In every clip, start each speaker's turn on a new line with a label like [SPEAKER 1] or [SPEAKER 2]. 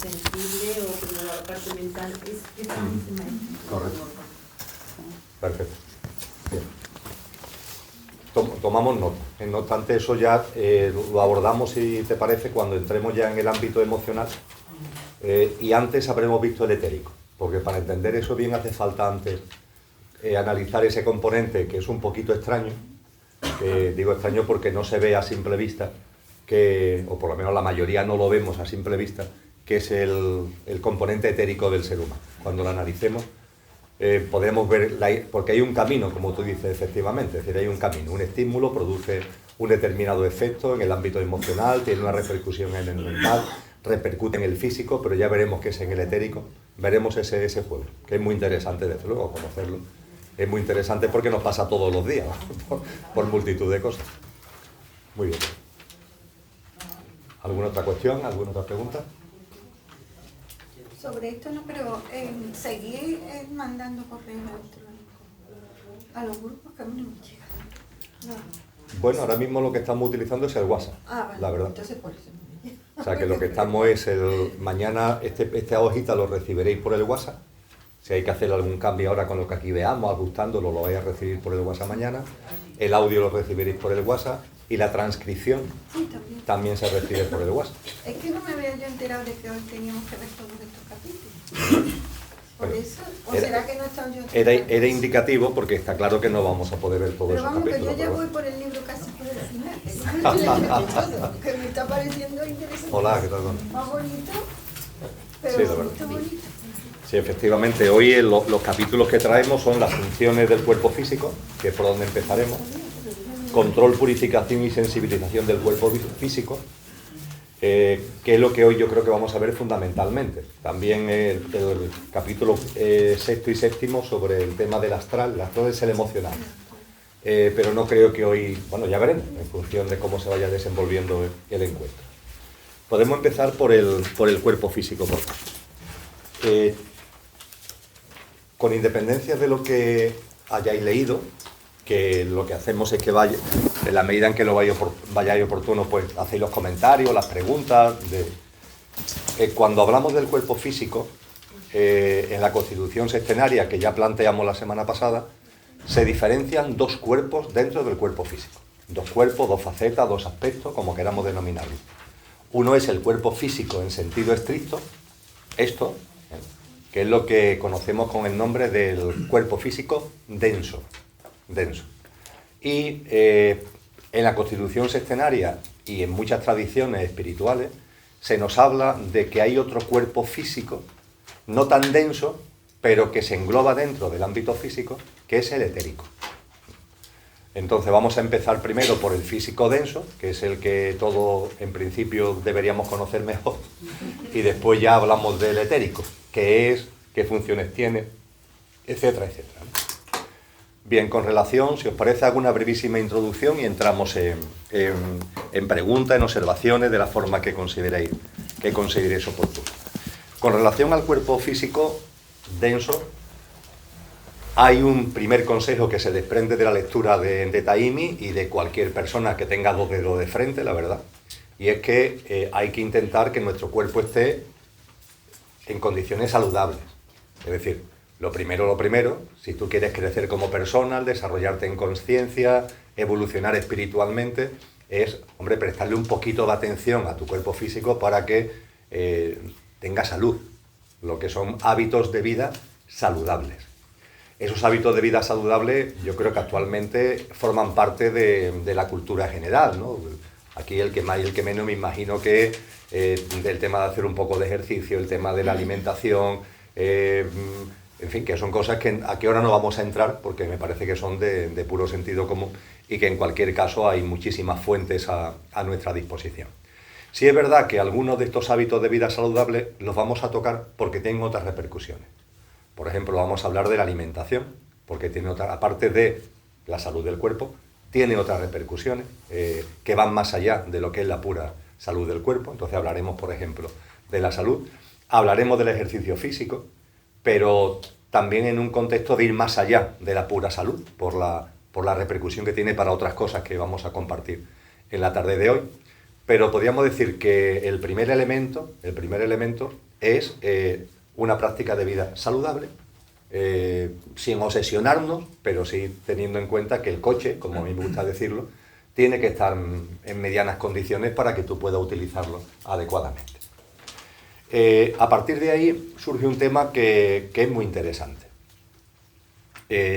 [SPEAKER 1] sensible o como la parte mental es
[SPEAKER 2] correcto. Perfecto. Bien. Tomamos nota. No obstante, eso ya lo abordamos, si te parece, cuando entremos ya en el ámbito emocional. Y antes habremos visto el etérico, porque para entender eso bien hace falta antes analizar ese componente que es un poquito extraño, que digo extraño porque no se ve a simple vista, o por lo menos la mayoría no lo vemos a simple vista, que es el componente etérico del ser humano. Cuando lo analicemos podemos ver, porque hay un camino, como tú dices, efectivamente, es decir, hay un camino, un estímulo produce un determinado efecto en el ámbito emocional, tiene una repercusión en el mental, repercute en el físico, pero ya veremos que es en el etérico, veremos ese juego, que es muy interesante, desde luego, conocerlo. Es muy interesante porque nos pasa todos los días, por multitud de cosas. Muy bien. ¿Alguna otra cuestión? ¿Alguna otra pregunta?
[SPEAKER 3] Sobre esto no, pero seguí mandando correos electrónicos a los grupos que a mí no me llegan. No.
[SPEAKER 2] Bueno, ahora mismo lo que estamos utilizando es el WhatsApp,
[SPEAKER 3] Vale,
[SPEAKER 2] la verdad.
[SPEAKER 3] Entonces por eso no me llega.
[SPEAKER 2] O sea que lo que estamos es mañana esta hojita lo recibiréis por el WhatsApp. Si hay que hacer algún cambio ahora con lo que aquí veamos, ajustándolo, lo vais a recibir por el WhatsApp mañana. El audio lo recibiréis por el WhatsApp y la transcripción
[SPEAKER 3] Sí,
[SPEAKER 2] también se recibe por el WhatsApp.
[SPEAKER 3] Es que no me había yo enterado de que hoy teníamos que ver todos estos capítulos. Por
[SPEAKER 2] Bueno,
[SPEAKER 3] eso, ¿o será que no estaba yo?
[SPEAKER 2] Era indicativo porque está claro que no vamos a poder ver todos
[SPEAKER 3] Pero
[SPEAKER 2] esos
[SPEAKER 3] vamos, que
[SPEAKER 2] capítulos.
[SPEAKER 3] yo ya voy por el libro casi por el final. Que me está pareciendo interesante.
[SPEAKER 2] Hola, ¿qué tal?
[SPEAKER 3] Más bonito, pero
[SPEAKER 2] Sí, la verdad.
[SPEAKER 3] bonito.
[SPEAKER 2] Sí, efectivamente, hoy los capítulos que traemos son las funciones del cuerpo físico, que es por donde empezaremos, control, purificación y sensibilización del cuerpo físico, que es lo que hoy yo creo que vamos a ver fundamentalmente. También el capítulo sexto y séptimo sobre el tema del astral. El astral es el emocional, pero no creo que hoy, bueno, ya veremos, en función de cómo se vaya desenvolviendo el encuentro. Podemos empezar por el cuerpo físico, por favor. Con independencia de lo que hayáis leído, que lo que hacemos es que en la medida en que lo vayáis oportuno, pues hacéis los comentarios, las preguntas. Cuando hablamos del cuerpo físico, en la Constitución Sextenaria, que ya planteamos la semana pasada, se diferencian dos cuerpos dentro del cuerpo físico. Dos cuerpos, dos facetas, dos aspectos, como queramos denominarlo. Uno es el cuerpo físico en sentido estricto, esto, que es lo que conocemos con el nombre del cuerpo físico denso. Y en la Constitución Sextenaria y en muchas tradiciones espirituales se nos habla de que hay otro cuerpo físico, no tan denso, pero que se engloba dentro del ámbito físico, que es el etérico. Entonces vamos a empezar primero por el físico denso, que es el que todos en principio deberíamos conocer mejor, y después ya hablamos del etérico, qué es, qué funciones tiene, etcétera, etcétera. Bien, con relación, si os parece, hago una brevísima introducción y entramos en preguntas, en observaciones, de la forma que consideréis oportuno. Con relación al cuerpo físico denso, hay un primer consejo que se desprende de la lectura de Taimi y de cualquier persona que tenga dos dedos de frente, la verdad, y es que hay que intentar que nuestro cuerpo esté en condiciones saludables. Es decir, lo primero, si tú quieres crecer como persona, desarrollarte en conciencia, evolucionar espiritualmente, es, hombre, prestarle un poquito de atención a tu cuerpo físico para que tenga salud, lo que son hábitos de vida saludables. Esos hábitos de vida saludables yo creo que actualmente forman parte de la cultura general, ¿no? Aquí el que más y el que menos me imagino que del tema de hacer un poco de ejercicio, el tema de la alimentación, en fin, que son cosas que a qué hora no vamos a entrar porque me parece que son de puro sentido común y que en cualquier caso hay muchísimas fuentes a nuestra disposición. Sí es verdad que algunos de estos hábitos de vida saludables los vamos a tocar porque tienen otras repercusiones. Por ejemplo, vamos a hablar de la alimentación, porque tiene otra, aparte de la salud del cuerpo, tiene otras repercusiones que van más allá de lo que es la pura salud del cuerpo. Entonces hablaremos, por ejemplo, de la salud, hablaremos del ejercicio físico, pero también en un contexto de ir más allá de la pura salud, por la repercusión que tiene para otras cosas que vamos a compartir en la tarde de hoy. pero podríamos decir que el primer elemento es una práctica de vida saludable, sin obsesionarnos, pero sí teniendo en cuenta que el coche, como a mí me gusta decirlo, tiene que estar en medianas condiciones para que tú puedas utilizarlo adecuadamente. A partir de ahí surge un tema que es muy interesante.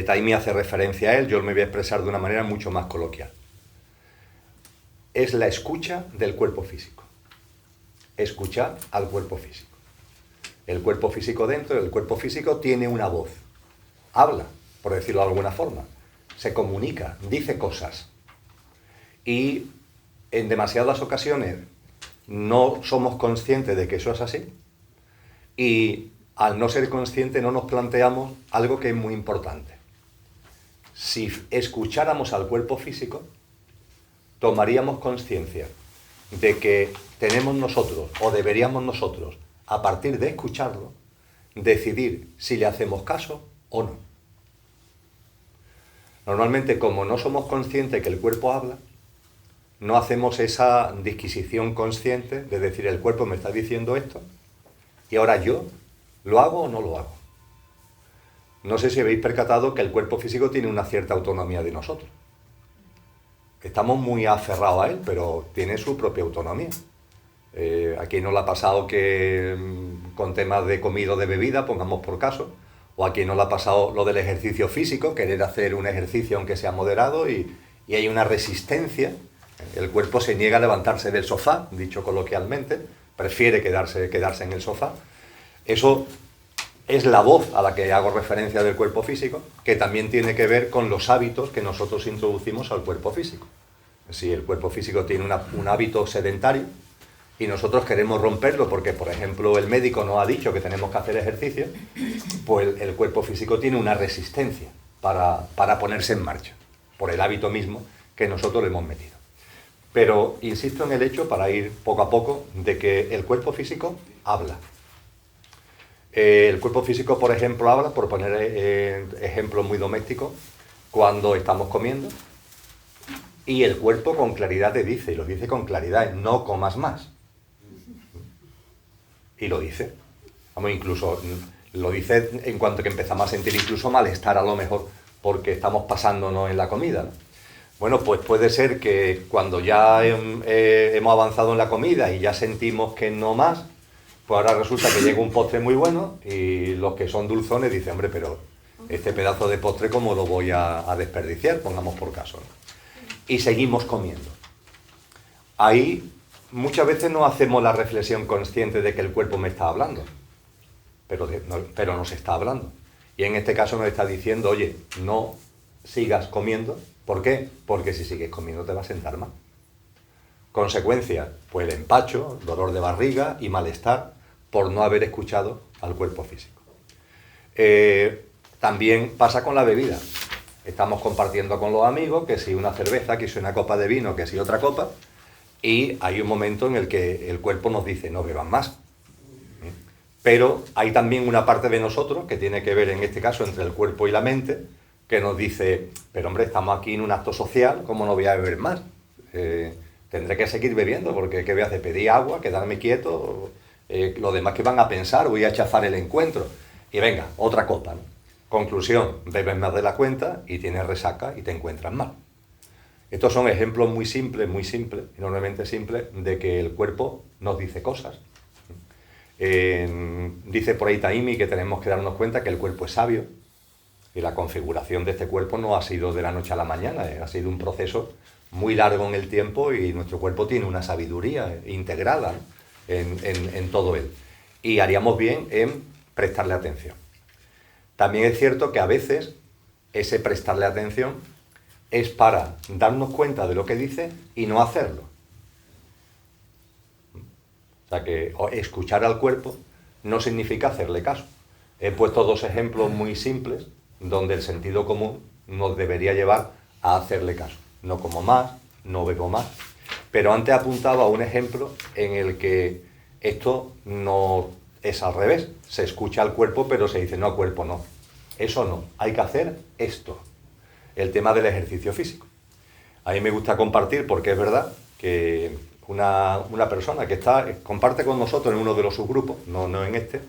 [SPEAKER 2] Taimi hace referencia a él, yo me voy a expresar de una manera mucho más coloquial. Es la escucha del cuerpo físico. Escuchar al cuerpo físico. El cuerpo físico dentro, el cuerpo físico tiene una voz. Habla, por decirlo de alguna forma. Se comunica, dice cosas. Y en demasiadas ocasiones no somos conscientes de que eso es así. Y al no ser conscientes no nos planteamos algo que es muy importante. Si escucháramos al cuerpo físico, tomaríamos conciencia de que tenemos nosotros, o deberíamos nosotros, a partir de escucharlo, decidir si le hacemos caso o no. Normalmente, como no somos conscientes que el cuerpo habla, no hacemos esa disquisición consciente de decir, el cuerpo me está diciendo esto, y ahora yo, ¿lo hago o no lo hago? No sé si habéis percatado que el cuerpo físico tiene una cierta autonomía de nosotros. Estamos muy aferrados a él, pero tiene su propia autonomía. Aquí no le ha pasado que con temas de comida o de bebida, pongamos por caso, o aquí no le ha pasado lo del ejercicio físico, querer hacer un ejercicio aunque sea moderado y hay una resistencia. El cuerpo se niega a levantarse del sofá, dicho coloquialmente, prefiere quedarse en el sofá. Eso es la voz a la que hago referencia del cuerpo físico, que también tiene que ver con los hábitos que nosotros introducimos al cuerpo físico. Si el cuerpo físico tiene un hábito sedentario y nosotros queremos romperlo porque, por ejemplo, el médico nos ha dicho que tenemos que hacer ejercicio, pues el cuerpo físico tiene una resistencia para ponerse en marcha, por el hábito mismo que nosotros le hemos metido. Pero insisto en el hecho, para ir poco a poco, de que el cuerpo físico habla. El cuerpo físico, por ejemplo, habla, por poner ejemplos muy domésticos, cuando estamos comiendo, y el cuerpo con claridad te dice, y lo dice con claridad, no comas más. Y lo dice. Vamos, incluso lo dice en cuanto que empezamos a sentir incluso malestar a lo mejor, porque estamos pasándonos en la comida, ¿no? Bueno, pues puede ser que cuando ya hemos avanzado en la comida y ya sentimos que no más, pues ahora resulta que llega un postre muy bueno y los que son dulzones dicen, hombre, pero este pedazo de postre, ¿cómo lo voy a desperdiciar? Pongamos por caso, ¿no? Y seguimos comiendo. Ahí muchas veces no hacemos la reflexión consciente de que el cuerpo me está hablando, pero nos está hablando. Y en este caso nos está diciendo, oye, no sigas comiendo. ¿Por qué? Porque si sigues comiendo te va a sentar mal. Consecuencia, pues el empacho, dolor de barriga y malestar por no haber escuchado al cuerpo físico. También pasa con la bebida. Estamos compartiendo con los amigos que si una cerveza, que si una copa de vino, que si otra copa, y hay un momento en el que el cuerpo nos dice no beban más. Pero hay también una parte de nosotros que tiene que ver en este caso entre el cuerpo y la mente, que nos dice, pero hombre, estamos aquí en un acto social, ¿cómo no voy a beber más? Tendré que seguir bebiendo, porque ¿qué voy a hacer? Pedir agua, quedarme quieto, lo demás que van a pensar, voy a chafar el encuentro. Y venga, otra copa, ¿no? Conclusión, bebes más de la cuenta y tienes resaca y te encuentras mal. Estos son ejemplos muy simples, enormemente simples, de que el cuerpo nos dice cosas. Dice por ahí Taimi que tenemos que darnos cuenta que el cuerpo es sabio, y la configuración de este cuerpo no ha sido de la noche a la mañana, ha sido un proceso muy largo en el tiempo y nuestro cuerpo tiene una sabiduría integrada, ¿no?, en todo él. Y haríamos bien en prestarle atención. También es cierto que a veces ese prestarle atención es para darnos cuenta de lo que dice y no hacerlo. O sea que escuchar al cuerpo no significa hacerle caso. He puesto dos ejemplos muy simples donde el sentido común nos debería llevar a hacerle caso. No como más, no bebo más. Pero antes apuntaba a un ejemplo en el que esto no es al revés. Se escucha al cuerpo, pero se dice, no, cuerpo, no. Eso no. Hay que hacer esto. El tema del ejercicio físico. A mí me gusta compartir porque es verdad que una persona que comparte con nosotros en uno de los subgrupos, no en este,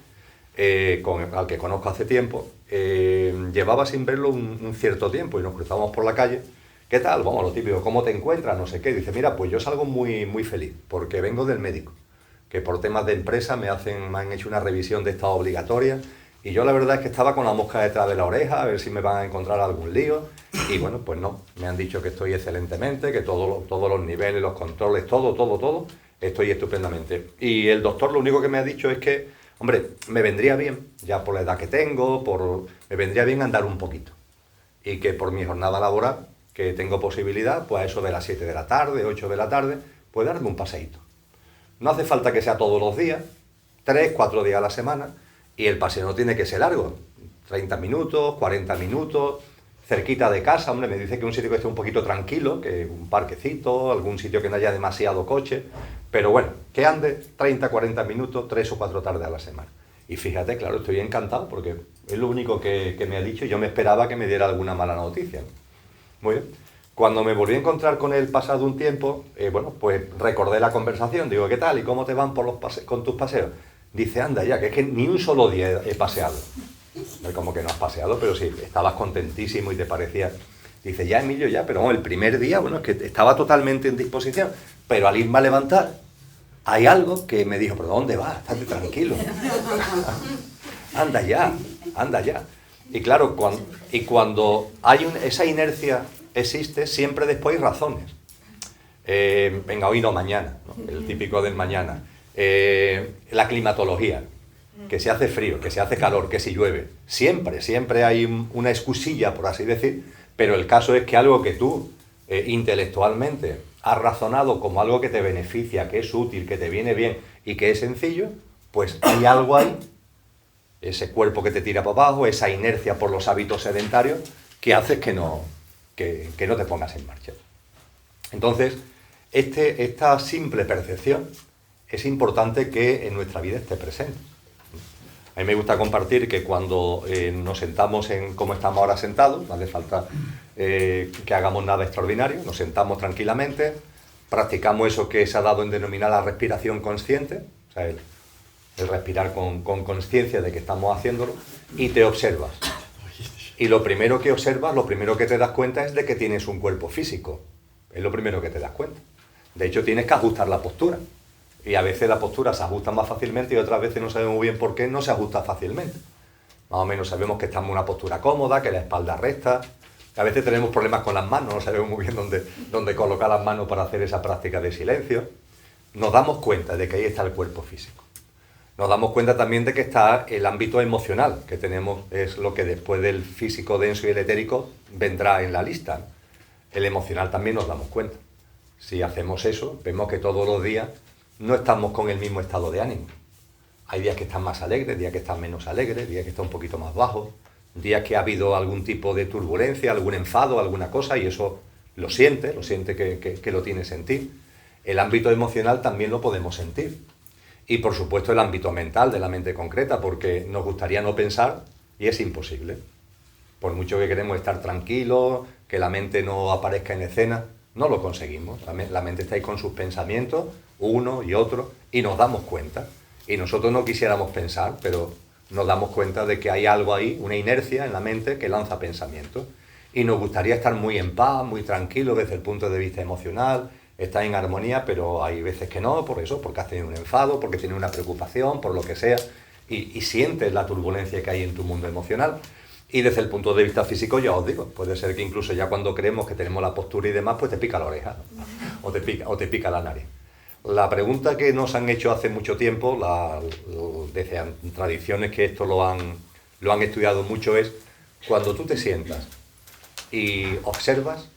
[SPEAKER 2] al que conozco hace tiempo, llevaba sin verlo un cierto tiempo y nos cruzábamos por la calle. ¿Qué tal? Vamos, lo típico, ¿cómo te encuentras? No sé qué. Dice, mira, pues yo salgo muy, muy feliz porque vengo del médico, que por temas de empresa me han hecho una revisión de estado obligatoria y yo la verdad es que estaba con la mosca detrás de la oreja a ver si me van a encontrar algún lío y bueno, pues no, me han dicho que estoy excelentemente, que todos los niveles, los controles, todo, estoy estupendamente. Y el doctor lo único que me ha dicho es que, hombre, me vendría bien, ya por la edad que tengo, me vendría bien andar un poquito y que por mi jornada laboral, que tengo posibilidad, pues a eso de las 7 de la tarde, 8 de la tarde, pues darme un paseíto. No hace falta que sea todos los días, 3, 4 días a la semana, y el paseo no tiene que ser largo, 30 minutos, 40 minutos, cerquita de casa. Hombre, me dice que un sitio que esté un poquito tranquilo, que un parquecito, algún sitio que no haya demasiado coche, pero bueno, que ande 30, 40 minutos, 3 o 4 tardes a la semana. Y fíjate, claro, estoy encantado porque es lo único que me ha dicho y yo me esperaba que me diera alguna mala noticia, ¿no? Muy bien. Cuando me volví a encontrar con él pasado un tiempo, bueno, pues recordé la conversación. Digo, ¿qué tal? ¿Y cómo te van con tus paseos? Dice, anda ya, que es que ni un solo día he paseado. Como que no has paseado, pero sí, estabas contentísimo y te parecía... Dice, ya Emilio, ya, pero bueno, el primer día, bueno, es que estaba totalmente en disposición, pero al irme a levantar, hay algo que me dijo, ¿pero dónde vas? Estate tranquilo. Anda ya, anda ya. Y claro, cuando hay esa inercia existe, siempre después hay razones. Venga, hoy no, mañana, ¿no? El típico del mañana. La climatología, que se hace frío, que se hace calor, que si llueve. Siempre hay una excusilla, por así decir, pero el caso es que algo que tú intelectualmente has razonado como algo que te beneficia, que es útil, que te viene bien y que es sencillo, pues hay algo ahí, ese cuerpo que te tira para abajo, esa inercia por los hábitos sedentarios, que hace que no te pongas en marcha. Entonces, esta simple percepción es importante que en nuestra vida esté presente. A mí me gusta compartir que cuando nos sentamos como estamos ahora sentados, no hace falta que hagamos nada extraordinario, nos sentamos tranquilamente, practicamos eso que se ha dado en denominar la respiración consciente, o sea, el respirar con conciencia de que estamos haciéndolo, y te observas. Y lo primero que observas, lo primero que te das cuenta es de que tienes un cuerpo físico. Es lo primero que te das cuenta. De hecho, tienes que ajustar la postura. Y a veces la postura se ajusta más fácilmente y otras veces no sabemos muy bien por qué no se ajusta fácilmente. Más o menos sabemos que estamos en una postura cómoda, que la espalda recta. A veces tenemos problemas con las manos, no sabemos muy bien dónde colocar las manos para hacer esa práctica de silencio. Nos damos cuenta de que ahí está el cuerpo físico. Nos damos cuenta también de que está el ámbito emocional, que tenemos, es lo que después del físico denso y el etérico vendrá en la lista. El emocional también nos damos cuenta. Si hacemos eso, vemos que todos los días no estamos con el mismo estado de ánimo. Hay días que están más alegres, días que están menos alegres, días que están un poquito más bajos, días que ha habido algún tipo de turbulencia, algún enfado, alguna cosa, y eso lo siente que lo tiene sentir. El ámbito emocional también lo podemos sentir. Y por supuesto el ámbito mental, de la mente concreta, porque nos gustaría no pensar y es imposible. Por mucho que queremos estar tranquilos, que la mente no aparezca en escena, no lo conseguimos. La mente está ahí con sus pensamientos, uno y otro, y nos damos cuenta. Y nosotros no quisiéramos pensar, pero nos damos cuenta de que hay algo ahí, una inercia en la mente que lanza pensamientos. Y nos gustaría estar muy en paz, muy tranquilos desde el punto de vista emocional, estar en armonía, pero hay veces que no, por eso, porque has tenido un enfado, porque tienes una preocupación, por lo que sea, y sientes la turbulencia que hay en tu mundo emocional. Y desde el punto de vista físico, ya os digo, puede ser que incluso ya cuando creemos que tenemos la postura y demás, pues te pica la oreja, ¿no? o te pica la nariz. La pregunta que nos han hecho hace mucho tiempo, desde tradiciones que esto lo han estudiado mucho, es cuando tú te sientas y te observas,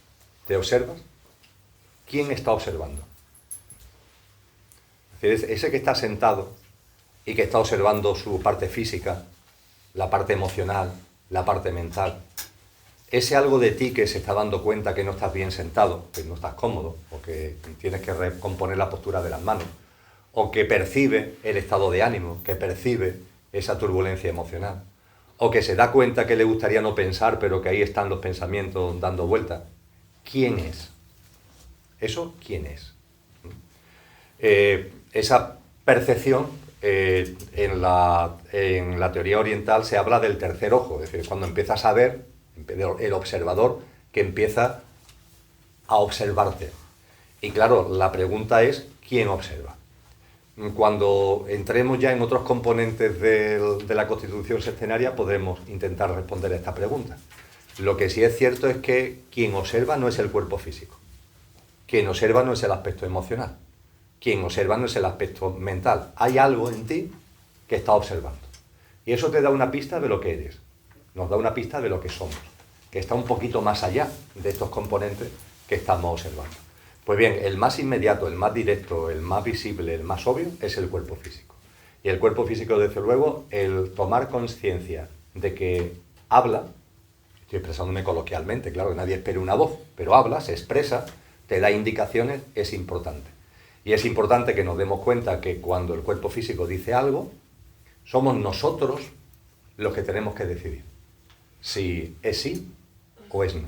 [SPEAKER 2] ¿quién está observando? Es decir, ese que está sentado y que está observando su parte física, la parte emocional, la parte mental, ese algo de ti que se está dando cuenta que no estás bien sentado, que no estás cómodo, o que tienes que recomponer la postura de las manos, o que percibe el estado de ánimo, que percibe esa turbulencia emocional, o que se da cuenta que le gustaría no pensar, pero que ahí están los pensamientos dando vueltas. ¿Quién es? ¿Eso quién es? Esa percepción, en la teoría oriental se habla del tercer ojo, es decir, cuando empiezas a ver, el observador que empieza a observarte. Y claro, la pregunta es, ¿quién observa? Cuando entremos ya en otros componentes de la constitución sextenaria podremos intentar responder a esta pregunta. Lo que sí es cierto es que quien observa no es el cuerpo físico. Quien observa no es el aspecto emocional. Quien observa no es el aspecto mental. Hay algo en ti que está observando. Y eso te da una pista de lo que eres. Nos da una pista de lo que somos, que está un poquito más allá de estos componentes que estamos observando. Pues bien, el más inmediato, el más directo, el más visible, el más obvio es el cuerpo físico. Y el cuerpo físico, desde luego, el tomar conciencia de que habla, estoy expresándome coloquialmente, claro que nadie espera una voz, pero habla, se expresa, te da indicaciones, es importante. Y es importante que nos demos cuenta que cuando el cuerpo físico dice algo, somos nosotros los que tenemos que decidir si es sí o es no.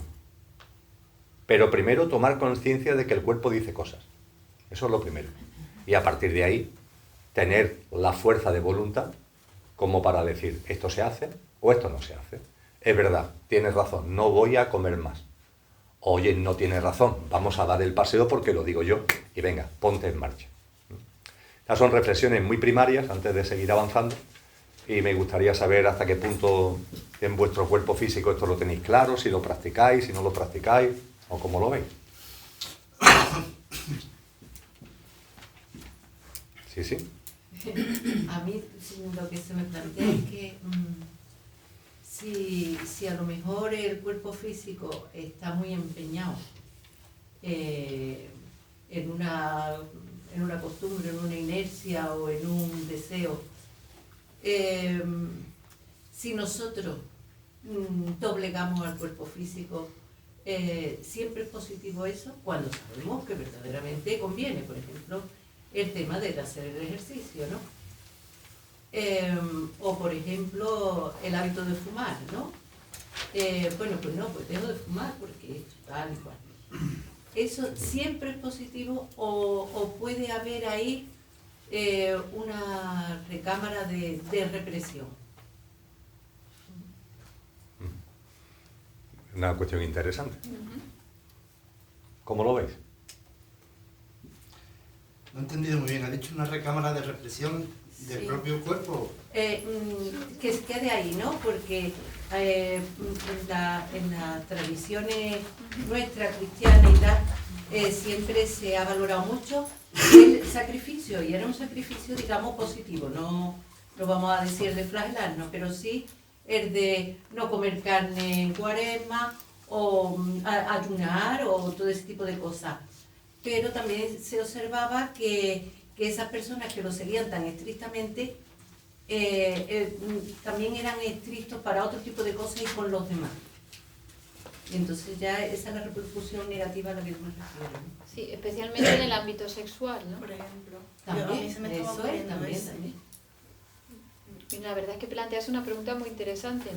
[SPEAKER 2] Pero primero tomar conciencia de que el cuerpo dice cosas. Eso es lo primero. Y a partir de ahí, tener la fuerza de voluntad como para decir, esto se hace o esto no se hace. Es verdad, tienes razón, no voy a comer más. Oye, no tienes razón, vamos a dar el paseo porque lo digo yo. Y venga, ponte en marcha. Estas son reflexiones muy primarias antes de seguir avanzando. Y me gustaría saber hasta qué punto en vuestro cuerpo físico esto lo tenéis claro, si lo practicáis, si no lo practicáis, o cómo lo veis. Sí, sí.
[SPEAKER 1] A mí lo que se me plantea es que si a lo mejor el cuerpo físico está muy empeñado en una costumbre, en una inercia o en un deseo, si nosotros doblegamos al cuerpo físico, siempre es positivo eso cuando sabemos que verdaderamente conviene. Por ejemplo, el tema de hacer el ejercicio, ¿no? O por ejemplo, el hábito de fumar, ¿no? Bueno, pues no, pues dejo de fumar porque esto tal y cual. ¿Eso siempre es positivo o puede haber ahí una recámara de represión?
[SPEAKER 2] Una cuestión interesante. ¿Cómo lo veis?
[SPEAKER 4] No he entendido muy bien. ¿Ha dicho una recámara de represión del propio cuerpo?
[SPEAKER 1] Que se quede ahí, ¿no? Porque en las tradiciones nuestras cristianas y tal, siempre se ha valorado mucho el sacrificio, y era un sacrificio, digamos, positivo. No vamos a decir de flagelarnos, pero sí el de no comer carne en Cuaresma, o ayunar, o todo ese tipo de cosas. Pero también se observaba que esas personas que lo seguían tan estrictamente también eran estrictos para otro tipo de cosas y con los demás. Y entonces ya esa es la repercusión negativa a la que me refiero, ¿no?
[SPEAKER 5] Sí, especialmente en el ámbito sexual, ¿no?
[SPEAKER 6] Por ejemplo.
[SPEAKER 1] También,
[SPEAKER 6] A mí se me estaba
[SPEAKER 1] eso es,
[SPEAKER 6] ocurriendo
[SPEAKER 1] también,
[SPEAKER 6] ese.
[SPEAKER 1] también.
[SPEAKER 5] Y la verdad es que planteas una pregunta muy interesante.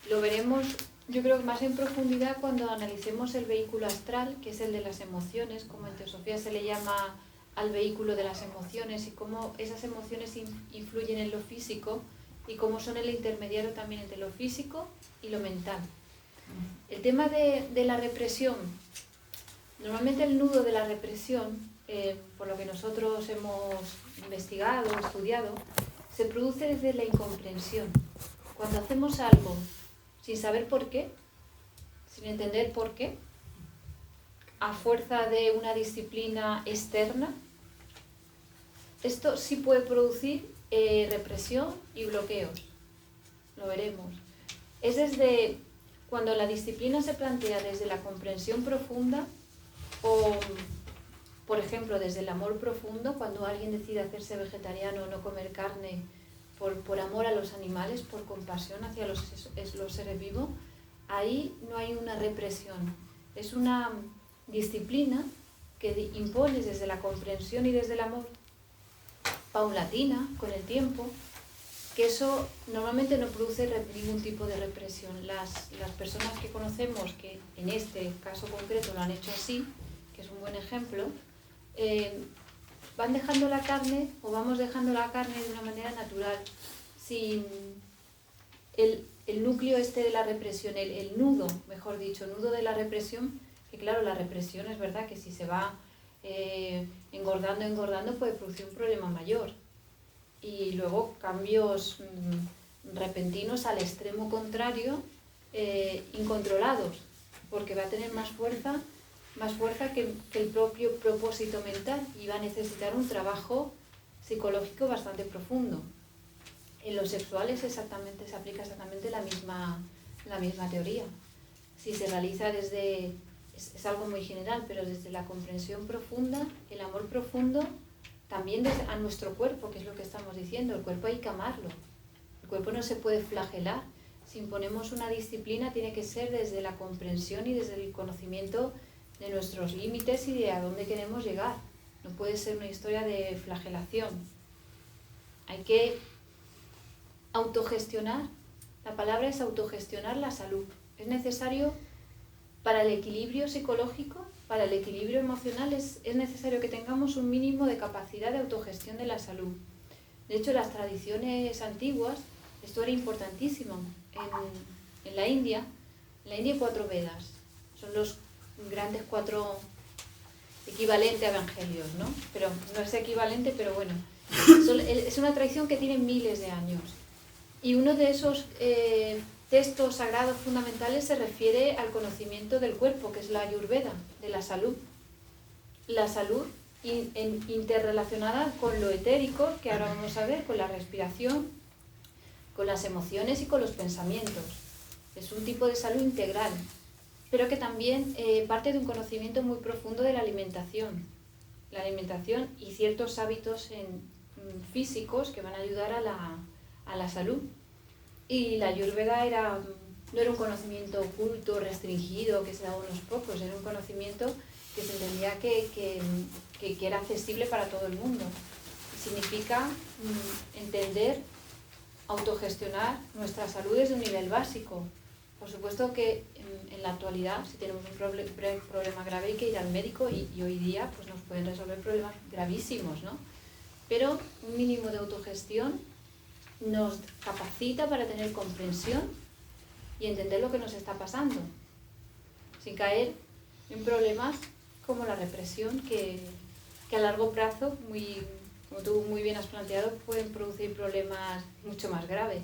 [SPEAKER 5] Lo veremos, yo creo que más en profundidad cuando analicemos el vehículo astral, que es el de las emociones, como en teosofía se le llama al vehículo de las emociones, y cómo esas emociones influyen en lo físico y cómo son el intermediario también entre lo físico y lo mental. El tema de la represión, normalmente el nudo de la represión, por lo que nosotros hemos investigado, estudiado, se produce desde la incomprensión. Cuando hacemos algo sin saber por qué, sin entender por qué, a fuerza de una disciplina externa, esto sí puede producir represión y bloqueos. Lo veremos. Es desde cuando la disciplina se plantea desde la comprensión profunda o, por ejemplo, desde el amor profundo, cuando alguien decide hacerse vegetariano o no comer carne por amor a los animales, por compasión hacia los seres vivos, ahí no hay una represión. Es una disciplina que impones desde la comprensión y desde el amor, paulatina, con el tiempo, que eso normalmente no produce ningún tipo de represión. Las personas que conocemos que en este caso concreto lo han hecho así, que es un buen ejemplo, van dejando la carne o vamos dejando la carne de una manera natural, sin el núcleo este de la represión, el nudo, mejor dicho, nudo de la represión, que claro, la represión es verdad que si se va engordando puede producir un problema mayor. Y luego cambios repentinos al extremo contrario, incontrolados, porque va a tener más fuerza que el propio propósito mental y va a necesitar un trabajo psicológico bastante profundo. En lo sexual se aplica exactamente la misma teoría. Si se realiza desde, es algo muy general, pero desde la comprensión profunda, el amor profundo, también a nuestro cuerpo, que es lo que estamos diciendo, el cuerpo hay que amarlo. El cuerpo no se puede flagelar. Si imponemos una disciplina, tiene que ser desde la comprensión y desde el conocimiento de nuestros límites y de a dónde queremos llegar. No puede ser una historia de flagelación. Hay que autogestionar. La palabra es autogestionar la salud. Es necesario para el equilibrio psicológico, para el equilibrio emocional, es necesario que tengamos un mínimo de capacidad de autogestión de la salud. De hecho, las tradiciones antiguas, esto era importantísimo. En la India hay 4 Vedas. Son los grandes 4 equivalentes a evangelios, ¿no? Pero no es equivalente, pero bueno. Es una tradición que tiene miles de años. Y uno de esos textos sagrados fundamentales se refiere al conocimiento del cuerpo, que es la Ayurveda, de la salud. La salud interrelacionada con lo etérico, que ahora vamos a ver, con la respiración, con las emociones y con los pensamientos. Es un tipo de salud integral, pero que también parte de un conocimiento muy profundo de la alimentación. La alimentación y ciertos hábitos físicos que van a ayudar a la salud. Y la Ayurveda no era un conocimiento oculto, restringido, que se daba a unos pocos, era un conocimiento que se entendía que era accesible para todo el mundo. Significa entender, autogestionar nuestra salud desde un nivel básico. Por supuesto que en la actualidad, si tenemos un problema grave, hay que ir al médico y hoy día pues, nos pueden resolver problemas gravísimos, ¿no? Pero un mínimo de autogestión nos capacita para tener comprensión y entender lo que nos está pasando, sin caer en problemas como la represión que a largo plazo, como tú muy bien has planteado, pueden producir problemas mucho más graves.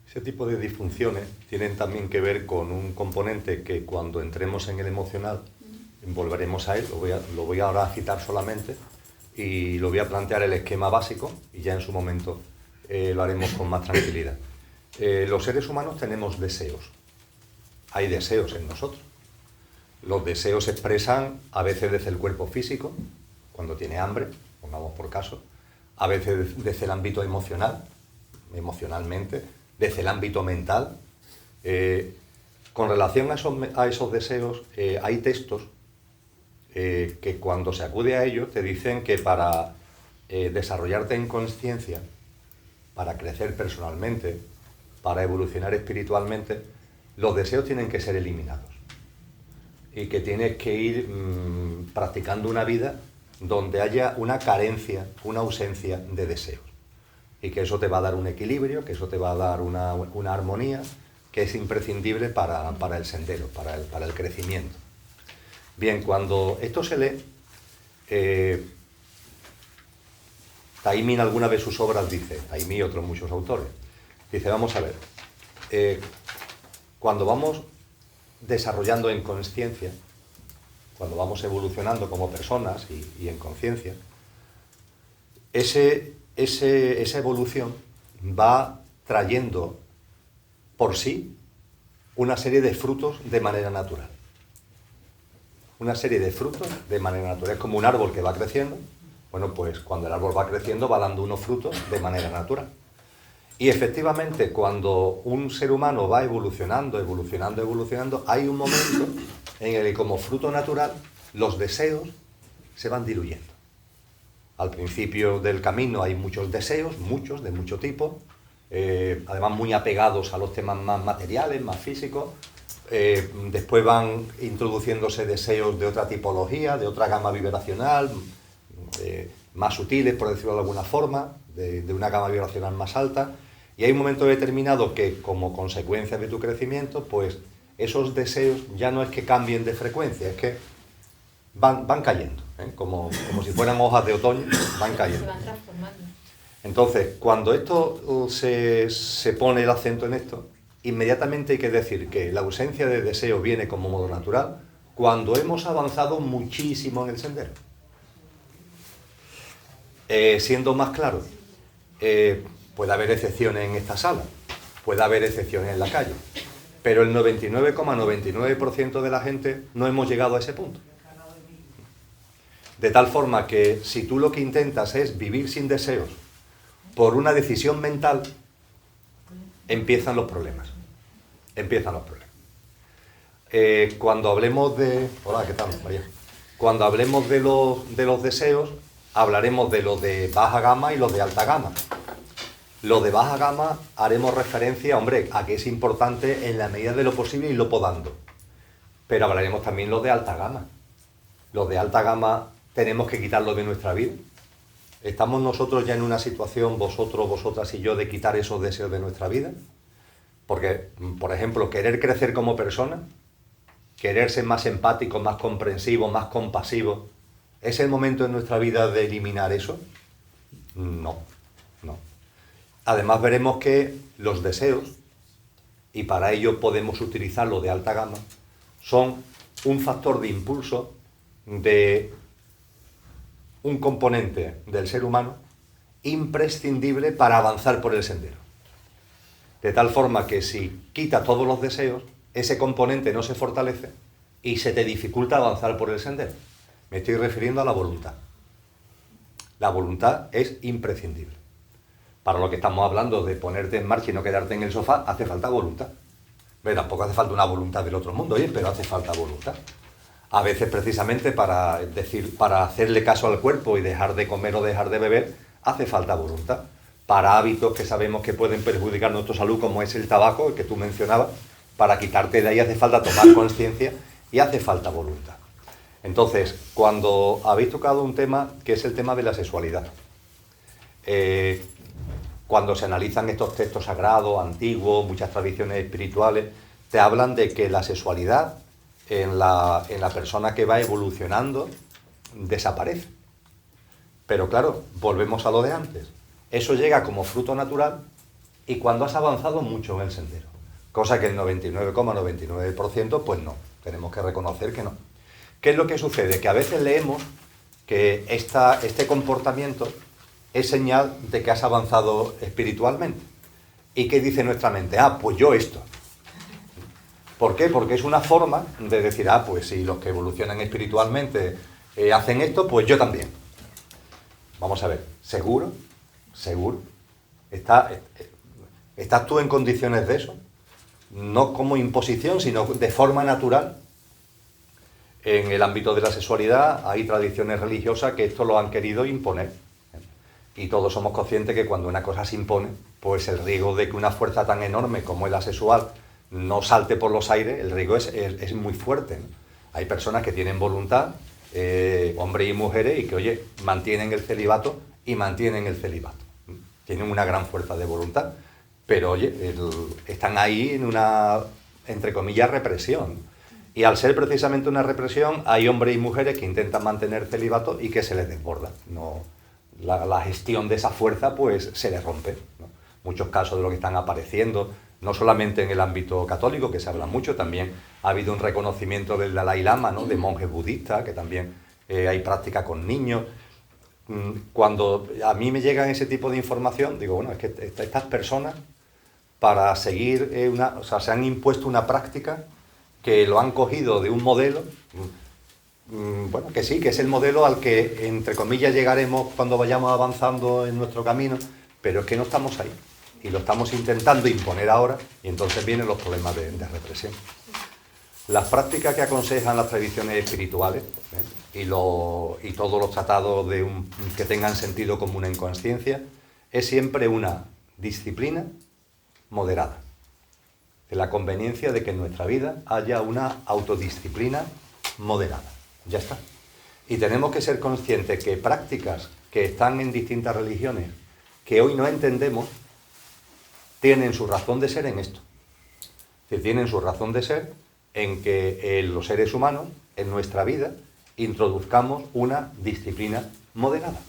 [SPEAKER 2] Ese tipo de disfunciones tienen también que ver con un componente que cuando entremos en el emocional, volveremos a él, lo voy ahora a citar solamente, y lo voy a plantear el esquema básico y ya en su momento lo haremos con más tranquilidad. Los seres humanos tenemos deseos. Hay deseos en nosotros. Los deseos se expresan a veces desde el cuerpo físico, cuando tiene hambre, pongamos por caso, a veces desde el ámbito emocional, emocionalmente, desde el ámbito mental. Con relación a esos deseos, hay textos que cuando se acude a ellos te dicen que para desarrollarte en consciencia, para crecer personalmente, para evolucionar espiritualmente, los deseos tienen que ser eliminados y que tienes que ir practicando una vida donde haya una carencia, una ausencia de deseos y que eso te va a dar un equilibrio, que eso te va a dar una armonía que es imprescindible para el sendero, para el crecimiento. Bien, cuando esto se lee, Taimí en alguna de sus obras dice, Taimí y otros muchos autores, dice, vamos a ver, cuando vamos desarrollando en consciencia, cuando vamos evolucionando como personas y en conciencia, esa evolución va trayendo por sí una serie de frutos de manera natural. Una serie de frutos de manera natural. Es como un árbol que va creciendo. Bueno, pues cuando el árbol va creciendo va dando unos frutos de manera natural. Y efectivamente, cuando un ser humano va evolucionando, hay un momento en el que como fruto natural los deseos se van diluyendo. Al principio del camino hay muchos deseos, muchos, de mucho tipo, además muy apegados a los temas más materiales, más físicos. Después van introduciéndose deseos de otra tipología, de otra gama vibracional, más sutiles, por decirlo de alguna forma, de una gama vibracional más alta, y hay un momento determinado que, como consecuencia de tu crecimiento, pues esos deseos ya no es que cambien de frecuencia, es que van cayendo, como si fueran hojas de otoño, van cayendo.
[SPEAKER 5] Se van transformando.
[SPEAKER 2] Entonces, cuando esto se pone el acento en esto, inmediatamente hay que decir que la ausencia de deseo viene como modo natural cuando hemos avanzado muchísimo en el sendero. Siendo más claro, puede haber excepciones en esta sala, puede haber excepciones en la calle, pero el 99,99% de la gente no hemos llegado a ese punto. De tal forma que si tú lo que intentas es vivir sin deseos por una decisión mental, empiezan los problemas. Cuando hablemos de... Hola, ¿qué tal, María? Cuando hablemos de los deseos, hablaremos de los de baja gama y los de alta gama. Los de baja gama haremos referencia, hombre, a que es importante en la medida de lo posible irlo podando. Pero hablaremos también los de alta gama. Los de alta gama tenemos que quitarlos de nuestra vida. ¿Estamos nosotros ya en una situación, vosotros, vosotras y yo, de quitar esos deseos de nuestra vida? Porque, por ejemplo, querer crecer como persona, querer ser más empático, más comprensivo, más compasivo, ¿es el momento en nuestra vida de eliminar eso? No. Además veremos que los deseos, y para ello podemos utilizar los de alta gama, son un factor de impulso de un componente del ser humano imprescindible para avanzar por el sendero. De tal forma que si quita todos los deseos, ese componente no se fortalece y se te dificulta avanzar por el sendero. Me estoy refiriendo a la voluntad. La voluntad es imprescindible. Para lo que estamos hablando de ponerte en marcha y no quedarte en el sofá, hace falta voluntad. Pero tampoco hace falta una voluntad del otro mundo, pero hace falta voluntad. A veces precisamente para hacerle caso al cuerpo y dejar de comer o dejar de beber, hace falta voluntad. Para hábitos que sabemos que pueden perjudicar nuestra salud, como es el tabaco, el que tú mencionabas, para quitarte de ahí hace falta tomar conciencia y hace falta voluntad. Entonces, cuando habéis tocado un tema que es el tema de la sexualidad, cuando se analizan estos textos sagrados, antiguos, muchas tradiciones espirituales, te hablan de que la sexualidad en la persona que va evolucionando desaparece. Pero claro, volvemos a lo de antes. Eso llega como fruto natural y cuando has avanzado mucho en el sendero. Cosa que el 99,99% pues no, tenemos que reconocer que no. ¿Qué es lo que sucede? Que a veces leemos que este comportamiento es señal de que has avanzado espiritualmente. ¿Y qué dice nuestra mente? Pues yo esto. ¿Por qué? Porque es una forma de decir, pues si los que evolucionan espiritualmente hacen esto, pues yo también. Vamos a ver, ¿seguro? ¿Estás tú en condiciones de eso? No como imposición, sino de forma natural. En el ámbito de la sexualidad hay tradiciones religiosas que esto lo han querido imponer. Y todos somos conscientes que cuando una cosa se impone, pues el riesgo de que una fuerza tan enorme como es la sexual no salte por los aires, el riesgo es muy fuerte, ¿no? Hay personas que tienen voluntad, hombres y mujeres, y que, oye, mantienen el celibato y mantienen el celibato. Tienen una gran fuerza de voluntad, pero, oye, están ahí en una, entre comillas, represión. Y al ser precisamente una represión, hay hombres y mujeres que intentan mantener celibato y que se les desborda. La gestión de esa fuerza pues se les rompe, ¿no? Muchos casos de lo que están apareciendo, no solamente en el ámbito católico, que se habla mucho, también ha habido un reconocimiento del Dalai Lama, ¿no? De monjes budistas, que también hay práctica con niños. Cuando a mí me llegan ese tipo de información, digo, bueno, es que estas personas, para seguir se han impuesto una práctica que lo han cogido de un modelo, bueno, que sí, que es el modelo al que, entre comillas, llegaremos cuando vayamos avanzando en nuestro camino, pero es que no estamos ahí. Y lo estamos intentando imponer ahora, y entonces vienen los problemas de represión. Las prácticas que aconsejan las tradiciones espirituales y todos los tratados que tengan sentido común en conciencia, es siempre una disciplina moderada. De la conveniencia de que en nuestra vida haya una autodisciplina moderada. Ya está. Y tenemos que ser conscientes que prácticas que están en distintas religiones, que hoy no entendemos, tienen su razón de ser en esto. Que tienen su razón de ser en que los seres humanos, en nuestra vida, introduzcamos una disciplina moderada.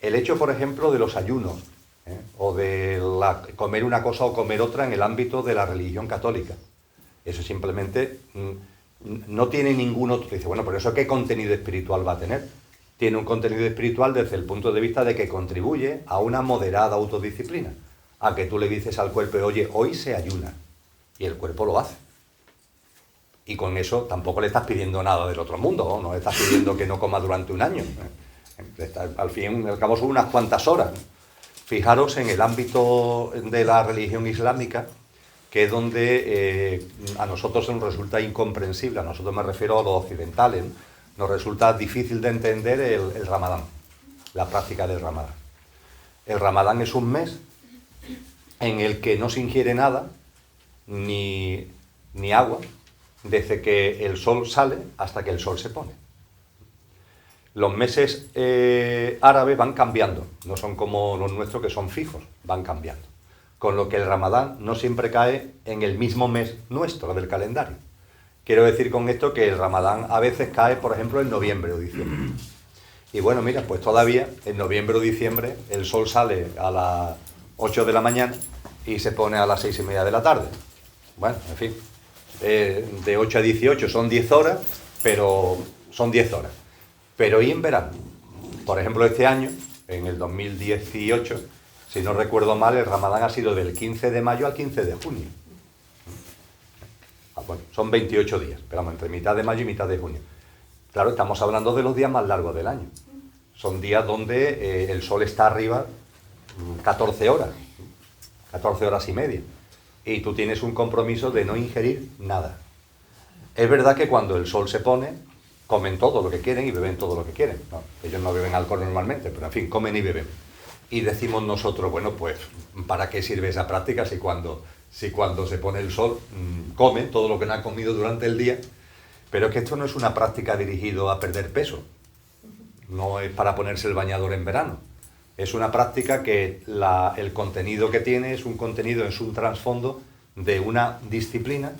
[SPEAKER 2] El hecho, por ejemplo, de los ayunos, o de comer una cosa o comer otra en el ámbito de la religión católica. Eso simplemente no tiene ningún otro. Dice, bueno, pero ¿eso qué contenido espiritual va a tener? Tiene un contenido espiritual desde el punto de vista de que contribuye a una moderada autodisciplina. A que tú le dices al cuerpo, oye, hoy se ayuna. Y el cuerpo lo hace. Y con eso tampoco le estás pidiendo nada del otro mundo, ¿no? No le estás pidiendo que no coma durante un año. Al fin y al cabo son unas cuantas horas. Fijaros en el ámbito de la religión islámica, que es donde a nosotros nos resulta incomprensible, a nosotros me refiero a los occidentales, ¿no? Nos resulta difícil de entender el Ramadán, la práctica del Ramadán. El Ramadán es un mes en el que no se ingiere nada, ni agua, desde que el sol sale hasta que el sol se pone. Los meses árabes van cambiando, no son como los nuestros que son fijos, van cambiando. Con lo que el Ramadán no siempre cae en el mismo mes nuestro del calendario. Quiero decir con esto que el Ramadán a veces cae, por ejemplo, en noviembre o diciembre. Y bueno, mira, pues todavía en noviembre o diciembre el sol sale a las 8 de la mañana y se pone a las 6:30 de la tarde. Bueno, en fin, de 8 a 18 son 10 horas, pero son 10 horas. Pero ¿y en verano? Por ejemplo, este año, en el 2018, si no recuerdo mal, el Ramadán ha sido del 15 de mayo al 15 de junio. Bueno, son 28 días, pero vamos, entre mitad de mayo y mitad de junio. Claro, estamos hablando de los días más largos del año. Son días donde el sol está arriba 14 horas y media. Y tú tienes un compromiso de no ingerir nada. Es verdad que cuando el sol se pone, comen todo lo que quieren y beben todo lo que quieren. No, ellos no beben alcohol normalmente, pero en fin, comen y beben. Y decimos nosotros, bueno, pues, ¿para qué sirve esa práctica si cuando se pone el sol comen todo lo que no han comido durante el día? Pero es que esto no es una práctica dirigida a perder peso. No es para ponerse el bañador en verano. Es una práctica que el contenido que tiene es un trasfondo de una disciplina.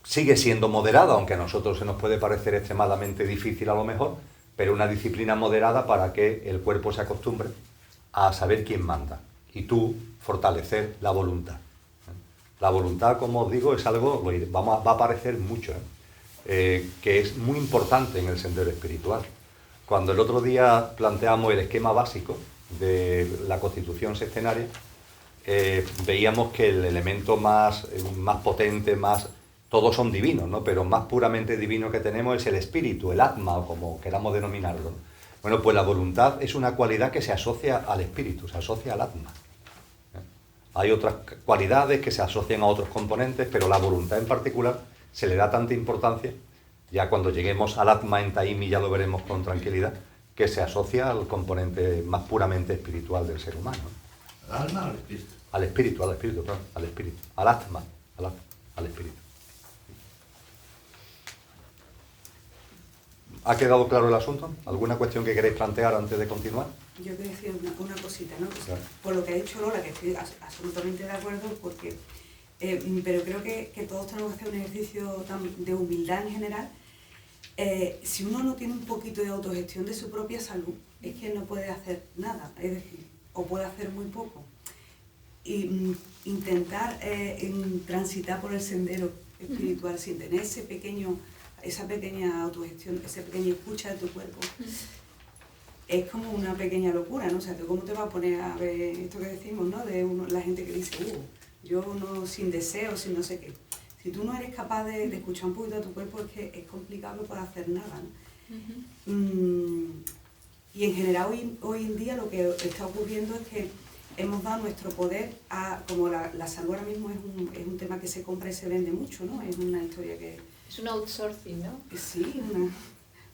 [SPEAKER 2] Sigue siendo moderada, aunque a nosotros se nos puede parecer extremadamente difícil a lo mejor, pero una disciplina moderada para que el cuerpo se acostumbre a saber quién manda y tú fortalecer la voluntad. La voluntad, como os digo, es algo, va a aparecer mucho, que es muy importante en el sendero espiritual. Cuando el otro día planteamos el esquema básico de la constitución sextenaria, veíamos que el elemento más potente, todos son divinos, ¿no? Pero más puramente divino que tenemos es el espíritu, el atma, o como queramos denominarlo. Bueno, pues la voluntad es una cualidad que se asocia al espíritu, se asocia al atma. Hay otras cualidades que se asocian a otros componentes, pero la voluntad en particular se le da tanta importancia, ya cuando lleguemos al atma en Taimi ya lo veremos con tranquilidad, que se asocia al componente más puramente espiritual del ser humano.
[SPEAKER 4] ¿Al alma o al espíritu?
[SPEAKER 2] Al espíritu, al atma, al espíritu. ¿Ha quedado claro el asunto? ¿Alguna cuestión que queréis plantear antes de continuar?
[SPEAKER 6] Yo quería decir una cosita, ¿no?
[SPEAKER 2] Claro.
[SPEAKER 6] Por lo que ha dicho Lola, que estoy absolutamente de acuerdo, porque, pero creo que todos tenemos que hacer un ejercicio de humildad en general. Si uno no tiene un poquito de autogestión de su propia salud, es que no puede hacer nada, es decir, o puede hacer muy poco. Y intentar transitar por el sendero espiritual sin tener esa pequeña autogestión, esa pequeña escucha de tu cuerpo, es como una pequeña locura, ¿no? O sea, ¿cómo te vas a poner a ver esto que decimos, ¿no? De la gente que dice, yo no, sin deseo, sin no sé qué. Si tú no eres capaz de escuchar un poquito a tu cuerpo, es que es complicado para hacer nada, ¿no? Y en general hoy en día lo que está ocurriendo es que hemos dado nuestro poder a, como la salud ahora mismo es un tema que se compra y se vende mucho, ¿no? Es una historia que...
[SPEAKER 5] Es un outsourcing, ¿no?
[SPEAKER 6] Sí, una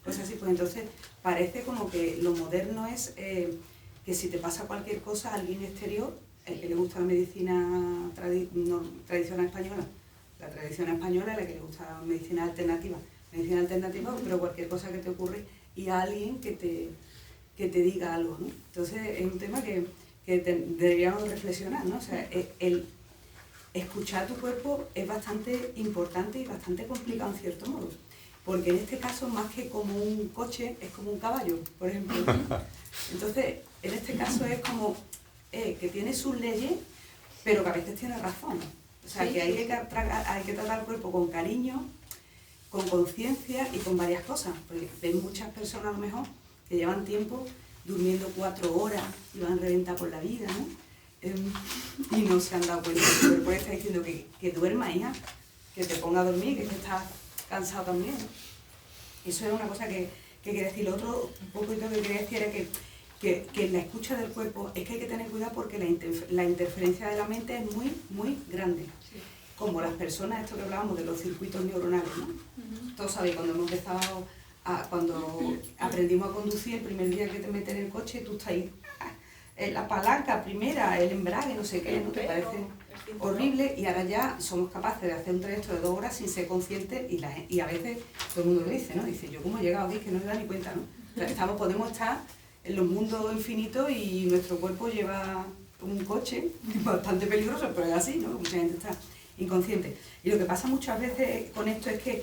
[SPEAKER 6] cosa así. Pues entonces parece como que lo moderno es que si te pasa cualquier cosa, alguien exterior, el que le gusta la medicina tradicional española, la tradición española, la que le gusta la medicina alternativa, medicina alternativa, pero cualquier cosa que te ocurre y a alguien que te diga algo, ¿no? Entonces es un tema que deberíamos reflexionar, ¿no? O sea, el escuchar tu cuerpo es bastante importante y bastante complicado en cierto modo, porque en este caso, más que como un coche, es como un caballo, por ejemplo. Entonces, en este caso es como que tiene sus leyes, pero que a veces tiene razón. O sea, que hay que tratar el cuerpo con cariño, con conciencia y con varias cosas. Porque ven muchas personas a lo mejor que llevan tiempo durmiendo 4 horas y van reventar por la vida, ¿no? Y no se han dado cuenta. El cuerpo le está diciendo que duerma, hija, que te ponga a dormir, que estás cansado también, ¿no? Eso es una cosa que quería decir. Lo otro poquito que quería decir era que la escucha del cuerpo es que hay que tener cuidado porque la interferencia de la mente es muy, muy grande. Sí. Como las personas, esto que hablábamos de los circuitos neuronales, ¿no? Todos sabéis, cuando hemos empezado, cuando aprendimos a conducir, el primer día que te metes en el coche, tú estás ahí, la palanca primera, el embrague, no sé qué, ¿no? Te parece horrible, y ahora ya somos capaces de hacer un trayecto de 2 horas sin ser conscientes, y a veces todo el mundo lo dice, ¿no? Dice, yo cómo he llegado aquí, que no me da ni cuenta, ¿no? O sea, podemos estar en los mundos infinitos y nuestro cuerpo lleva un coche bastante peligroso, pero es así, ¿no? Mucha gente está inconsciente. Y lo que pasa muchas veces con esto es que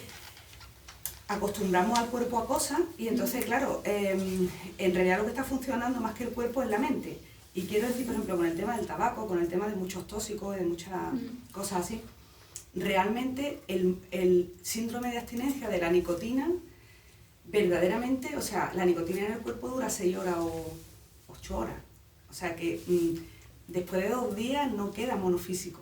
[SPEAKER 6] acostumbramos al cuerpo a cosas y entonces, claro, en realidad lo que está funcionando más que el cuerpo es la mente. Y quiero decir, por ejemplo, con el tema del tabaco, con el tema de muchos tóxicos y de muchas cosas así, realmente el síndrome de abstinencia de la nicotina, verdaderamente, o sea, la nicotina en el cuerpo dura 6 horas o 8 horas. O sea que después de 2 días no queda monofísico.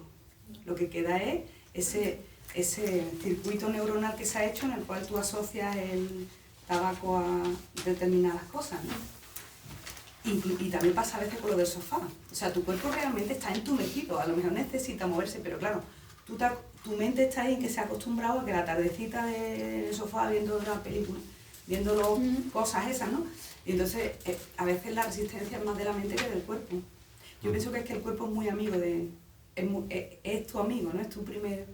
[SPEAKER 6] Lo que queda es ese circuito neuronal que se ha hecho en el cual tú asocias el tabaco a determinadas cosas, ¿no? Y también pasa a veces con lo del sofá. O sea, tu cuerpo realmente está entumecido, a lo mejor necesita moverse, pero claro, tu mente está ahí en que se ha acostumbrado a que la tardecita del sofá viendo una película, viendo cosas esas, ¿no? Y entonces a veces la resistencia es más de la mente que del cuerpo. Yo pienso que es que el cuerpo es muy amigo es tu amigo, ¿no? Es tu primer...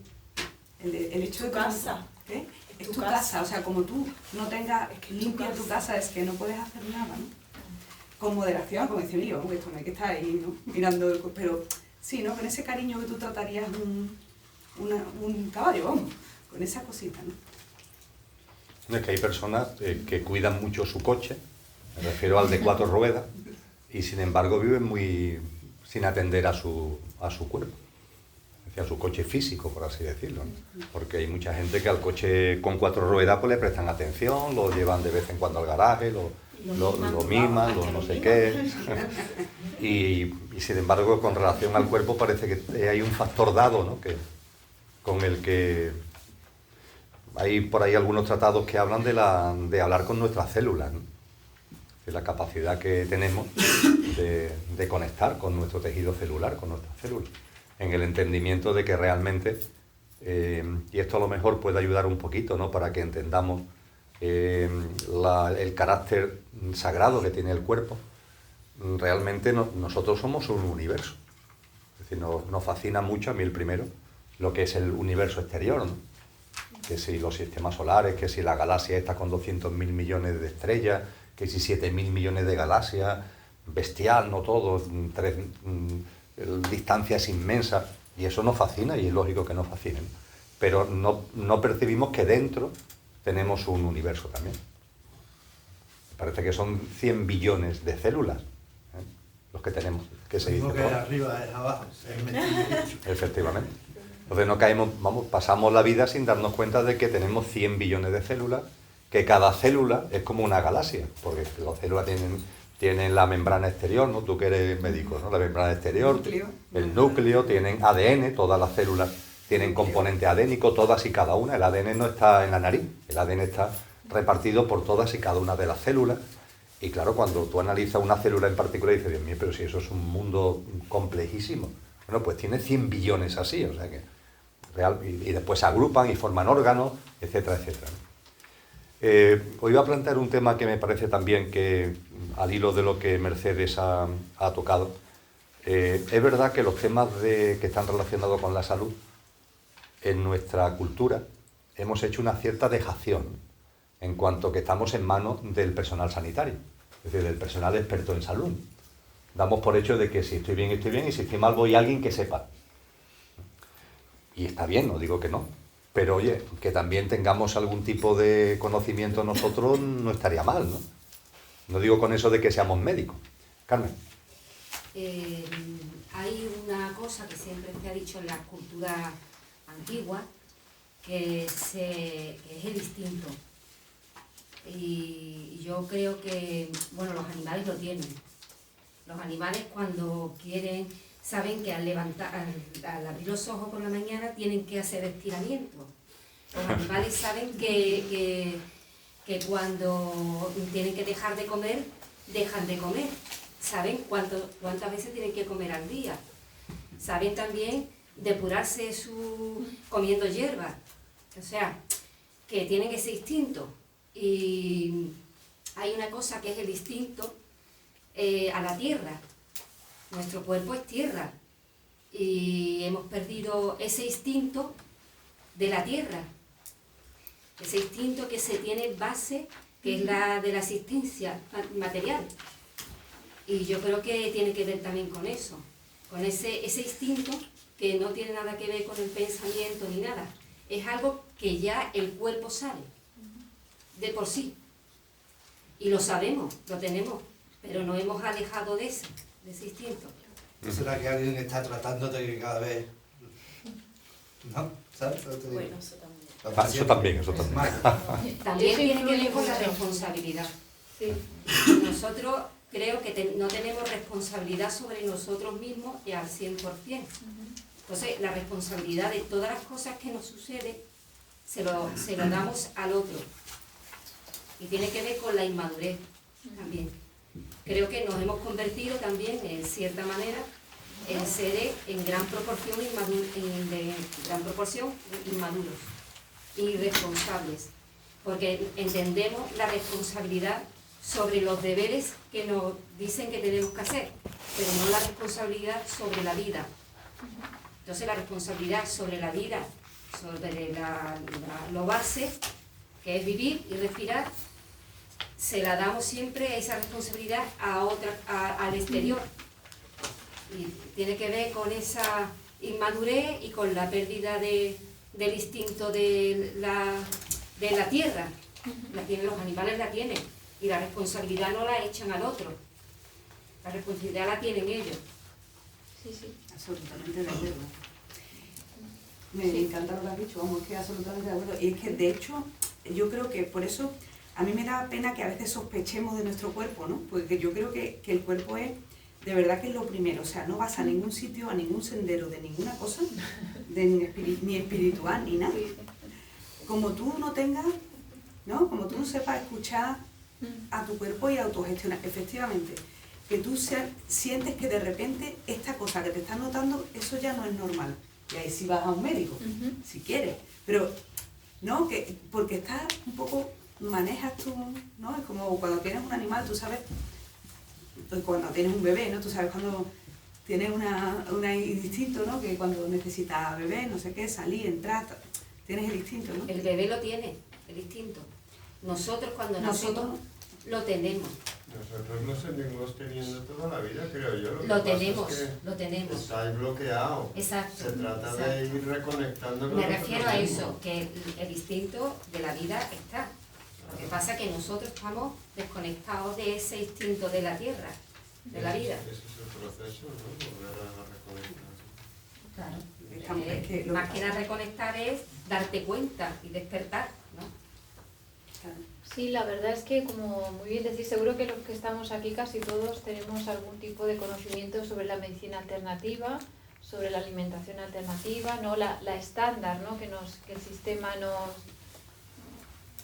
[SPEAKER 6] El hecho de tu
[SPEAKER 3] casa.
[SPEAKER 6] ¿Qué? Es tu casa, o sea, como tú no tengas limpia tu casa, es que no puedes hacer nada, ¿no? Con moderación, como dice Emilio, esto no hay que estar ahí, ¿no? Mirando, pero sí, ¿no? Con ese cariño que tú tratarías un caballo, vamos, con esa cosita, ¿no?
[SPEAKER 2] Es que hay personas que cuidan mucho su coche, me refiero al de 4 ruedas, y sin embargo viven muy sin atender a su cuerpo, a su coche físico, por así decirlo, ¿no? Porque hay mucha gente que al coche con 4 ruedas pues le prestan atención, lo llevan de vez en cuando al garaje, lo miman, no sé qué. Y sin embargo, con relación al cuerpo parece que hay un factor dado, ¿no? Con el que hay por ahí algunos tratados que hablan de hablar con nuestras células, ¿no? De la capacidad que tenemos de conectar con nuestro tejido celular, con nuestras células, en el entendimiento de que realmente, y esto a lo mejor puede ayudar un poquito, ¿no? Para que entendamos el carácter sagrado que tiene el cuerpo. Realmente nosotros somos un universo. Es decir, nos fascina mucho, a mí el primero, lo que es el universo exterior, ¿no? Que si los sistemas solares, que si la galaxia está con 200.000 millones de estrellas, que si 7.000 millones de galaxias, bestial, no todo, distancias inmensas, y eso nos fascina y es lógico que nos fascine, ¿no? Pero no percibimos que dentro tenemos un universo también. Me parece que son 100 billones de células, los que tenemos, que se dice.
[SPEAKER 4] Lo que es arriba es abajo,
[SPEAKER 2] efectivamente. Entonces no caemos, pasamos la vida sin darnos cuenta de que tenemos 100 billones de células, que cada célula es como una galaxia, porque las células tienen la membrana exterior, ¿no? Tú que eres médico, ¿no? La membrana exterior, el núcleo, tienen ADN, todas las células tienen componente adénico, todas y cada una. El ADN no está en la nariz, el ADN está repartido por todas y cada una de las células. Y claro, cuando tú analizas una célula en particular, dices, Dios mío, pero si eso es un mundo complejísimo. Bueno, pues tiene 100 billones así, o sea que... y después se agrupan y forman órganos, etcétera, etcétera. Hoy voy a plantear un tema que me parece también que, al hilo de lo que Mercedes ha tocado, es verdad que los temas que están relacionados con la salud en nuestra cultura hemos hecho una cierta dejación en cuanto que estamos en manos del personal sanitario, es decir, del personal experto en salud. Damos por hecho de que si estoy bien, y si estoy mal, voy a alguien que sepa. Y está bien, no digo que no, pero oye, que también tengamos algún tipo de conocimiento nosotros no estaría mal, ¿no? No digo con eso de que seamos médicos. Carmen.
[SPEAKER 7] Hay una cosa que siempre se ha dicho en la cultura antigua, que es el instinto. Y yo creo que, bueno, los animales lo tienen. Los animales cuando quieren, saben que al abrir los ojos por la mañana tienen que hacer estiramiento. Los animales saben que cuando tienen que dejar de comer, dejan de comer. Saben cuántas veces tienen que comer al día. Saben también depurarse comiendo hierba. O sea, que tienen ese instinto. Y hay una cosa que es el instinto a la tierra. Nuestro cuerpo es tierra. Y hemos perdido ese instinto de la tierra. Ese instinto que se tiene base, que es la de la existencia material. Y yo creo que tiene que ver también con eso, con ese instinto que no tiene nada que ver con el pensamiento ni nada. Es algo que ya el cuerpo sabe, de por sí. Y lo sabemos, lo tenemos, pero nos hemos alejado de ese instinto.
[SPEAKER 4] ¿No será que alguien está tratando de que cada vez... ¿No? ¿Sabes?
[SPEAKER 7] Bueno, eso también.
[SPEAKER 2] Eso también.
[SPEAKER 7] También tiene que ver con la responsabilidad. Sí. Nosotros creo que no tenemos responsabilidad sobre nosotros mismos y al 100%. Entonces, la responsabilidad de todas las cosas que nos suceden se lo damos al otro. Y tiene que ver con la inmadurez también. Creo que nos hemos convertido también, en cierta manera, en seres en gran proporción inmaduros, irresponsables, porque entendemos la responsabilidad sobre los deberes que nos dicen que tenemos que hacer, pero no la responsabilidad sobre la vida. Entonces la responsabilidad sobre la vida, sobre lo base, que es vivir y respirar, se la damos siempre esa responsabilidad al exterior. Y tiene que ver con esa inmadurez y con la pérdida del instinto de la tierra. Los animales la tienen y la responsabilidad no la echan al otro. La responsabilidad la tienen ellos.
[SPEAKER 6] Sí, absolutamente de acuerdo. Me encanta lo que has dicho, vamos, es que absolutamente de acuerdo. Y es que, de hecho, yo creo que por eso a mí me da pena que a veces sospechemos de nuestro cuerpo, ¿no? Porque yo creo que el cuerpo es, de verdad que es lo primero. O sea, no vas a ningún sitio, a ningún sendero de ninguna cosa, ni espiritual, ni nada. Como tú no tengas, ¿no? Como tú no sepas escuchar a tu cuerpo y autogestionar, efectivamente, que tú sientes que de repente esta cosa que te estás notando, eso ya no es normal. Y ahí sí vas a un médico, si quieres. Pero, ¿no? Porque estás un poco, manejas tú, ¿no? Es como cuando tienes un animal, tú sabes, cuando tienes un bebé, ¿no? Tú sabes cuando tienes un instinto, ¿no? Que cuando necesitas bebé, no sé qué, salir, entrar, tienes el instinto, ¿no?
[SPEAKER 7] El bebé lo tiene, el instinto. Nosotros cuando nacemos lo tenemos.
[SPEAKER 8] Nosotros lo seguimos teniendo toda la vida, creo yo.
[SPEAKER 7] Lo tenemos.
[SPEAKER 8] Está ahí bloqueado.
[SPEAKER 7] Exacto.
[SPEAKER 8] Se trata de ir reconectando con
[SPEAKER 7] Me refiero a
[SPEAKER 8] mismos.
[SPEAKER 7] eso, que el instinto de la vida está. Lo que pasa es que nosotros estamos desconectados de ese instinto de la tierra, de la vida.
[SPEAKER 8] Ese es el proceso, ¿no? Volver a reconectar.
[SPEAKER 7] Claro. Más que nada reconectar es darte cuenta y despertar, ¿no?
[SPEAKER 6] Claro.
[SPEAKER 5] Sí, la verdad es que, como muy bien decís, seguro que los que estamos aquí casi todos tenemos algún tipo de conocimiento sobre la medicina alternativa, sobre la alimentación alternativa, ¿no? La estándar, ¿no? que el sistema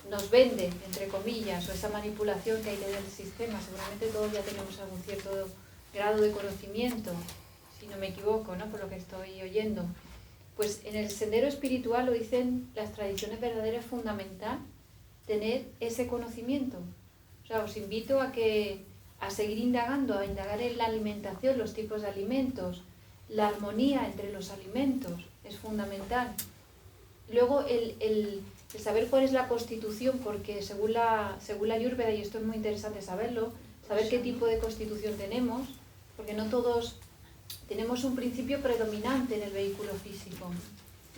[SPEAKER 5] nos vende, entre comillas, o esa manipulación que hay del sistema. Seguramente todos ya tenemos algún cierto grado de conocimiento, si no me equivoco, ¿no? Por lo que estoy oyendo. Pues en el sendero espiritual, lo dicen las tradiciones verdaderas, es fundamental tener ese conocimiento. O sea, os invito a seguir indagando, a indagar en la alimentación, los tipos de alimentos, la armonía entre los alimentos, es fundamental. Luego, el de saber cuál es la constitución, porque según la Ayurveda, y esto es muy interesante saberlo, saber qué tipo de constitución tenemos, porque no todos tenemos un principio predominante en el vehículo físico.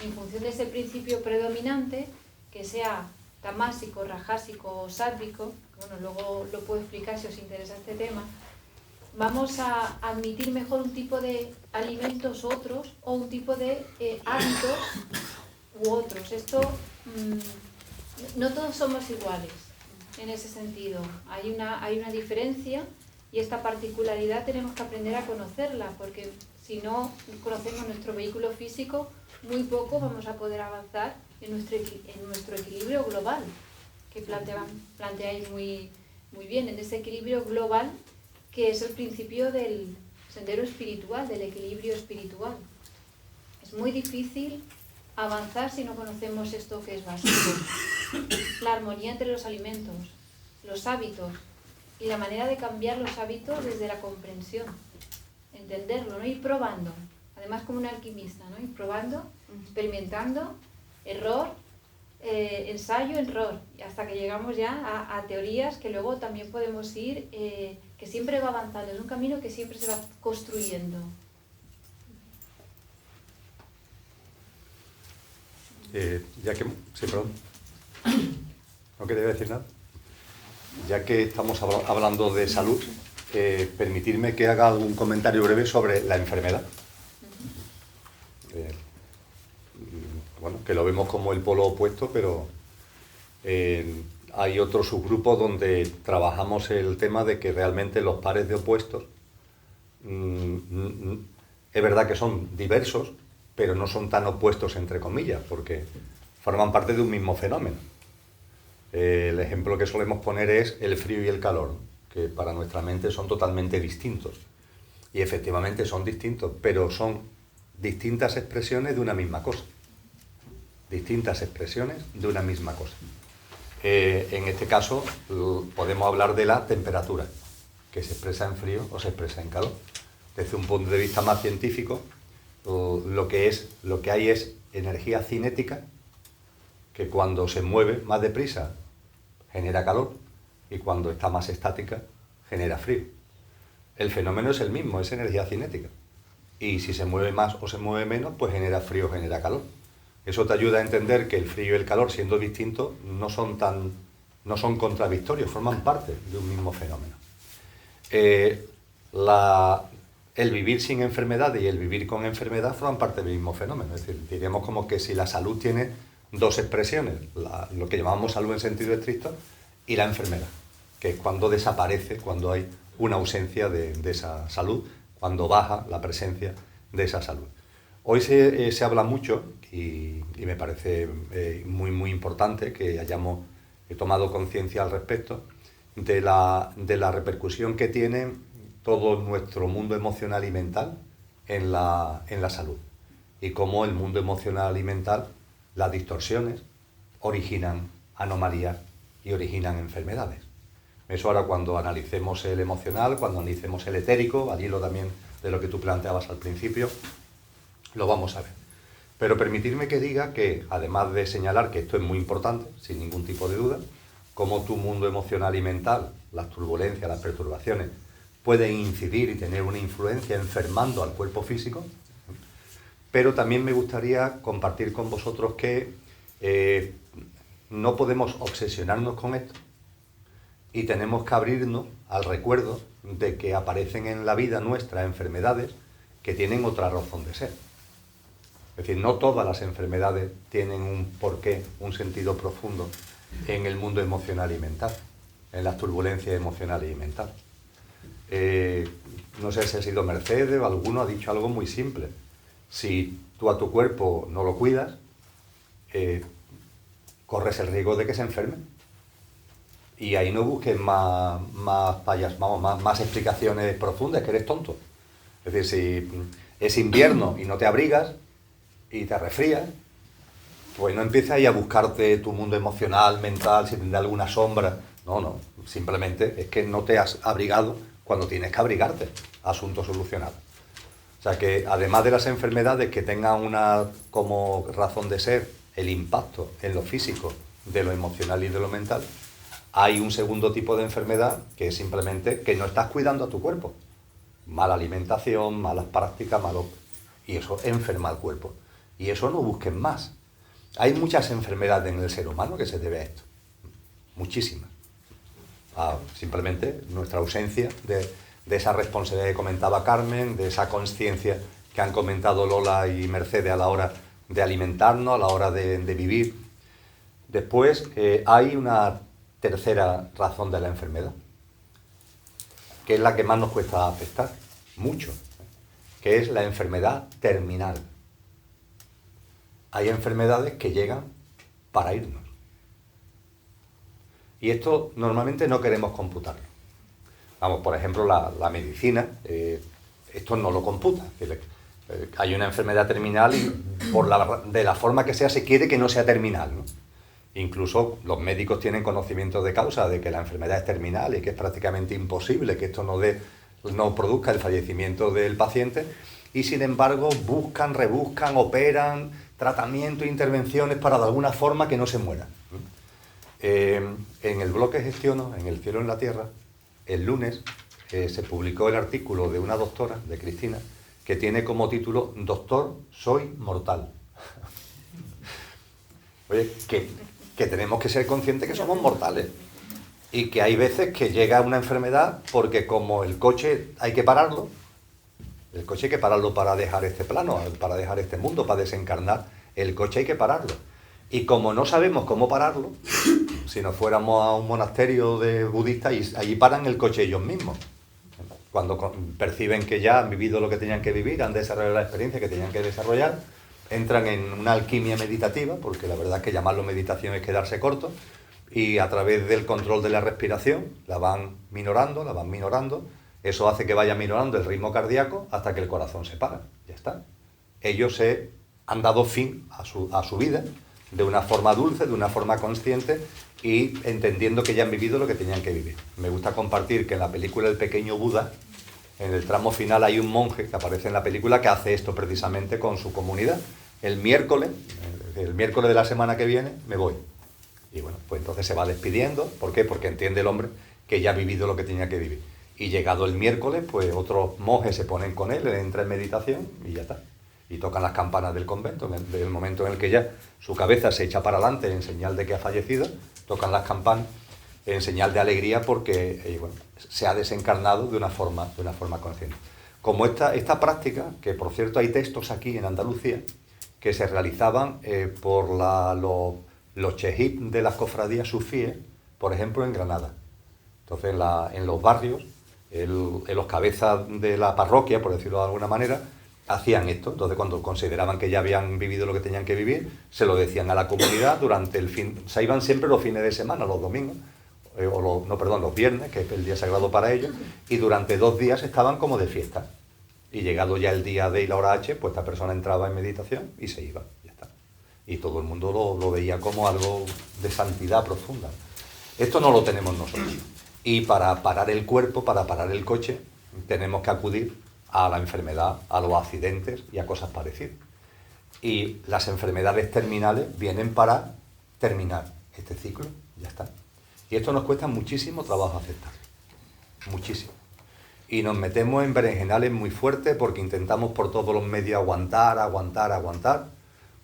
[SPEAKER 5] En función de ese principio predominante, que sea tamásico, rajásico o sátvico, bueno, luego lo puedo explicar si os interesa este tema, vamos a admitir mejor un tipo de alimentos u otros, o un tipo de hábitos u otros. Esto, no todos somos iguales en ese sentido. Hay una diferencia, y esta particularidad tenemos que aprender a conocerla, porque si no conocemos nuestro vehículo físico, muy poco vamos a poder avanzar en nuestro equilibrio global, que planteáis muy bien, en ese equilibrio global que es el principio del sendero espiritual, del equilibrio espiritual. Es muy difícil avanzar si no conocemos esto que es básico. La armonía entre los alimentos, los hábitos, y la manera de cambiar los hábitos desde la comprensión, entenderlo, ¿no? Ir probando, además como un alquimista, ¿no? Ir probando, experimentando, error, ensayo, error, hasta que llegamos ya a teorías que luego también podemos ir, que siempre va avanzando, es un camino que siempre se va construyendo.
[SPEAKER 2] Sí, perdón. ¿No quería decir nada? Ya que estamos hablando de salud, permitirme que haga algún comentario breve sobre la enfermedad. Bueno, que lo vemos como el polo opuesto, pero hay otro subgrupo donde trabajamos el tema de que realmente los pares de opuestos es verdad que son diversos, pero no son tan opuestos entre comillas, porque forman parte de un mismo fenómeno. El ejemplo que solemos poner es el frío y el calor, que para nuestra mente son totalmente distintos. Y efectivamente son distintos, pero son distintas expresiones de una misma cosa. Distintas expresiones de una misma cosa. En este caso podemos hablar de la temperatura, que se expresa en frío o se expresa en calor. Desde un punto de vista más científico, lo que hay es energía cinética, que cuando se mueve más deprisa genera calor, y cuando está más estática genera frío. El fenómeno es el mismo, es energía cinética. Y si se mueve más o se mueve menos, pues genera frío o genera calor. Eso te ayuda a entender que el frío y el calor, siendo distintos, no son contradictorios, forman parte de un mismo fenómeno. El vivir sin enfermedad y el vivir con enfermedad forman parte del mismo fenómeno. Es decir, diríamos como que si la salud tiene dos expresiones, lo que llamamos salud en sentido estricto, y la enfermedad, que es cuando desaparece, cuando hay una ausencia de esa salud, cuando baja la presencia de esa salud. Hoy se habla mucho, y me parece muy importante que hayamos tomado conciencia al respecto, de la repercusión que tiene todo nuestro mundo emocional y mental en la salud, y cómo el mundo emocional y mental, las distorsiones, originan anomalías y originan enfermedades. Eso ahora, cuando analicemos el emocional, cuando analicemos el etérico, al hilo también de lo que tú planteabas al principio, lo vamos a ver. Pero permitirme que diga que, además de señalar que esto es muy importante, sin ningún tipo de duda, cómo tu mundo emocional y mental, las turbulencias, las perturbaciones, pueden incidir y tener una influencia enfermando al cuerpo físico, pero también me gustaría compartir con vosotros que no podemos obsesionarnos con esto, y tenemos que abrirnos al recuerdo de que aparecen en la vida nuestra enfermedades que tienen otra razón de ser. Es decir, no todas las enfermedades tienen un porqué, un sentido profundo en el mundo emocional y mental, en las turbulencias emocionales y mentales. No sé si ha sido Mercedes o alguno ha dicho algo muy simple. Si tú a tu cuerpo no lo cuidas, corres el riesgo de que se enferme. Y ahí no busques más explicaciones profundas, que eres tonto. Es decir, si es invierno y no te abrigas y te resfrías, pues no empieces ahí a buscarte tu mundo emocional, mental, si tendrá alguna sombra. No, simplemente es que no te has abrigado cuando tienes que abrigarte. Asunto solucionado. O sea que, además de las enfermedades que tengan una como razón de ser el impacto en lo físico de lo emocional y de lo mental, hay un segundo tipo de enfermedad que es simplemente que no estás cuidando a tu cuerpo. Mala alimentación, malas prácticas, y eso enferma al cuerpo. Y eso no busquen más. Hay muchas enfermedades en el ser humano que se debe a esto. Muchísimas. Simplemente nuestra ausencia de esa responsabilidad que comentaba Carmen, de esa conciencia que han comentado Lola y Mercedes a la hora de alimentarnos, a la hora de vivir. Después hay una tercera razón de la enfermedad, que es la que más nos cuesta aceptar, mucho, que es la enfermedad terminal. Hay enfermedades que llegan para irnos. Y esto normalmente no queremos computarlo. Vamos, por ejemplo, la medicina, esto no lo computa. Hay una enfermedad terminal y de la forma que sea se quiere que no sea terminal, ¿no? Incluso los médicos tienen conocimiento de causa de que la enfermedad es terminal y que es prácticamente imposible que esto no produzca el fallecimiento del paciente, y sin embargo buscan, rebuscan, operan, tratamientos, intervenciones para de alguna forma que no se muera. En el blog que gestiono, en El Cielo en la Tierra, el lunes se publicó el artículo de una doctora, de Cristina, que tiene como título "Doctor, soy mortal". Oye, que tenemos que ser conscientes que somos mortales y que hay veces que llega una enfermedad porque como el coche hay que pararlo, el coche hay que pararlo para dejar este plano, para dejar este mundo, para desencarnar, el coche hay que pararlo. Y como no sabemos cómo pararlo, si nos fuéramos a un monasterio de budistas, y allí paran el coche ellos mismos. Cuando perciben que ya han vivido lo que tenían que vivir, han desarrollado la experiencia que tenían que desarrollar, entran en una alquimia meditativa, porque la verdad es que llamarlo meditación es quedarse corto, y a través del control de la respiración la van minorando, eso hace que vaya minorando el ritmo cardíaco hasta que el corazón se para, ya está. Ellos se han dado fin a su vida de una forma dulce, de una forma consciente y entendiendo que ya han vivido lo que tenían que vivir. Me gusta compartir que en la película El pequeño Buda, en el tramo final hay un monje que aparece en la película que hace esto precisamente con su comunidad. El miércoles de la semana que viene me voy. Y bueno, pues entonces se va despidiendo. ¿Por qué? Porque entiende el hombre que ya ha vivido lo que tenía que vivir. Y llegado el miércoles, pues otros monjes se ponen con él, él entra en meditación y ya está. Y tocan las campanas del convento. En el momento en el que ya su cabeza se echa para adelante en señal de que ha fallecido, tocan las campanas en señal de alegría porque bueno, se ha desencarnado de una forma consciente. Como esta práctica, que por cierto hay textos aquí en Andalucía, que se realizaban por los chehib de las cofradías sufíes, por ejemplo en Granada. Entonces en los barrios, en los cabezas de la parroquia, por decirlo de alguna manera, hacían esto. Entonces cuando consideraban que ya habían vivido lo que tenían que vivir, se lo decían a la comunidad durante el fin. Se iban siempre los fines de semana, los domingos, los viernes, que es el día sagrado para ellos, y durante 2 días estaban como de fiesta. Y llegado ya el día D y la hora H, pues esta persona entraba en meditación y se iba, ya está. Y todo el mundo lo veía como algo de santidad profunda. Esto no lo tenemos nosotros. Y para parar el cuerpo, para parar el coche, tenemos que acudir a la enfermedad, a los accidentes y a cosas parecidas. Y las enfermedades terminales vienen para terminar este ciclo, ya está. Y esto nos cuesta muchísimo trabajo aceptar, muchísimo. Y nos metemos en berenjenales muy fuertes porque intentamos por todos los medios aguantar,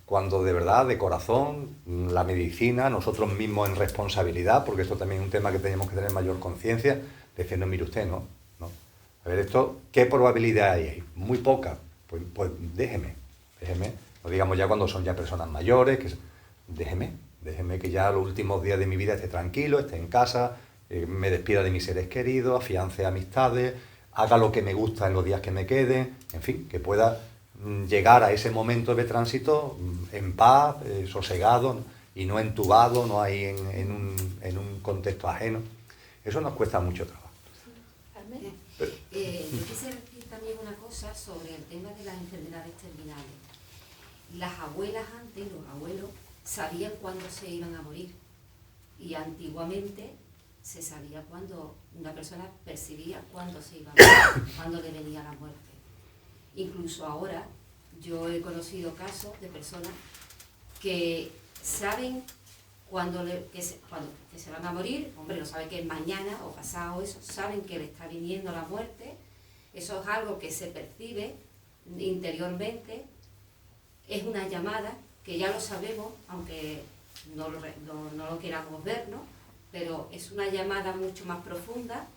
[SPEAKER 2] cuando de verdad, de corazón, la medicina, nosotros mismos en responsabilidad, porque esto también es un tema que tenemos que tener mayor conciencia, decir, no, mire usted, no. A ver, esto, ¿qué probabilidad hay? Muy poca. Pues déjeme, no digamos ya cuando son ya personas mayores, déjeme que ya los últimos días de mi vida esté tranquilo, esté en casa, me despida de mis seres queridos, afiance amistades, haga lo que me gusta en los días que me queden, en fin, que pueda llegar a ese momento de tránsito en paz, sosegado, ¿no? Y no entubado, no ahí en un contexto ajeno. Eso nos cuesta mucho trabajo.
[SPEAKER 7] Yo quise decir también una cosa sobre el tema de las enfermedades terminales. Las abuelas antes, los abuelos, sabían cuándo se iban a morir. Y antiguamente se sabía cuándo, una persona percibía cuándo se iba a morir, cuándo le venía la muerte. Incluso ahora yo he conocido casos de personas que saben que se van a morir, hombre, no saben que es mañana o pasado, eso, saben que le está viniendo la muerte, eso es algo que se percibe interiormente, es una llamada que ya lo sabemos, aunque no lo queramos ver, ¿no? Pero es una llamada mucho más profunda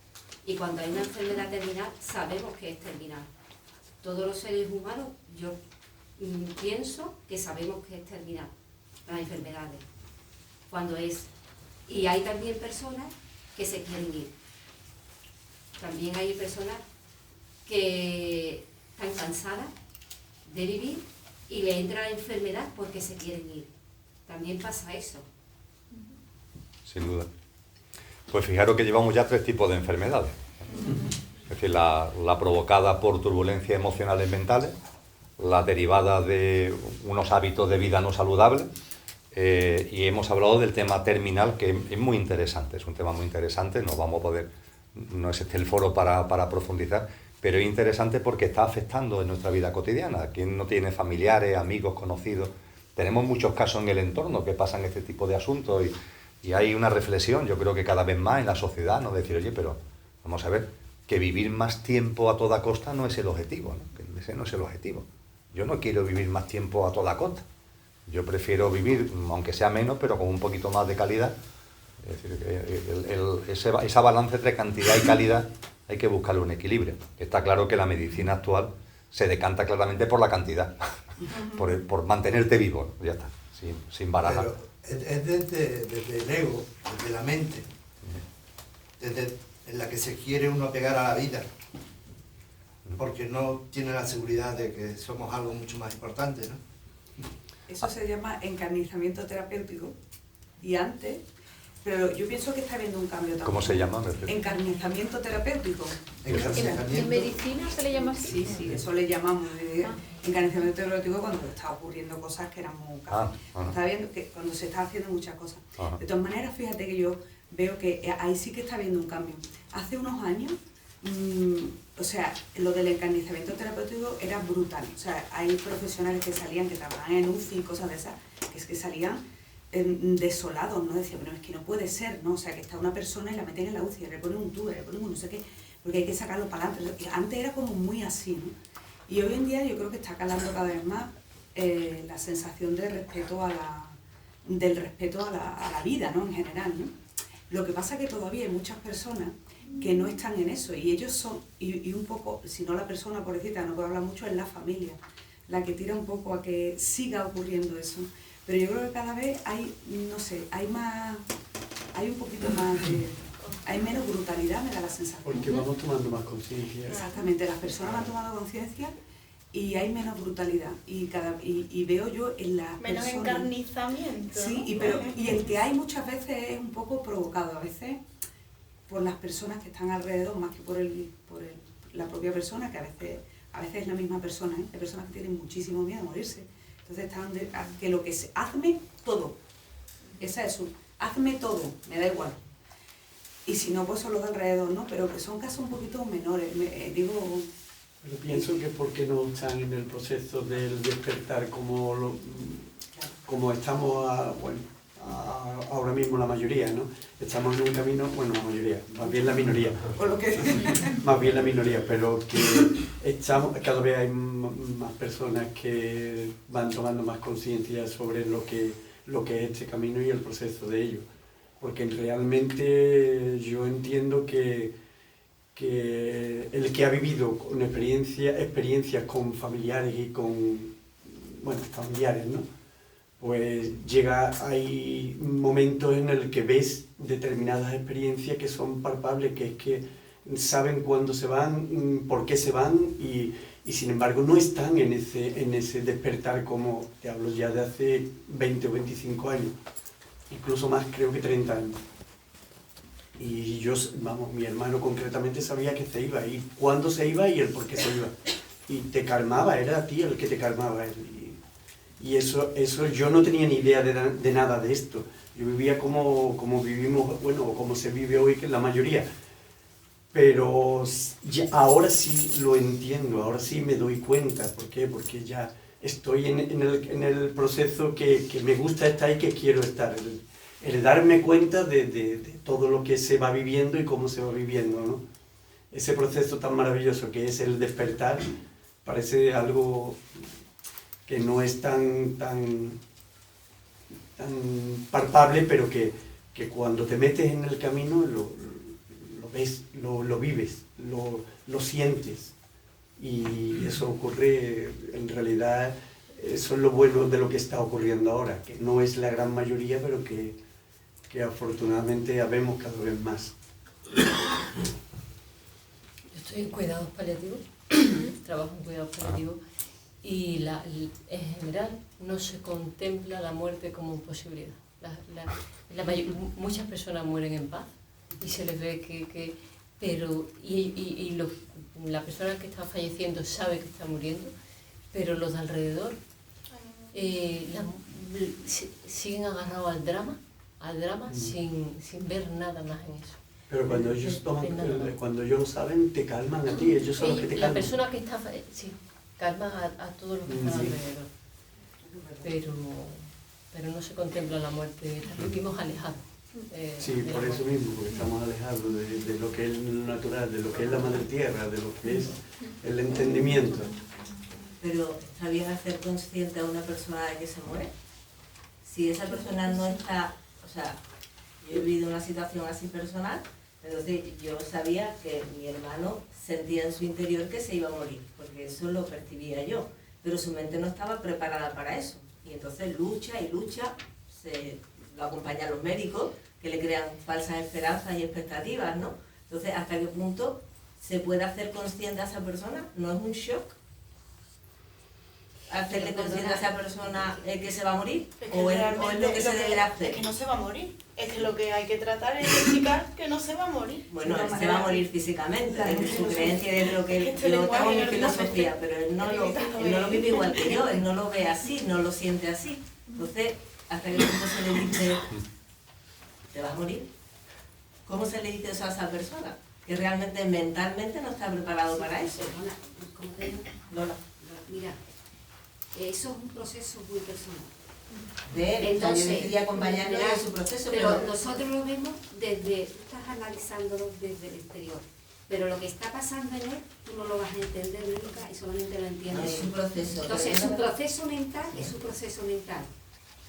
[SPEAKER 7] y cuando hay una enfermedad terminal sabemos que es terminal. Todos los seres humanos, yo pienso que sabemos que es terminal, las enfermedades, cuando es. Y hay también personas que se quieren ir. También hay personas que están cansadas de vivir y le entra la enfermedad porque se quieren ir. También pasa eso.
[SPEAKER 2] Sin duda. Pues fijaros que llevamos ya 3 tipos de enfermedades. Es decir, la provocada por turbulencias emocionales mentales, la derivada de unos hábitos de vida no saludables, y hemos hablado del tema terminal, que es muy interesante, es un tema muy interesante, no vamos a poder, no es este el foro para profundizar, pero es interesante porque está afectando en nuestra vida cotidiana. ¿Quién no tiene familiares, amigos, conocidos? Tenemos muchos casos en el entorno que pasan este tipo de asuntos y hay una reflexión, yo creo que cada vez más en la sociedad, ¿no? Decir, oye, pero vamos a ver, que vivir más tiempo a toda costa no es el objetivo, ¿no? Que ese no es el objetivo. Yo no quiero vivir más tiempo a toda costa. Yo prefiero vivir, aunque sea menos, pero con un poquito más de calidad. Es decir, esa balance entre cantidad y calidad hay que buscarle un equilibrio. Está claro que la medicina actual se decanta claramente por la cantidad, por mantenerte vivo, ¿no? Ya está, sin barajar.
[SPEAKER 4] Pero es desde el ego, desde la mente, desde en la que se quiere uno pegar a la vida, porque no tiene la seguridad de que somos algo mucho más importante, ¿no?
[SPEAKER 6] Eso se llama encarnizamiento terapéutico y antes, pero yo pienso que está habiendo un cambio también.
[SPEAKER 2] ¿Cómo se llama?
[SPEAKER 6] Encarnizamiento terapéutico.
[SPEAKER 5] ¿En medicina se le llama así?
[SPEAKER 6] Sí, eso le llamamos encarnizamiento terapéutico cuando está ocurriendo cosas que eran muy caras. Está viendo que cuando se está haciendo muchas cosas. De todas maneras, fíjate que yo veo que ahí sí que está habiendo un cambio. Hace unos años, o sea, lo del encarnizamiento terapéutico era brutal. O sea, hay profesionales que salían, que trabajan en UCI y cosas de esas, que es que salían desolados, ¿no? Decían, pero es que no puede ser, ¿no? O sea, que está una persona y la meten en la UCI, le ponen un tubo, le ponen un no sé qué, porque hay que sacarlo para adelante. Antes era como muy así, ¿no? Y hoy en día yo creo que está calando cada vez más la sensación de respeto del respeto a la vida, ¿no? En general, ¿no? Lo que pasa es que todavía hay muchas personas que no están en eso y ellos son, y un poco, si no la persona, pobrecita, no puedo hablar mucho, es la familia, la que tira un poco a que siga ocurriendo eso. Pero yo creo que cada vez hay, no sé, hay un poquito más hay menos brutalidad, me da la sensación.
[SPEAKER 9] Porque vamos tomando más conciencia.
[SPEAKER 6] Exactamente, las personas van tomando conciencia y hay menos brutalidad. Y veo yo en las
[SPEAKER 10] menos
[SPEAKER 6] personas...
[SPEAKER 10] encarnizamiento.
[SPEAKER 6] Sí, y el que hay muchas veces es un poco provocado, a veces por las personas que están alrededor, más que por la propia persona, que a veces es la misma persona, ¿eh? Hay personas que tienen muchísimo miedo a morirse. Entonces están que lo que se... Hazme todo. Esa es hazme todo, me da igual. Y si no, pues son los de alrededor, ¿no? Pero que son casos un poquito menores,
[SPEAKER 9] Pero pienso que porque no están en el proceso del despertar como estamos ahora mismo la mayoría, ¿no? Estamos en un camino, bueno, la mayoría, más bien la minoría. Más bien la minoría, pero que cada vez hay más personas que van tomando más conciencia sobre lo que es este camino y el proceso de ello. Porque realmente yo entiendo que el que ha vivido con experiencias con familiares y con, familiares, ¿no? Pues hay momentos en el que ves determinadas experiencias que son palpables, que es que saben cuándo se van, por qué se van y sin embargo no están en ese despertar, como te hablo ya de hace 20 o 25 años, incluso más, creo que 30 años. Y yo, mi hermano concretamente sabía que se iba, y cuándo se iba y el por qué se iba. Y te calmaba, era a ti el que te calmaba. Y eso yo no tenía ni idea de nada de esto. Yo vivía como vivimos, como se vive hoy, que la mayoría. Pero ahora sí lo entiendo, ahora sí me doy cuenta. ¿Por qué? Porque ya estoy en el proceso que me gusta estar y que quiero estar. El darme cuenta de todo lo que se va viviendo y cómo se va viviendo, ¿no? Ese proceso tan maravilloso que es el despertar parece algo que no es tan palpable, pero que cuando te metes en el camino lo ves, lo vives, lo sientes. Y eso ocurre, en realidad, eso es lo bueno de lo que está ocurriendo ahora, que no es la gran mayoría, pero que afortunadamente habemos cada vez más.
[SPEAKER 10] Yo estoy en cuidados paliativos, trabajo en cuidados paliativos, y en general no se contempla la muerte como posibilidad. Muchas personas mueren en paz y se les ve la persona que está falleciendo sabe que está muriendo, pero los de alrededor siguen agarrados al drama sin ver nada más en eso.
[SPEAKER 9] Pero cuando cuando ellos lo saben, te calman a ti, ellos son los que te calman.
[SPEAKER 10] La persona que está calma a todos los que están alrededor, pero no se contempla la muerte, vivimos alejados.
[SPEAKER 9] Sí, por eso mismo, porque estamos alejados de lo que es lo natural, de lo que es la madre tierra, de lo que es el entendimiento.
[SPEAKER 1] Pero ¿está bien hacer consciente a una persona de que se muere? Si esa persona no está, o sea, yo he vivido una situación así personal, entonces yo sabía que mi hermano sentía en su interior que se iba a morir, porque eso lo percibía yo, pero su mente no estaba preparada para eso. Y entonces lucha y lucha, lo acompañan los médicos, que le crean falsas esperanzas y expectativas, ¿no? Entonces, ¿hasta qué punto se puede hacer consciente a esa persona? ¿No es un shock hacerle consciente a esa persona que se va a morir? ¿O es lo que se deberá hacer?
[SPEAKER 11] Es que no se va a morir. Es que lo que hay que tratar es explicar que no se va a morir.
[SPEAKER 1] Bueno, él se va a morir físicamente, desde su creencia y desde lo que él yo tengo mi filosofía, pero él no lo vive igual que yo, él no lo ve así, no lo siente así. Entonces, ¿hasta qué punto se le dice, te vas a morir? ¿Cómo se le dice eso a esa persona? Que realmente mentalmente no está preparado para eso.
[SPEAKER 7] ¿Cómo te digo?
[SPEAKER 1] Lola.
[SPEAKER 7] Mira, eso es un proceso muy personal.
[SPEAKER 1] De él,
[SPEAKER 7] entonces,
[SPEAKER 1] yo decidí acompañarlo en su proceso.
[SPEAKER 7] Pero nosotros lo vemos desde, tú estás analizándolo desde el exterior, pero lo que está pasando en él, tú no lo vas a entender nunca y solamente lo entiendes.
[SPEAKER 1] No, es un proceso.
[SPEAKER 7] Entonces, su proceso mental es su proceso mental.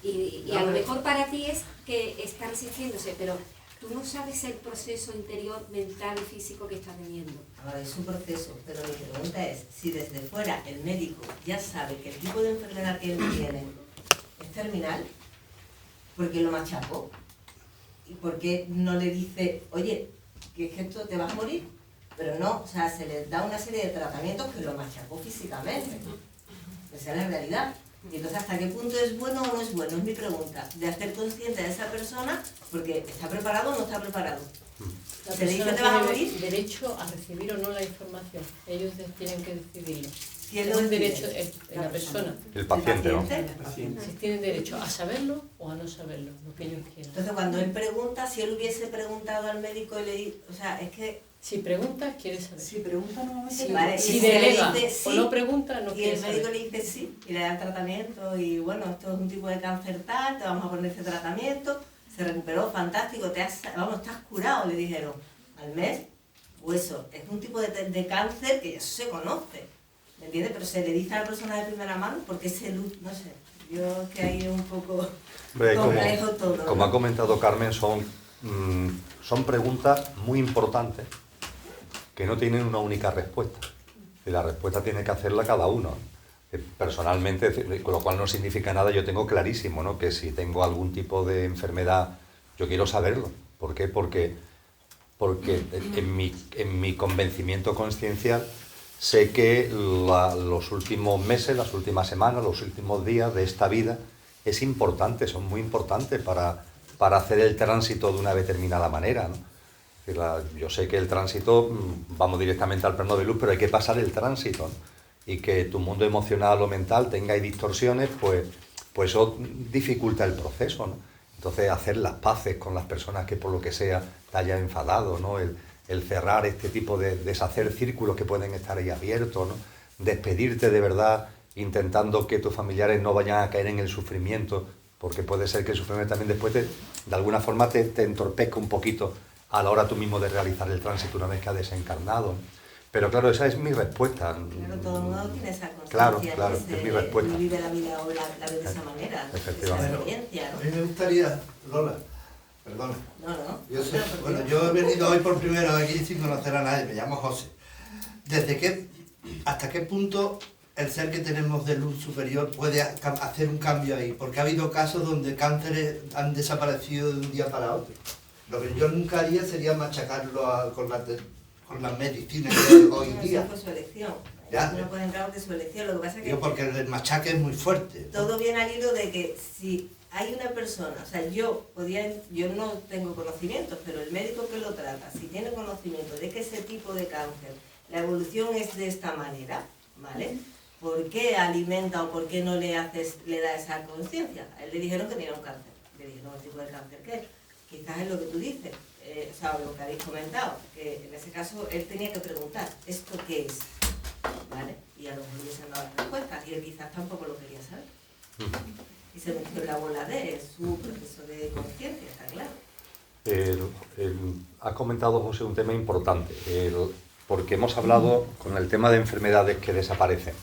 [SPEAKER 7] Y a lo mejor para ti es que está resistiéndose, pero tú no sabes el proceso interior, mental y físico que está teniendo.
[SPEAKER 1] Ahora, es un proceso, pero mi pregunta es, si desde fuera el médico ya sabe que el tipo de enfermedad que él tiene es terminal, ¿por qué lo machacó? ¿Y por qué no le dice, oye, que es que esto te vas a morir? Pero no, o sea, se le da una serie de tratamientos que lo machacó físicamente. Esa es la realidad. Y entonces, ¿hasta qué punto es bueno o no es bueno? Es mi pregunta. De hacer consciente a esa persona, porque ¿está preparado o no está preparado? ¿Se le dice te vas a morir?
[SPEAKER 10] Derecho a recibir o no la información. Ellos tienen que decidirlo.
[SPEAKER 1] ¿Quién
[SPEAKER 10] Es
[SPEAKER 1] lo
[SPEAKER 10] un
[SPEAKER 1] decide?
[SPEAKER 10] derecho la persona.
[SPEAKER 2] El paciente, ¿no?
[SPEAKER 10] Si tienen derecho a saberlo o a no saberlo, lo que ellos quieran.
[SPEAKER 1] Entonces, cuando él pregunta, si él hubiese preguntado al médico y le dice, o sea, es que...
[SPEAKER 10] Si preguntas, quieres saber.
[SPEAKER 6] Si pregunta, normalmente...
[SPEAKER 10] Sí,
[SPEAKER 1] Vale,
[SPEAKER 10] si
[SPEAKER 1] y se le
[SPEAKER 10] delega
[SPEAKER 1] dice
[SPEAKER 10] o
[SPEAKER 1] sí,
[SPEAKER 10] no pregunta, no
[SPEAKER 1] y
[SPEAKER 10] quiere
[SPEAKER 1] el médico
[SPEAKER 10] saber.
[SPEAKER 1] le dice sí, y le da el tratamiento, y bueno, esto es un tipo de cáncer tal, te vamos a poner este tratamiento, se recuperó, fantástico, estás curado, le dijeron. Al mes, hueso, es un tipo de cáncer que ya se conoce, ¿me entiendes? Pero se le dice a la persona de primera mano porque ese luz, no sé, yo que ahí es un poco complejo todo, ¿no?
[SPEAKER 2] Como ha comentado Carmen, son preguntas muy importantes que no tienen una única respuesta. Y la respuesta tiene que hacerla cada uno. Personalmente, con lo cual no significa nada, yo tengo clarísimo, ¿no?, que si tengo algún tipo de enfermedad, yo quiero saberlo. ¿Por qué? Porque en mi convencimiento consciencial sé que los últimos meses, las últimas semanas, los últimos días de esta vida es importante, son muy importantes para hacer el tránsito de una determinada manera, ¿no? Yo sé que el tránsito, vamos directamente al plano de luz, pero hay que pasar el tránsito, ¿no? Y que tu mundo emocional o mental tenga distorsiones, pues eso dificulta el proceso, ¿no? Entonces, hacer las paces con las personas que por lo que sea te hayan enfadado, ¿no? El cerrar este tipo de deshacer círculos que pueden estar ahí abiertos, ¿no? Despedirte de verdad intentando que tus familiares no vayan a caer en el sufrimiento, porque puede ser que el sufrimiento también después de alguna forma te entorpezca un poquito a la hora tú mismo de realizar el tránsito una vez que has desencarnado. Pero claro, esa es mi respuesta.
[SPEAKER 1] Claro, todo el mundo tiene esa conciencia.
[SPEAKER 2] Claro, es mi respuesta.
[SPEAKER 1] Vive la vida o la ve de esa manera.
[SPEAKER 2] Efectivamente.
[SPEAKER 1] Esa experiencia, ¿no?
[SPEAKER 4] A mí me gustaría, Lola, perdona.
[SPEAKER 1] No.
[SPEAKER 4] Yo he venido hoy por primera vez aquí sin conocer a nadie, me llamo José. ¿Hasta qué punto el ser que tenemos de luz superior puede hacer un cambio ahí? Porque ha habido casos donde cánceres han desaparecido de un día para otro. Lo que yo nunca haría sería machacarlo con las medicinas de hoy día.
[SPEAKER 1] Eso fue su elección.
[SPEAKER 4] Ya.
[SPEAKER 1] No puede entrar de su elección. Lo que pasa es que...
[SPEAKER 4] Digo, porque el machaque es muy fuerte.
[SPEAKER 1] Todo viene al hilo de que si hay una persona, o sea, yo no tengo conocimientos, pero el médico que lo trata, si tiene conocimiento de que ese tipo de cáncer, la evolución es de esta manera, ¿vale? ¿Por qué alimenta o por qué no le da esa conciencia? A él le dijeron que tenía un cáncer. Le dijeron, ¿el tipo de cáncer qué? Quizás es lo que tú dices, o sea, lo que habéis comentado, que en ese caso él tenía que preguntar, ¿esto qué es? ¿Vale? Y a lo mejor hubiesen dado las respuestas, y él quizás tampoco lo quería saber. Y se metió en la bola de su proceso de conciencia, está claro.
[SPEAKER 2] Ha comentado, José, un tema importante, porque hemos hablado con el tema de enfermedades que desaparecen,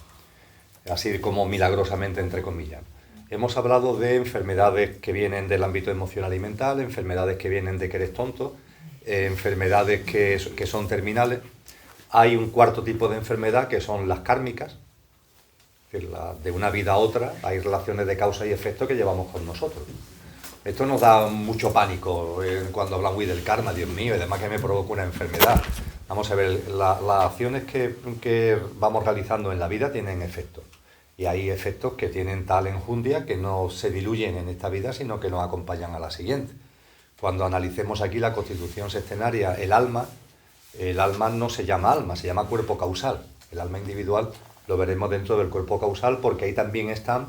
[SPEAKER 2] así como milagrosamente, entre comillas. Hemos hablado de enfermedades que vienen del ámbito emocional y mental, enfermedades que vienen de que eres tonto, enfermedades que son terminales. Hay un cuarto tipo de enfermedad que son las kármicas, es decir, de una vida a otra hay relaciones de causa y efecto que llevamos con nosotros. Esto nos da mucho pánico cuando hablamos del karma, Dios mío, y además que me provoca una enfermedad. Vamos a ver, las acciones que vamos realizando en la vida tienen efectos. Y hay efectos que tienen tal enjundia que no se diluyen en esta vida, sino que nos acompañan a la siguiente. Cuando analicemos aquí la constitución sextenaria, el alma no se llama alma, se llama cuerpo causal. El alma individual lo veremos dentro del cuerpo causal, porque ahí también están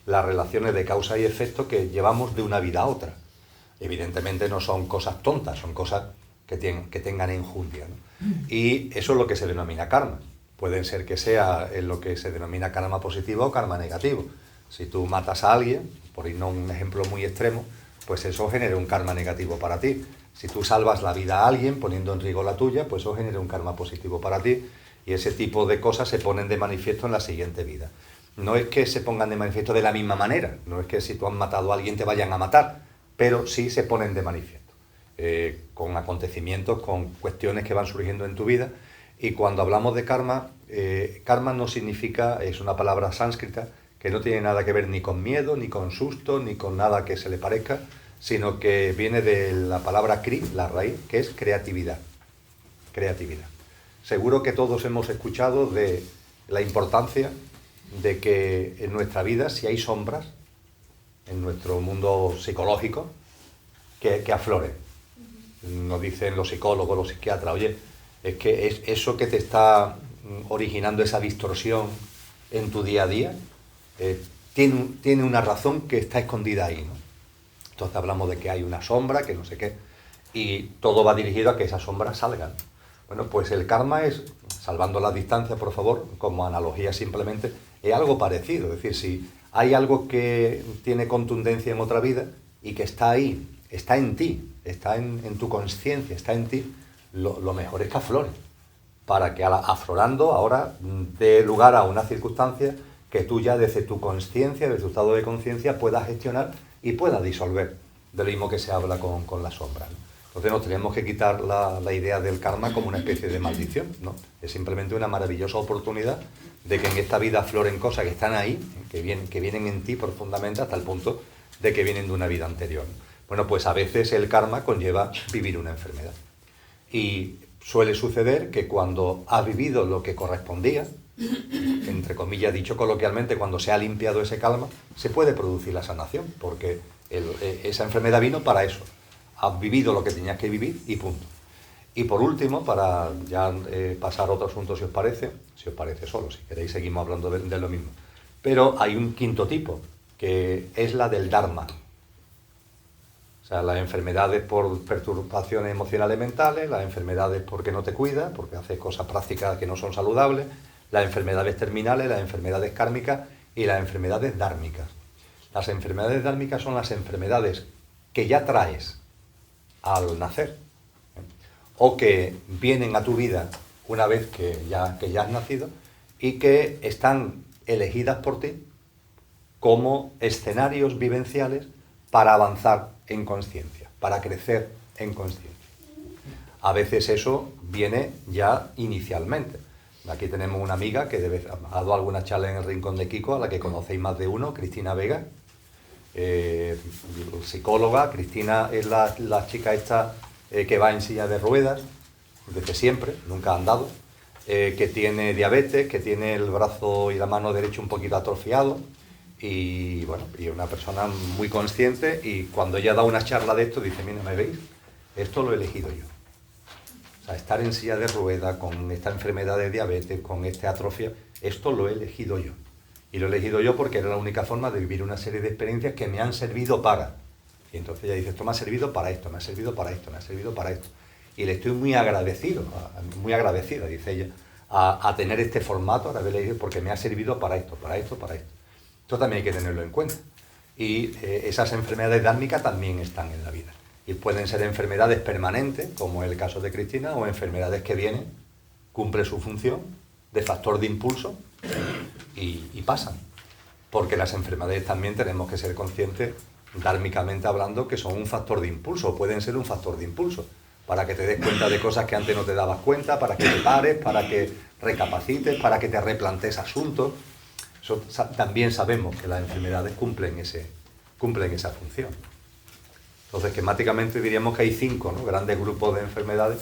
[SPEAKER 2] las relaciones de causa y efecto que llevamos de una vida a otra. Evidentemente no son cosas tontas, son cosas que tengan enjundia, ¿no? Y eso es lo que se denomina karma. Pueden ser que sea en lo que se denomina karma positivo o karma negativo. Si tú matas a alguien, por irnos a un ejemplo muy extremo, pues eso genera un karma negativo para ti. Si tú salvas la vida a alguien poniendo en riesgo la tuya, pues eso genera un karma positivo para ti. Y ese tipo de cosas se ponen de manifiesto en la siguiente vida. No es que se pongan de manifiesto de la misma manera, no es que si tú has matado a alguien te vayan a matar, pero sí se ponen de manifiesto, con acontecimientos, con cuestiones que van surgiendo en tu vida. Y cuando hablamos de karma, karma no significa, es una palabra sánscrita que no tiene nada que ver ni con miedo, ni con susto, ni con nada que se le parezca, sino que viene de la palabra kri, la raíz, que es creatividad. Creatividad. Seguro que todos hemos escuchado de la importancia de que en nuestra vida, si hay sombras, en nuestro mundo psicológico, que afloren. Nos dicen los psicólogos, los psiquiatras, oye, es que es eso que te está originando esa distorsión en tu día a día, tiene una razón que está escondida ahí, ¿no? Entonces hablamos de que hay una sombra, que no sé qué, y todo va dirigido a que esas sombras salgan. Bueno, pues el karma es, salvando las distancias, por favor, como analogía simplemente, es algo parecido. Es decir, si hay algo que tiene contundencia en otra vida y que está ahí, está en ti, está en tu conciencia, está en ti, lo mejor es que aflore, para que aflorando ahora dé lugar a una circunstancia que tú ya desde tu conciencia, desde tu estado de conciencia, puedas gestionar y puedas disolver, de lo mismo que se habla con la sombra, ¿no? Entonces nos tenemos que quitar la idea del karma como una especie de maldición, ¿no? Es simplemente una maravillosa oportunidad de que en esta vida afloren cosas que están ahí, que vienen en ti profundamente hasta el punto de que vienen de una vida anterior. Bueno, pues a veces el karma conlleva vivir una enfermedad. Y suele suceder que cuando has vivido lo que correspondía, entre comillas dicho coloquialmente, cuando se ha limpiado ese karma, se puede producir la sanación, porque esa enfermedad vino para eso. Has vivido lo que tenías que vivir y punto. Y por último, para ya pasar a otro asunto, si os parece solo, si queréis seguimos hablando de lo mismo. Pero hay un quinto tipo, que es la del dharma. O sea, las enfermedades por perturbaciones emocionales mentales, las enfermedades porque no te cuidas, porque haces cosas prácticas que no son saludables, las enfermedades terminales, las enfermedades kármicas y las enfermedades dármicas. Las enfermedades dármicas son las enfermedades que ya traes al nacer, o que vienen a tu vida una vez que ya has nacido y que están elegidas por ti como escenarios vivenciales para avanzar en conciencia, para crecer en conciencia. A veces eso viene ya inicialmente. Aquí tenemos una amiga que ha dado alguna charla en el Rincón de Kiko, a la que conocéis más de uno, Cristina Vega, psicóloga. Cristina es la chica esta que va en silla de ruedas desde siempre, nunca ha andado, que tiene diabetes, que tiene el brazo y la mano derecha un poquito atrofiado, y bueno, y es una persona muy consciente, y cuando ella da una charla de esto dice: mira, ¿me veis? Esto lo he elegido yo. O sea, estar en silla de ruedas con esta enfermedad de diabetes, con esta atrofia, esto lo he elegido yo. Y lo he elegido yo porque era la única forma de vivir una serie de experiencias que me han servido para. Y entonces ella dice: esto me ha servido para esto, me ha servido para esto, me ha servido para esto. Y le estoy muy agradecido, muy agradecida, dice ella, a tener este formato, a haberle dicho, porque me ha servido para esto, para esto, para esto. Esto también hay que tenerlo en cuenta. Y esas enfermedades dármicas también están en la vida. Y pueden ser enfermedades permanentes, como es el caso de Cristina, o enfermedades que vienen, cumplen su función de factor de impulso y pasan. Porque las enfermedades también tenemos que ser conscientes, dármicamente hablando, que son un factor de impulso, pueden ser un factor de impulso, para que te des cuenta de cosas que antes no te dabas cuenta, para que te pares, para que recapacites, para que te replantees asuntos. Eso, también sabemos que las enfermedades cumplen esa función. Entonces, esquemáticamente diríamos que hay 5, ¿no?, grandes grupos de enfermedades,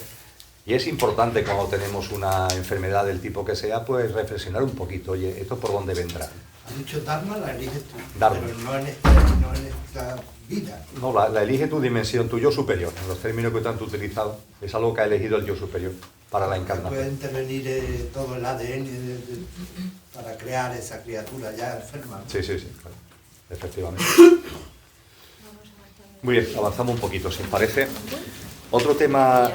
[SPEAKER 2] y es importante cuando tenemos una enfermedad del tipo que sea, pues reflexionar un poquito. Oye, ¿esto por dónde vendrá?
[SPEAKER 4] Has dicho Dharma, la eliges tú,
[SPEAKER 2] Dharma.
[SPEAKER 4] pero no en esta vida.
[SPEAKER 2] No, la elige tu dimensión, tu yo superior. En los términos que tanto utilizado, es algo que ha elegido el yo superior para la encarnación.
[SPEAKER 4] Puede intervenir todo el ADN para crear esa criatura ya enferma, ¿no?
[SPEAKER 2] Sí, claro, efectivamente. Muy bien, avanzamos un poquito, si os parece. Otro tema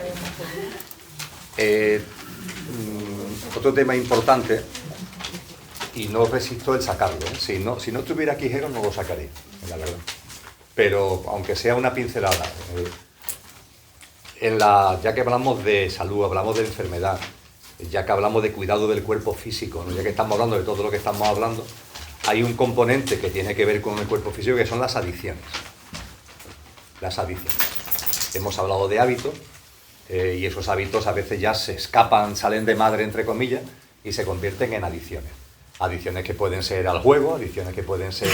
[SPEAKER 2] importante, y no resisto el sacarlo, ¿eh? Si no estuviera aquí Jero, no lo sacaría, la verdad. Pero aunque sea una pincelada, ya que hablamos de salud, hablamos de enfermedad, ya que hablamos de cuidado del cuerpo físico, ¿no?, ya que estamos hablando de todo lo que estamos hablando, hay un componente que tiene que ver con el cuerpo físico, que son las adicciones. Las adicciones. Hemos hablado de hábitos, y esos hábitos a veces ya se escapan, salen de madre, entre comillas, y se convierten en adicciones. Adicciones que pueden ser al juego, adicciones que pueden ser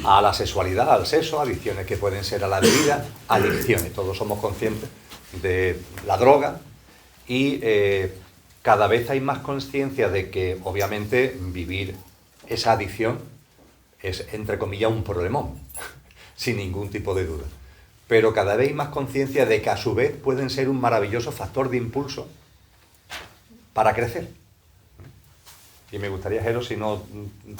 [SPEAKER 2] a la sexualidad, al sexo, adicciones que pueden ser a la bebida, adicciones. Todos somos conscientes de la droga, y cada vez hay más conciencia de que, obviamente, vivir esa adicción es, entre comillas, un problemón, sin ningún tipo de duda. Pero cada vez hay más conciencia de que a su vez pueden ser un maravilloso factor de impulso para crecer. Y me gustaría, Jero, si no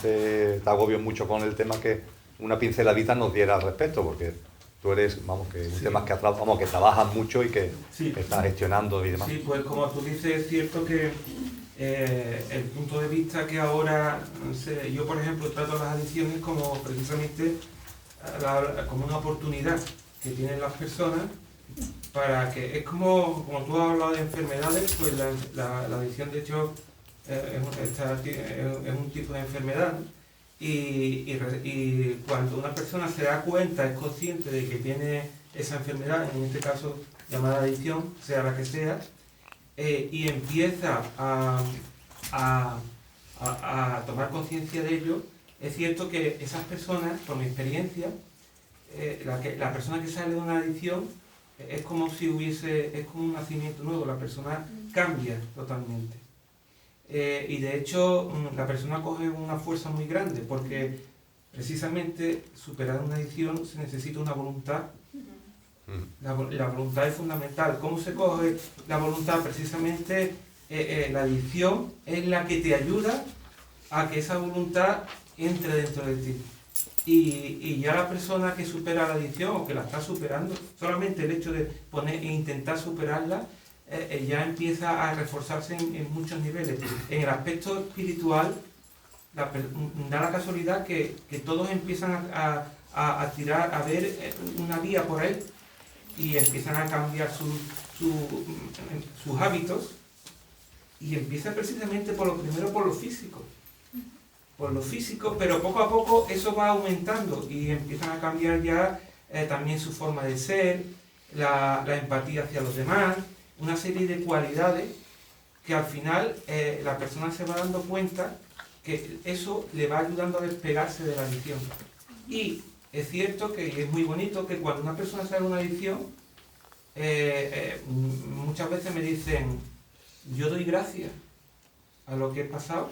[SPEAKER 2] te agobio mucho con el tema, que una pinceladita nos diera al respecto, porque tú eres, que un tema que trabajas mucho y que estás gestionando y demás.
[SPEAKER 12] Sí, pues como tú dices, es cierto que el punto de vista que ahora, yo por ejemplo trato las adicciones como precisamente como una oportunidad que tienen las personas para que, es como tú has hablado de enfermedades, pues la adicción de hecho es un tipo de enfermedad, y cuando una persona se da cuenta, es consciente de que tiene esa enfermedad, en este caso llamada adicción, sea la que sea, y empieza a tomar conciencia de ello, es cierto que esas personas, por mi experiencia, la persona que sale de una adicción es como es como un nacimiento nuevo, la persona cambia totalmente. Y de hecho la persona coge una fuerza muy grande, porque precisamente superar una adicción se necesita una voluntad. La voluntad es fundamental. ¿Cómo se coge la voluntad? Precisamente la adicción es la que te ayuda a que esa voluntad entre dentro de ti. Y ya la persona que supera la adicción, o que la está superando, solamente el hecho de intentar superarla, ya empieza a reforzarse en muchos niveles. En el aspecto espiritual, da la casualidad que todos empiezan a tirar, a ver una vía por ahí y empiezan a cambiar sus hábitos, y empieza precisamente por lo primero, por lo físico. Por lo físico, pero poco a poco eso va aumentando y empiezan a cambiar ya también su forma de ser, la empatía hacia los demás, una serie de cualidades que al final la persona se va dando cuenta que eso le va ayudando a despegarse de la adicción. Y es cierto que es muy bonito que cuando una persona sale de una adicción, muchas veces me dicen, yo doy gracias a lo que he pasado,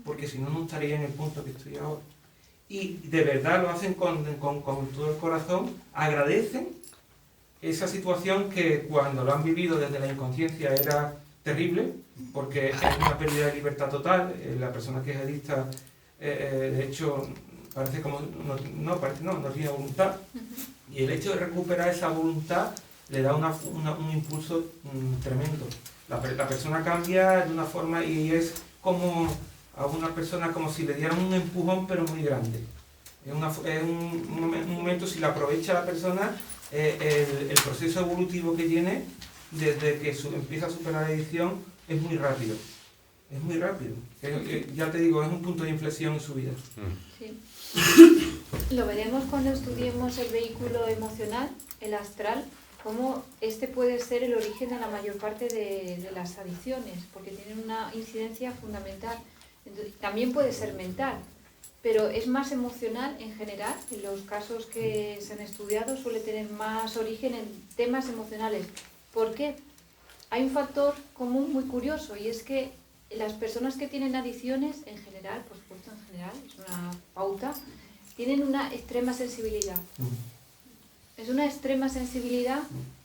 [SPEAKER 12] porque si no, no estaría en el punto que estoy ahora. Y de verdad lo hacen con todo el corazón, agradecen esa situación que cuando lo han vivido desde la inconsciencia era terrible, porque es una pérdida de libertad total. La persona que es adicta, de hecho, parece como no tiene voluntad, y el hecho de recuperar esa voluntad le da un impulso tremendo. La persona cambia de una forma y es como a una persona como si le dieran un empujón, pero muy grande. Es un momento, si la aprovecha la persona, el proceso evolutivo que tiene desde que empieza a superar la adicción es muy rápido. Es muy rápido. Ya te digo, es un punto de inflexión en su vida.
[SPEAKER 5] Sí. Lo veremos cuando estudiemos el vehículo emocional, el astral, cómo este puede ser el origen de la mayor parte de las adicciones, porque tienen una incidencia fundamental. Entonces, también puede ser mental, pero es más emocional en general. En los casos que se han estudiado suele tener más origen en temas emocionales. ¿Por qué? Hay un factor común muy curioso, y es que las personas que tienen adicciones en general, por supuesto en general, es una pauta, tienen una extrema sensibilidad. Es una extrema sensibilidad,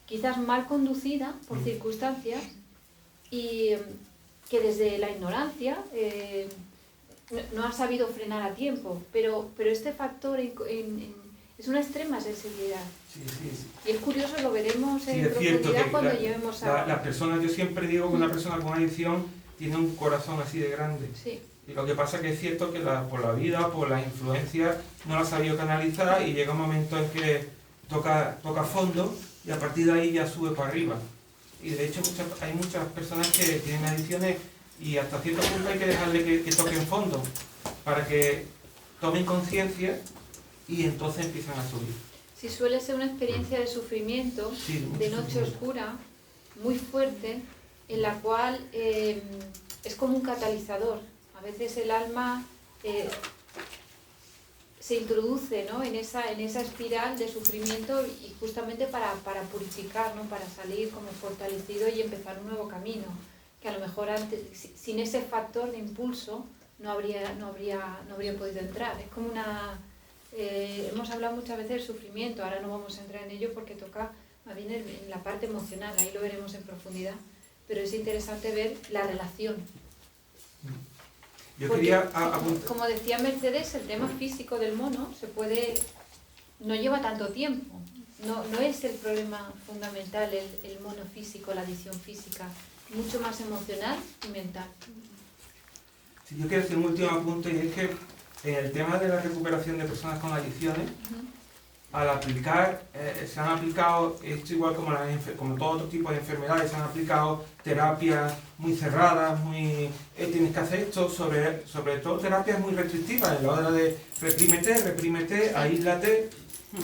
[SPEAKER 5] quizás mal conducida por circunstancias, y que desde la ignorancia no ha sabido frenar a tiempo, pero este factor es una extrema sensibilidad.
[SPEAKER 12] Sí.
[SPEAKER 5] Y es curioso, lo veremos en
[SPEAKER 12] es cierto
[SPEAKER 5] profundidad
[SPEAKER 12] que
[SPEAKER 5] cuando llevemos a...
[SPEAKER 12] Las personas, yo siempre digo que una persona con adicción tiene un corazón así de grande.
[SPEAKER 5] Sí.
[SPEAKER 12] Y lo que pasa es que es cierto que por la vida, por las influencias, no la ha sabido canalizar, y llega un momento en que toca fondo y a partir de ahí ya sube para arriba. Y de hecho hay muchas personas que tienen adicciones y hasta cierto punto hay que dejarle que toquen fondo para que tomen conciencia y entonces empiezan a subir.
[SPEAKER 5] Sí, suele ser una experiencia de sufrimiento,
[SPEAKER 12] Sí,
[SPEAKER 5] de noche oscura, muy fuerte, en la cual es como un catalizador. A veces el alma se introduce, ¿no?, en esa espiral de sufrimiento, y justamente para purificar, ¿no?, para salir como fortalecido y empezar un nuevo camino, que a lo mejor antes, sin ese factor de impulso no habría podido entrar. Es como una... hemos hablado muchas veces del sufrimiento, ahora no vamos a entrar en ello porque toca más bien en la parte emocional, ahí lo veremos en profundidad, pero es interesante ver la relación.
[SPEAKER 12] Yo
[SPEAKER 5] porque,
[SPEAKER 12] quería
[SPEAKER 5] como decía Mercedes, el tema físico del mono no lleva tanto tiempo, no es el problema fundamental el mono físico, la adicción física, mucho más emocional y mental.
[SPEAKER 12] Sí, yo quiero hacer un último apunte, y es que en el tema de la recuperación de personas con adicciones, al aplicar, se han aplicado, esto igual como todo otro tipo de enfermedades, se han aplicado terapias muy cerradas, tienes que hacer esto, sobre todo terapias muy restrictivas, en la hora de reprímete, aíslate,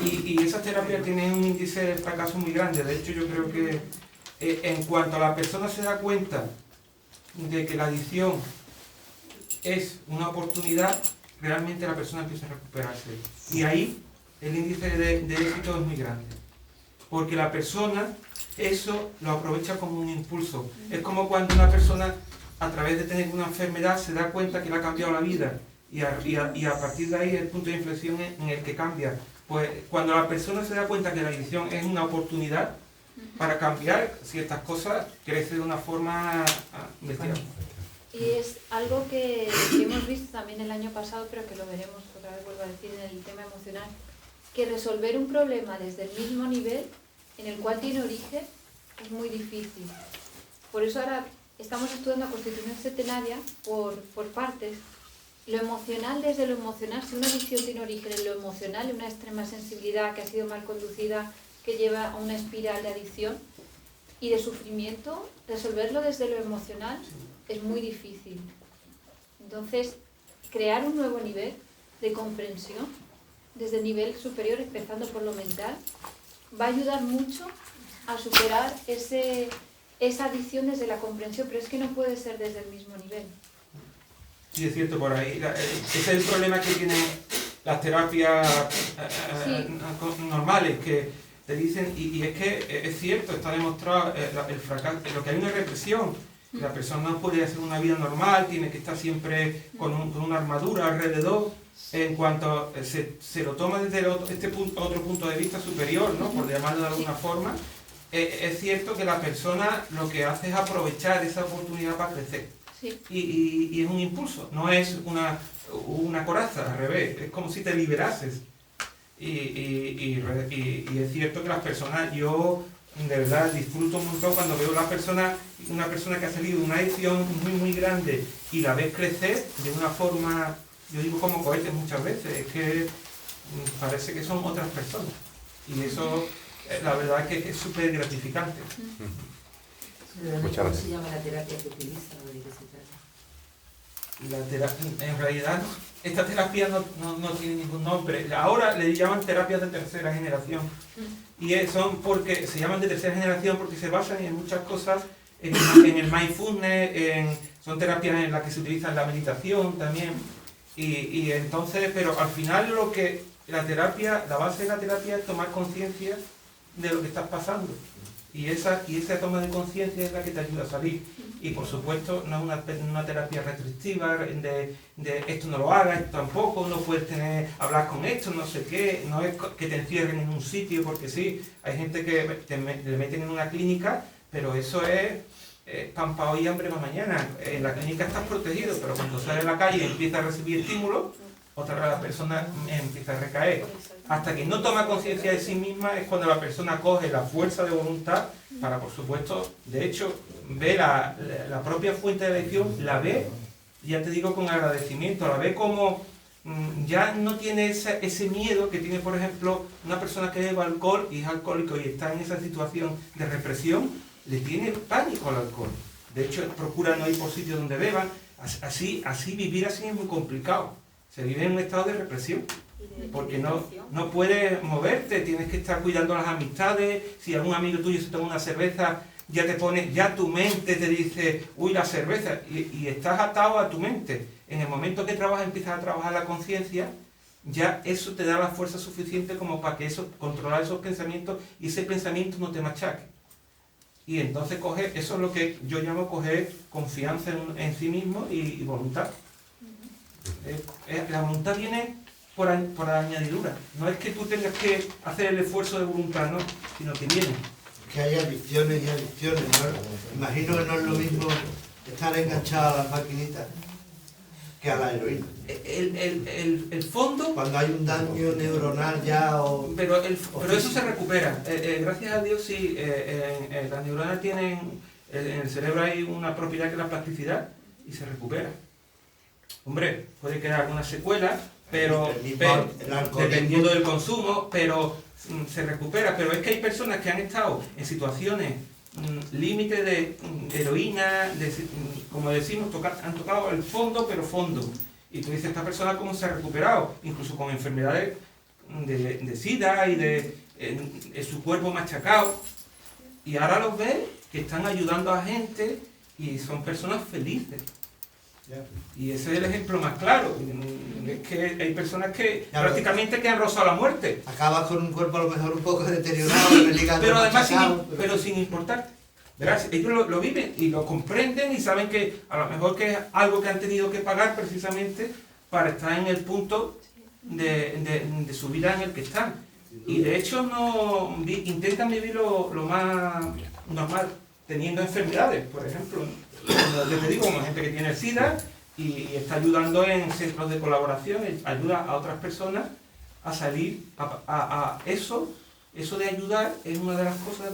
[SPEAKER 12] y esas terapias tienen un índice de fracaso muy grande. De hecho, yo creo que en cuanto la persona se da cuenta de que la adicción es una oportunidad, realmente la persona empieza a recuperarse. Y ahí el índice de éxito es muy grande. Porque la persona eso lo aprovecha como un impulso. Es como cuando una persona, a través de tener una enfermedad, se da cuenta que le ha cambiado la vida. Y a partir de ahí es el punto de inflexión en el que cambia. Pues cuando la persona se da cuenta que la adicción es una oportunidad para cambiar ciertas cosas, crece de una forma bestial.
[SPEAKER 5] Y es algo que hemos visto también el año pasado, pero que lo veremos otra vez, vuelvo a decir, en el tema emocional, que resolver un problema desde el mismo nivel en el cual tiene origen es muy difícil. Por eso ahora estamos estudiando la Constitución Centenaria por partes. Lo emocional, desde lo emocional, si una adicción tiene origen en lo emocional, en una extrema sensibilidad que ha sido mal conducida, que lleva a una espiral de adicción y de sufrimiento, resolverlo desde lo emocional es muy difícil. Entonces, crear un nuevo nivel de comprensión desde el nivel superior, empezando por lo mental, va a ayudar mucho a superar esa adicción desde la comprensión, pero es que no puede ser desde el mismo nivel.
[SPEAKER 12] Sí, es cierto, por ahí. Ese es el problema que tienen las terapias normales, que te dicen, y es que es cierto, está demostrado el fracaso, lo que hay una represión. La persona no puede hacer una vida normal, tiene que estar siempre con una armadura alrededor. En cuanto se lo toma desde otro punto de vista superior, ¿no? Por llamarlo de alguna forma, es cierto que la persona lo que hace es aprovechar esa oportunidad para crecer.
[SPEAKER 5] Sí.
[SPEAKER 12] Y es un impulso, no es una coraza, al revés, es como si te liberases. Y es cierto que las personas, yo de verdad disfruto un montón cuando veo una persona que ha salido de una adicción muy grande y la ves crecer de una forma, yo digo como cohetes muchas veces, es que parece que son otras personas. Y eso, la verdad es que es súper gratificante.
[SPEAKER 2] Muchas gracias.
[SPEAKER 1] ¿Cómo se llama la terapia que utiliza o de qué se trata?
[SPEAKER 12] En realidad, esta terapia no tiene ningún nombre. Ahora le llaman terapias de tercera generación. Y son porque se llaman de tercera generación porque se basan en muchas cosas, en el mindfulness, son terapias en las que se utiliza la meditación también. Y entonces, pero al final la base de la terapia es tomar conciencia de lo que estás pasando. Y esa toma de conciencia es la que te ayuda a salir. Y por supuesto, no es una terapia restrictiva de esto no lo hagas, esto tampoco, no puedes hablar con esto, no sé qué, no es que te encierren en un sitio, porque sí, hay gente que le meten en una clínica, pero eso es pan para hoy y hambre para mañana. En la clínica estás protegido, pero cuando sales a la calle y empiezas a recibir estímulos, otra vez la persona empieza a recaer. Hasta que no toma conciencia de sí misma es cuando la persona coge la fuerza de voluntad para, por supuesto, de hecho, ve la propia fuente de adicción, la ve, ya te digo, con agradecimiento, la ve como ya no tiene ese miedo que tiene, por ejemplo, una persona que bebe alcohol y es alcohólico y está en esa situación de represión, le tiene pánico al alcohol. De hecho, procura no ir por sitios donde beban. Así vivir así es muy complicado. Se vive en un estado de represión, porque no puedes moverte, tienes que estar cuidando las amistades. Si algún amigo tuyo se toma una cerveza, ya tu mente te dice, uy, la cerveza, y estás atado a tu mente. En el momento que empiezas a trabajar la conciencia, ya eso te da la fuerza suficiente como para que controlar esos pensamientos y ese pensamiento no te machaque. Y entonces eso es lo que yo llamo coger confianza en sí mismo y voluntad. La voluntad viene por añadidura. No es que tú tengas que hacer el esfuerzo de voluntad, no, sino que viene.
[SPEAKER 4] Que hay adicciones y adicciones, ¿no? Imagino que no es lo mismo estar enganchado a las maquinitas que a la heroína.
[SPEAKER 12] El fondo...
[SPEAKER 4] Cuando hay un daño neuronal ya o...
[SPEAKER 12] Pero eso se recupera. Gracias a Dios, sí, las neuronas tienen... En el cerebro hay una propiedad que es la plasticidad y se recupera. Hombre, puede quedar alguna secuela, pero dependiendo del consumo, pero se recupera. Pero es que hay personas que han estado en situaciones límite de heroína, como decimos, han tocado el fondo, pero fondo. Y tú dices, esta persona cómo se ha recuperado, incluso con enfermedades de SIDA y de su cuerpo machacado. Y ahora los ves que están ayudando a gente y son personas felices. Y ese es el ejemplo más claro. Es que hay personas que prácticamente que han rozado la muerte.
[SPEAKER 4] Acabas con un cuerpo a lo mejor un poco deteriorado,
[SPEAKER 12] pero además sin importar. Gracias. Ellos lo viven y lo comprenden y saben que a lo mejor que es algo que han tenido que pagar precisamente para estar en el punto de su vida en el que están. Y de hecho intentan vivir lo más normal, teniendo enfermedades, por ejemplo. Como te digo, como gente que tiene SIDA y está ayudando en centros de colaboración, ayuda a otras personas a salir a eso de ayudar es una de las cosas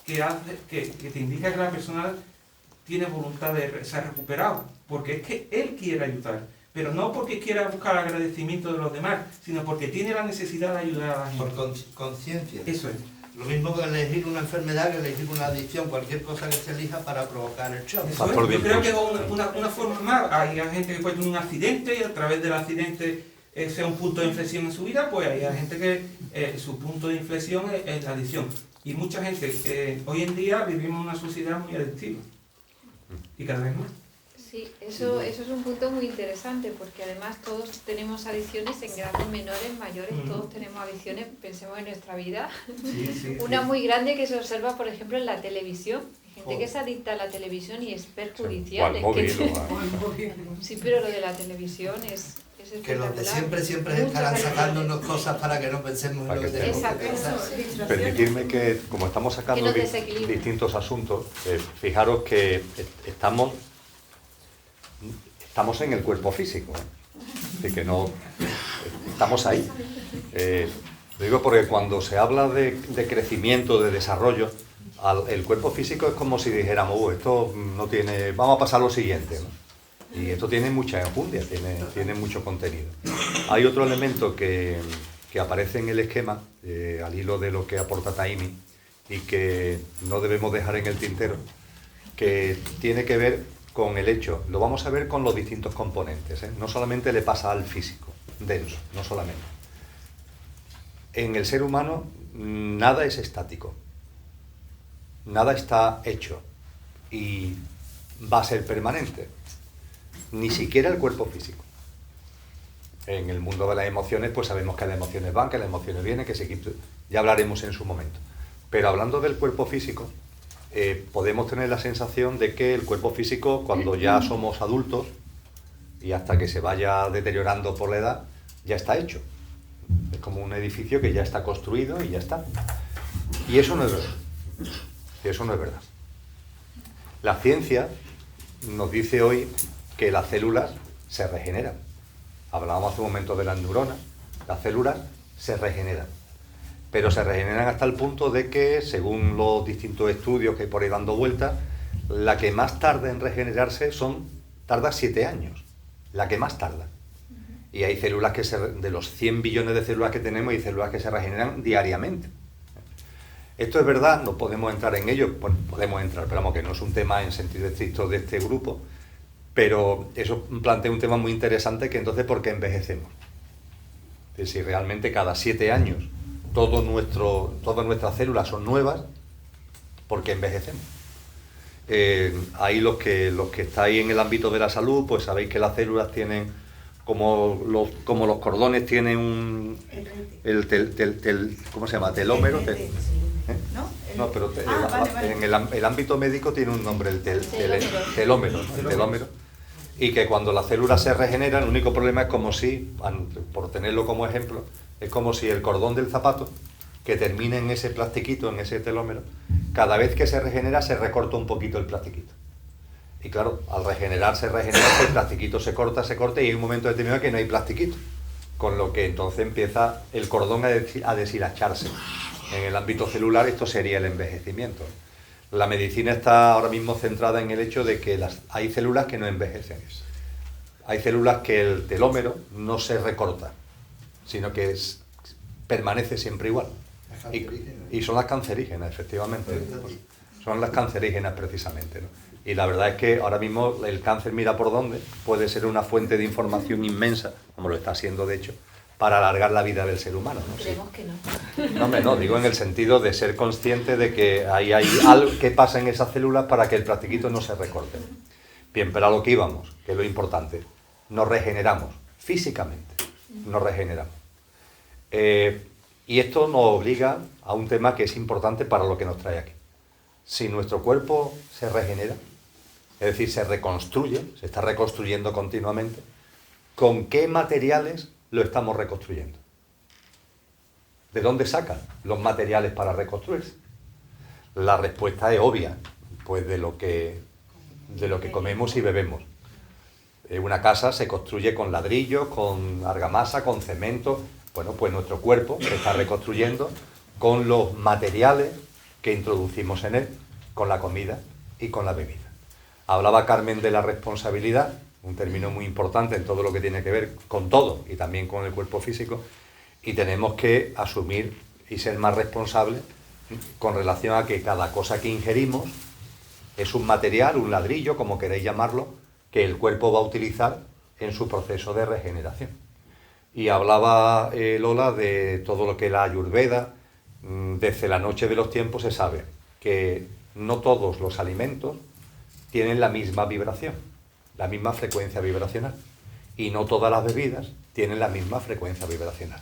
[SPEAKER 12] que te indica que la persona tiene voluntad de ser recuperado, porque es que él quiere ayudar, pero no porque quiera buscar agradecimiento de los demás, sino porque tiene la necesidad de ayudar a la gente.
[SPEAKER 4] Por conciencia.
[SPEAKER 12] Eso es.
[SPEAKER 4] Lo mismo que elegir una enfermedad, que elegir una adicción, cualquier cosa que se elija para provocar el shock.
[SPEAKER 12] Eso es. Yo creo que es una forma más. Hay gente que puede tener un accidente y a través del accidente sea un punto de inflexión en su vida, pues hay gente que su punto de inflexión es la adicción. Y mucha gente, hoy en día vivimos en una sociedad muy adictiva. Y cada vez más.
[SPEAKER 5] Sí, eso es un punto muy interesante, porque además todos tenemos adicciones en grados menores, mayores, todos tenemos adicciones, pensemos en nuestra vida. Una muy grande que se observa, por ejemplo, en la televisión. Hay gente que es adicta a la televisión y es perjudicial. Sí, pero lo de la televisión es
[SPEAKER 4] que los de siempre estarán sacándonos cosas para que no pensemos en lo que tenemos que pensar.
[SPEAKER 2] Permitidme que, como estamos sacando distintos asuntos, fijaros que estamos en el cuerpo físico, así que no estamos ahí. Lo digo porque cuando se habla de crecimiento, de desarrollo, el cuerpo físico es como si dijéramos, esto no tiene, vamos a pasar lo siguiente, ¿no? Y esto tiene mucha enjundia, tiene mucho contenido. Hay otro elemento que aparece en el esquema, al hilo de lo que aporta Taimi, y que no debemos dejar en el tintero, que tiene que ver con el hecho, lo vamos a ver con los distintos componentes, no solamente le pasa al físico, denso, no solamente. En el ser humano nada es estático, nada está hecho y va a ser permanente. Ni siquiera el cuerpo físico. En el mundo de las emociones, pues sabemos que las emociones van, que las emociones vienen, ya hablaremos en su momento. Pero hablando del cuerpo físico, podemos tener la sensación de que el cuerpo físico, cuando ya somos adultos, y hasta que se vaya deteriorando por la edad, ya está hecho. Es como un edificio que ya está construido y ya está. Y eso no es verdad. Eso no es verdad. La ciencia nos dice hoy que las células se regeneran. Hablábamos hace un momento de las neuronas. Las células se regeneran. Pero se regeneran hasta el punto de que, según los distintos estudios que hay por ahí dando vueltas, la que más tarda en regenerarse tarda 7 años. La que más tarda. Y hay células de los 100 billones de células que tenemos, hay células que se regeneran diariamente. Esto es verdad, no podemos entrar en ello, bueno, podemos entrar, pero vamos, que no es un tema en sentido estricto de este grupo, pero eso plantea un tema muy interesante, que entonces, ¿por qué envejecemos? Es decir, si realmente cada 7 años todas nuestras células son nuevas, ¿por qué envejecemos? Ahí los que estáis en el ámbito de la salud, pues sabéis que las células tienen, como los cordones tienen ¿cómo se llama? Telómero. No, pero en el ámbito médico tiene un nombre, el telómero, ¿no? El telómero. Y que cuando las células se regeneran, el único problema es como si, por tenerlo como ejemplo, es como si el cordón del zapato, que termina en ese plastiquito, en ese telómero, cada vez que se regenera se recorta un poquito el plastiquito. Y claro, al regenerarse, el plastiquito se corta y hay un momento determinado que no hay plastiquito. Con lo que entonces empieza el cordón a deshilacharse. En el ámbito celular esto sería el envejecimiento. La medicina está ahora mismo centrada en el hecho de que hay células que no envejecen. Hay células que el telómero no se recorta, sino que permanece siempre igual. Y son las cancerígenas, efectivamente. Son las cancerígenas precisamente, ¿no? Y la verdad es que ahora mismo el cáncer, mira por dónde, puede ser una fuente de información inmensa, como lo está siendo de hecho, para alargar la vida del ser humano, ¿no?
[SPEAKER 5] Creemos que no.
[SPEAKER 2] No, hombre, no, digo en el sentido de ser consciente de que hay algo que pasa en esas células para que el plastiquito no se recorte. Bien, pero a lo que íbamos, que es lo importante, nos regeneramos, físicamente, nos regeneramos. Y esto nos obliga a un tema que es importante para lo que nos trae aquí. Si nuestro cuerpo se regenera, es decir, se reconstruye, se está reconstruyendo continuamente, ¿con qué materiales lo estamos reconstruyendo? ¿De dónde sacan los materiales para reconstruirse? La respuesta es obvia, pues de lo que comemos y bebemos. Una casa se construye con ladrillos, con argamasa, con cemento. Bueno, pues nuestro cuerpo se está reconstruyendo con los materiales que introducimos en él, con la comida y con la bebida. Hablaba Carmen de la responsabilidad, un término muy importante en todo lo que tiene que ver con todo y también con el cuerpo físico, y tenemos que asumir y ser más responsables con relación a que cada cosa que ingerimos es un material, un ladrillo, como queréis llamarlo, que el cuerpo va a utilizar en su proceso de regeneración. Y hablaba Lola de todo lo que la Ayurveda, desde la noche de los tiempos se sabe que no todos los alimentos tienen la misma vibración, la misma frecuencia vibracional, y no todas las bebidas tienen la misma frecuencia vibracional.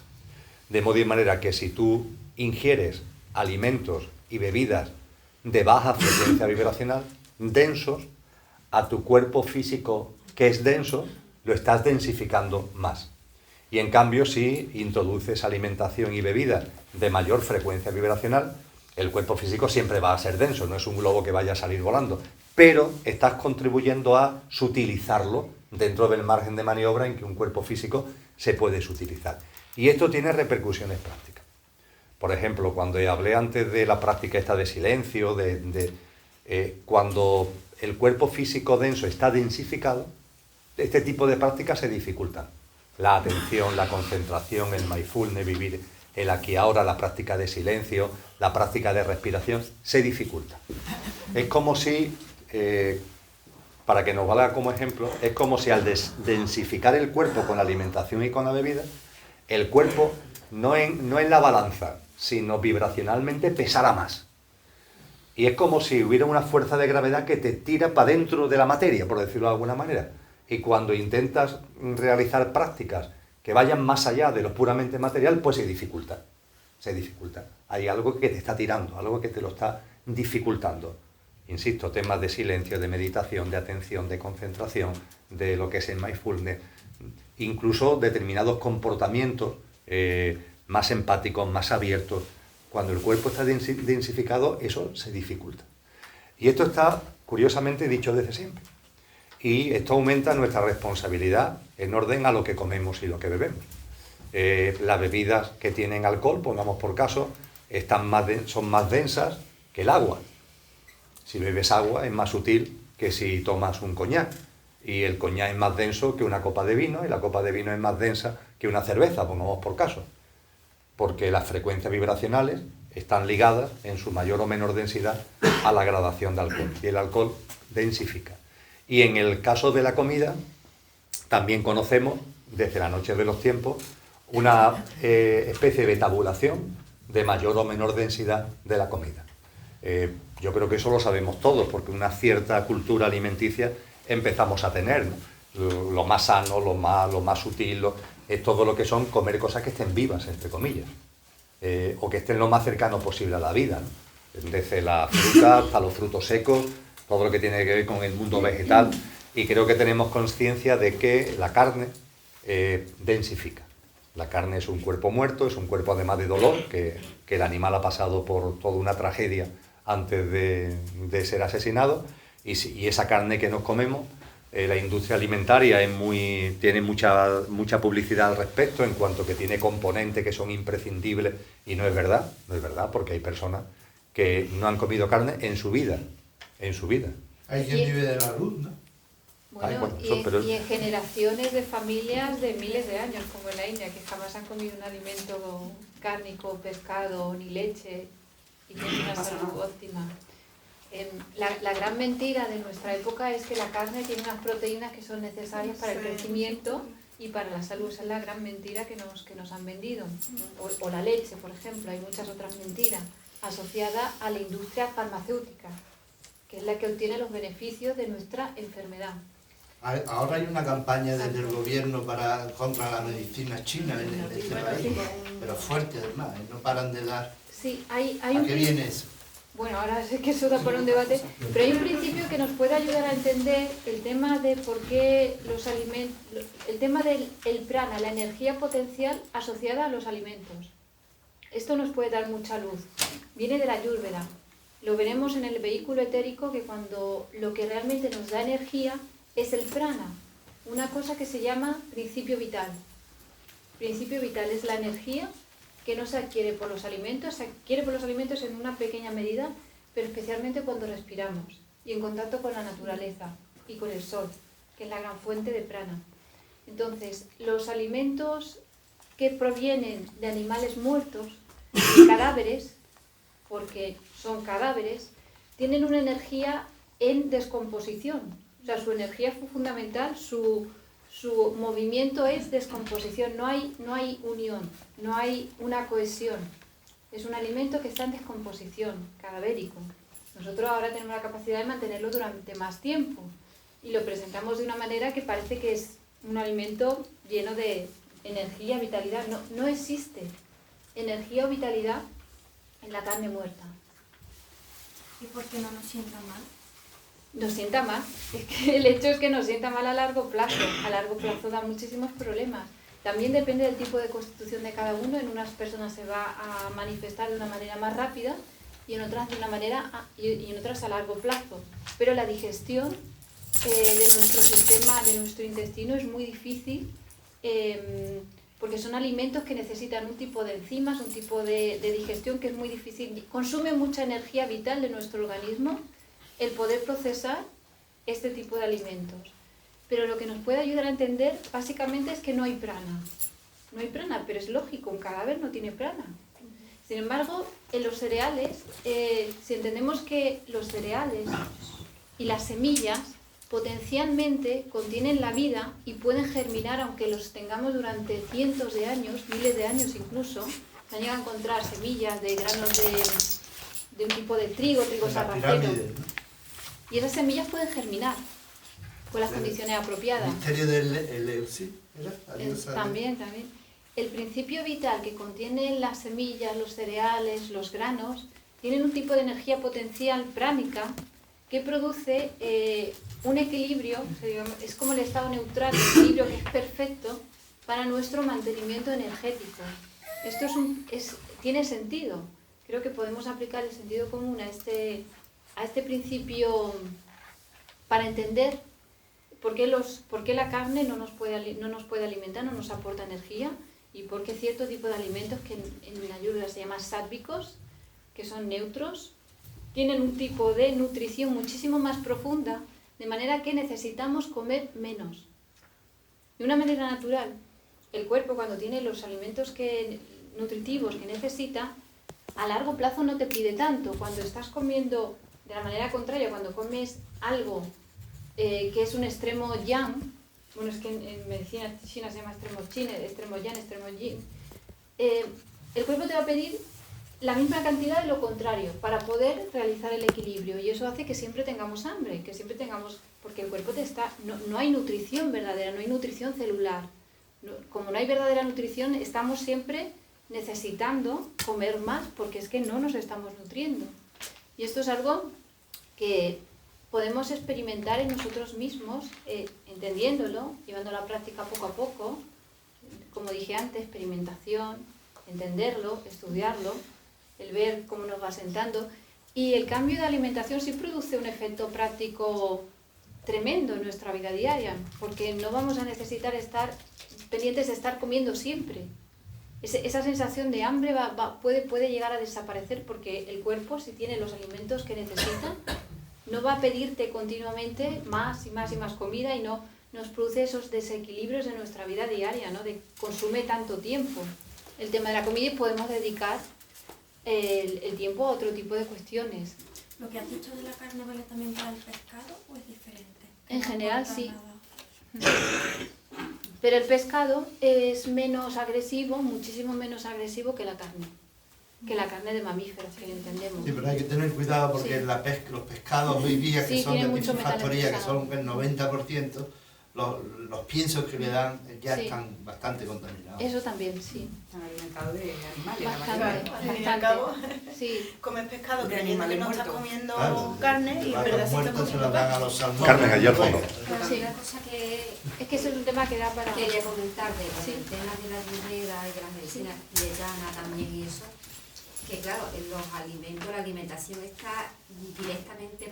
[SPEAKER 2] De modo y manera que si tú ingieres alimentos y bebidas de baja frecuencia vibracional, densos, a tu cuerpo físico que es denso, lo estás densificando más. Y en cambio, si introduces alimentación y bebidas de mayor frecuencia vibracional, el cuerpo físico siempre va a ser denso, no es un globo que vaya a salir volando, pero estás contribuyendo a sutilizarlo dentro del margen de maniobra en que un cuerpo físico se puede sutilizar. Y esto tiene repercusiones prácticas. Por ejemplo, cuando hablé antes de la práctica esta de silencio, cuando el cuerpo físico denso está densificado, este tipo de prácticas se dificultan. La atención, la concentración, el mindfulness, vivir el aquí y ahora, la práctica de silencio, la práctica de respiración, se dificulta. Es como si, para que nos valga como ejemplo, es como si al densificar el cuerpo con la alimentación y con la bebida, el cuerpo no en la balanza, sino vibracionalmente pesara más. Y es como si hubiera una fuerza de gravedad que te tira para dentro de la materia, por decirlo de alguna manera. Y cuando intentas realizar prácticas que vayan más allá de lo puramente material, pues se dificulta. Se dificulta. Hay algo que te está tirando, algo que te lo está dificultando. Insisto, temas de silencio, de meditación, de atención, de concentración, de lo que es el mindfulness, incluso determinados comportamientos más empáticos, más abiertos. Cuando el cuerpo está densificado, eso se dificulta. Y esto está, curiosamente, dicho desde siempre. Y esto aumenta nuestra responsabilidad en orden a lo que comemos y lo que bebemos. Las bebidas que tienen alcohol, pongamos por caso, son más densas que el agua. Si bebes agua es más sutil que si tomas un coñac. Y el coñac es más denso que una copa de vino, y la copa de vino es más densa que una cerveza, pongamos por caso. Porque las frecuencias vibracionales están ligadas en su mayor o menor densidad a la gradación de alcohol. Y el alcohol densifica. Y en el caso de la comida, también conocemos, desde la noche de los tiempos, una especie de tabulación de mayor o menor densidad de la comida. Yo creo que eso lo sabemos todos, porque una cierta cultura alimenticia empezamos a tener, ¿no? Lo más sano, lo más sutil, es todo lo que son comer cosas que estén vivas, entre comillas, o que estén lo más cercano posible a la vida, ¿no? Desde la fruta hasta los frutos secos, todo lo que tiene que ver con el mundo vegetal, y creo que tenemos conciencia de que la carne densifica. La carne es un cuerpo muerto, es un cuerpo además de dolor, que el animal ha pasado por toda una tragedia antes de ser asesinado, y esa carne que nos comemos, la industria alimentaria tiene mucha publicidad al respecto, en cuanto que tiene componentes que son imprescindibles, y no es verdad, porque hay personas que no han comido carne en su vida.
[SPEAKER 4] Hay quien vive de la luz, ¿no?
[SPEAKER 5] Bueno, y en generaciones de familias de miles de años, como en la India, que jamás han comido un alimento cárnico, pescado, ni leche, y tienen una salud óptima. La gran mentira de nuestra época es que la carne tiene unas proteínas que son necesarias para el crecimiento y para la salud. Esa es la gran mentira que nos han vendido. O la leche, por ejemplo. Hay muchas otras mentiras asociadas a la industria farmacéutica, que es la que obtiene los beneficios de nuestra enfermedad.
[SPEAKER 4] Ahora hay una campaña desde el gobierno contra la medicina china en este país, pero fuerte además, no paran de dar.
[SPEAKER 5] Sí, hay
[SPEAKER 4] ¿A qué viene eso?
[SPEAKER 5] Bueno, ahora sé que eso da para un debate, pero hay un principio que nos puede ayudar a entender el tema de por qué los alimentos, el tema del prana, la energía potencial asociada a los alimentos. Esto nos puede dar mucha luz. Viene de la Ayurveda. Lo veremos en el vehículo etérico, que cuando lo que realmente nos da energía es el prana, una cosa que se llama principio vital. Principio vital es la energía que no se adquiere por los alimentos, se adquiere por los alimentos en una pequeña medida, pero especialmente cuando respiramos. y en contacto con la naturaleza y con el sol, que es la gran fuente de prana. Entonces, los alimentos que provienen de animales muertos, de cadáveres, porque son cadáveres, tienen una energía en descomposición. O sea, su energía fundamental, su movimiento es descomposición, no hay unión, no hay una cohesión. Es un alimento que está en descomposición, cadavérico. Nosotros ahora tenemos la capacidad de mantenerlo durante más tiempo y lo presentamos de una manera que parece que es un alimento lleno de energía, vitalidad. No existe energía o vitalidad en la carne muerta.
[SPEAKER 3] ¿Y por qué no nos sienta mal?
[SPEAKER 5] Nos sienta mal. Es que el hecho es que nos sienta mal a largo plazo. A largo plazo da muchísimos problemas. También depende del tipo de constitución de cada uno. En unas personas se va a manifestar de una manera más rápida y en otras de una manera y en otras a largo plazo. Pero la digestión de nuestro sistema, de nuestro intestino es muy difícil porque son alimentos que necesitan un tipo de enzimas, un tipo de digestión que es muy difícil. Consume mucha energía vital de nuestro organismo el poder procesar este tipo de alimentos. Pero lo que nos puede ayudar a entender básicamente es que no hay prana. No hay prana, pero es lógico, un cadáver no tiene prana. Sin embargo, en los cereales, si entendemos que los cereales y las semillas potencialmente contienen la vida y pueden germinar, aunque los tengamos durante cientos de años, miles de años incluso, se han llegado a encontrar semillas de granos de un tipo de trigo sarraceno. Y esas semillas pueden germinar con las condiciones apropiadas.
[SPEAKER 4] El misterio del Eleusis, ¿era?
[SPEAKER 5] También. El principio vital que contienen las semillas, los cereales, los granos, tienen un tipo de energía potencial pránica que produce un equilibrio, es como el estado neutral, el equilibrio que es perfecto para nuestro mantenimiento energético. Esto tiene sentido. Creo que podemos aplicar el sentido común a este principio para entender por qué la carne no nos puede alimentar, no nos aporta energía, y por qué cierto tipo de alimentos que en la ayurveda se llaman sáttvicos, que son neutros, tienen un tipo de nutrición muchísimo más profunda, de manera que necesitamos comer menos. De una manera natural, el cuerpo cuando tiene los alimentos nutritivos que necesita, a largo plazo no te pide tanto. Cuando estás comiendo de la manera contraria, cuando comes algo que es un extremo yang, bueno, es que en medicina china se llama extremo yang, extremo yin, el cuerpo te va a pedir la misma cantidad de lo contrario para poder realizar el equilibrio, y eso hace que siempre tengamos hambre, porque el cuerpo no hay nutrición verdadera, no hay nutrición celular. Como no hay verdadera nutrición, estamos siempre necesitando comer más porque es que no nos estamos nutriendo. Y esto es algo que podemos experimentar en nosotros mismos, entendiéndolo, llevando a la práctica poco a poco, como dije antes, experimentación, entenderlo, estudiarlo, el ver cómo nos va sentando. Y el cambio de alimentación sí produce un efecto práctico tremendo en nuestra vida diaria, porque no vamos a necesitar estar pendientes de estar comiendo siempre. Esa sensación de hambre puede llegar a desaparecer, porque el cuerpo, si tiene los alimentos que necesita, no va a pedirte continuamente más y más y más comida, y no nos produce esos desequilibrios de nuestra vida diaria, ¿no? De consume tanto tiempo el tema de la comida, y podemos dedicar el tiempo a otro tipo de cuestiones.
[SPEAKER 3] ¿Lo que has dicho de la carne vale también para el pescado o es diferente?
[SPEAKER 5] En general sí. Pero el pescado es menos agresivo, muchísimo menos agresivo que la carne de mamíferos, que entendemos.
[SPEAKER 4] Sí, pero hay que tener cuidado porque sí. Los pescados hoy día, que son de piscifactoría, que son el 90%, los piensos que le dan ya están bastante contaminados.
[SPEAKER 5] Eso también, sí.
[SPEAKER 6] Están alimentados de animales.
[SPEAKER 5] Bastante. Sí.
[SPEAKER 11] Comes pescado creyendo que no estás comiendo carne y
[SPEAKER 4] en verdad muertos se la dan a los salmones.
[SPEAKER 2] Carmen, allá al fondo.
[SPEAKER 7] Sí. Una cosa
[SPEAKER 5] es que eso es un tema que da para...
[SPEAKER 7] Quería comentar del tema de la ayurveda y de la medicina tibetana también y eso, que claro, en los alimentos, la alimentación está directamente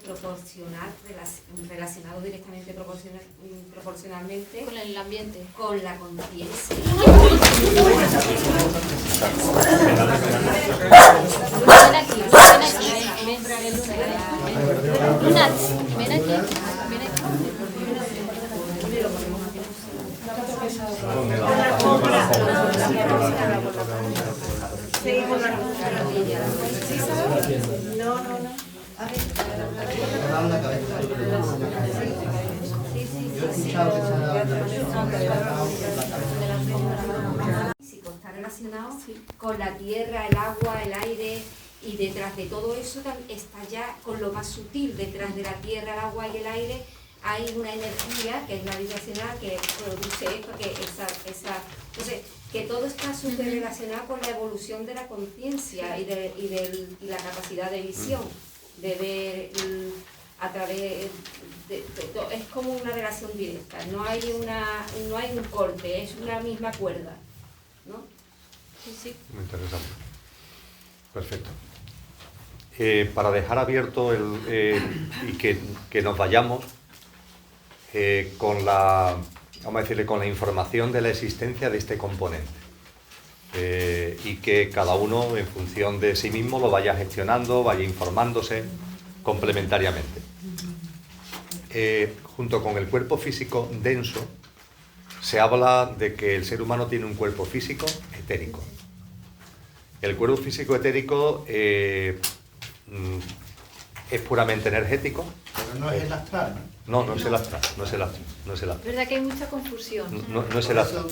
[SPEAKER 7] relacionado directamente proporcionalmente
[SPEAKER 5] con el ambiente,
[SPEAKER 7] con la conciencia.
[SPEAKER 5] Ven aquí.
[SPEAKER 1] Seguimos aquí. ¿Sí, sabes? No. A ver.
[SPEAKER 7] Está relacionado con la tierra, el agua, el aire, y detrás de todo eso está ya con lo más sutil. Detrás de la tierra, el agua y el aire hay una energía que es la vibracional, que produce esto, entonces que todo está súper relacionado con la evolución de la conciencia y la capacidad de visión, de ver a través de todo. Es como una relación directa, no hay un corte, es una misma cuerda, ¿no? Sí.
[SPEAKER 2] Muy interesante. Perfecto. Para dejar abierto y que nos vayamos con la información de la existencia de este componente, y que cada uno en función de sí mismo lo vaya gestionando, vaya informándose complementariamente. Junto con el cuerpo físico denso se habla de que el ser humano tiene un cuerpo físico etérico. El cuerpo físico etérico es puramente energético.
[SPEAKER 4] Pero no es el astral,
[SPEAKER 2] ¿no? No es el astral.
[SPEAKER 5] Es verdad que hay mucha confusión.
[SPEAKER 2] No es el astral.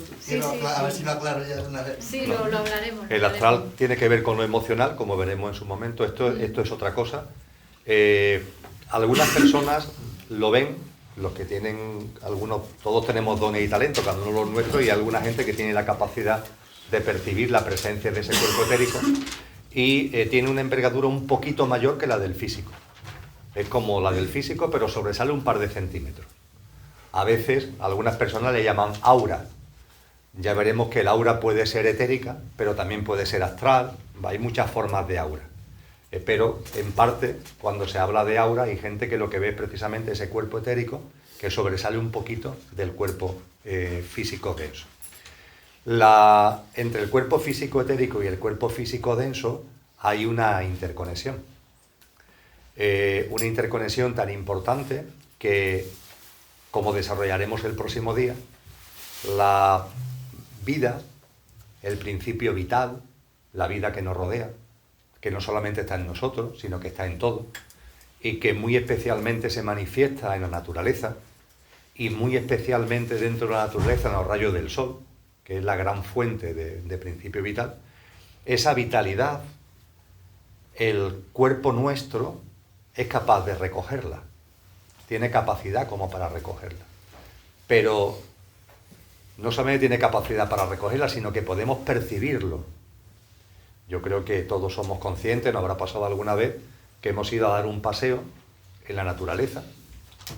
[SPEAKER 4] A ver si lo aclaro ya de una vez.
[SPEAKER 5] Sí, lo hablaremos.
[SPEAKER 2] El astral tiene que ver con lo emocional, como veremos en su momento. Esto es otra cosa. Algunas personas lo ven, los que tienen todos tenemos dones y talentos, cada uno los nuestros, y hay alguna gente que tiene la capacidad de percibir la presencia de ese cuerpo etérico y tiene una envergadura un poquito mayor que la del físico. Es como la del físico, pero sobresale un par de centímetros. A veces, algunas personas le llaman aura. Ya veremos que el aura puede ser etérica, pero también puede ser astral. Hay muchas formas de aura. Pero, en parte, cuando se habla de aura, hay gente que lo que ve es precisamente ese cuerpo etérico que sobresale un poquito del cuerpo físico denso. Entre el cuerpo físico etérico y el cuerpo físico denso hay una interconexión. Una interconexión tan importante que, como desarrollaremos el próximo día, la vida, el principio vital, la vida que nos rodea, que no solamente está en nosotros, sino que está en todo, y que muy especialmente se manifiesta en la naturaleza, y muy especialmente dentro de la naturaleza, en los rayos del sol, que es la gran fuente de principio vital. Esa vitalidad, el cuerpo nuestro es capaz de recogerla, tiene capacidad como para recogerla, pero no solamente tiene capacidad para recogerla, sino que podemos percibirlo. Yo creo que todos somos conscientes, nos habrá pasado alguna vez, que hemos ido a dar un paseo en la naturaleza,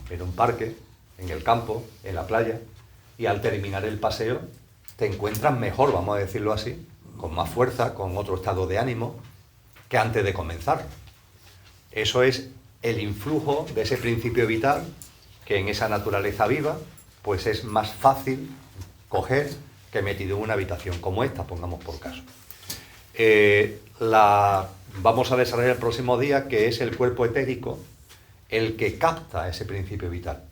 [SPEAKER 2] en un parque, en el campo, en la playa, y al terminar el paseo te encuentras mejor, vamos a decirlo así, con más fuerza, con otro estado de ánimo, que antes de comenzar. Eso es el influjo de ese principio vital que en esa naturaleza viva, pues es más fácil coger que metido en una habitación como esta, pongamos por caso. Vamos a desarrollar el próximo día, que es el cuerpo etérico el que capta ese principio vital.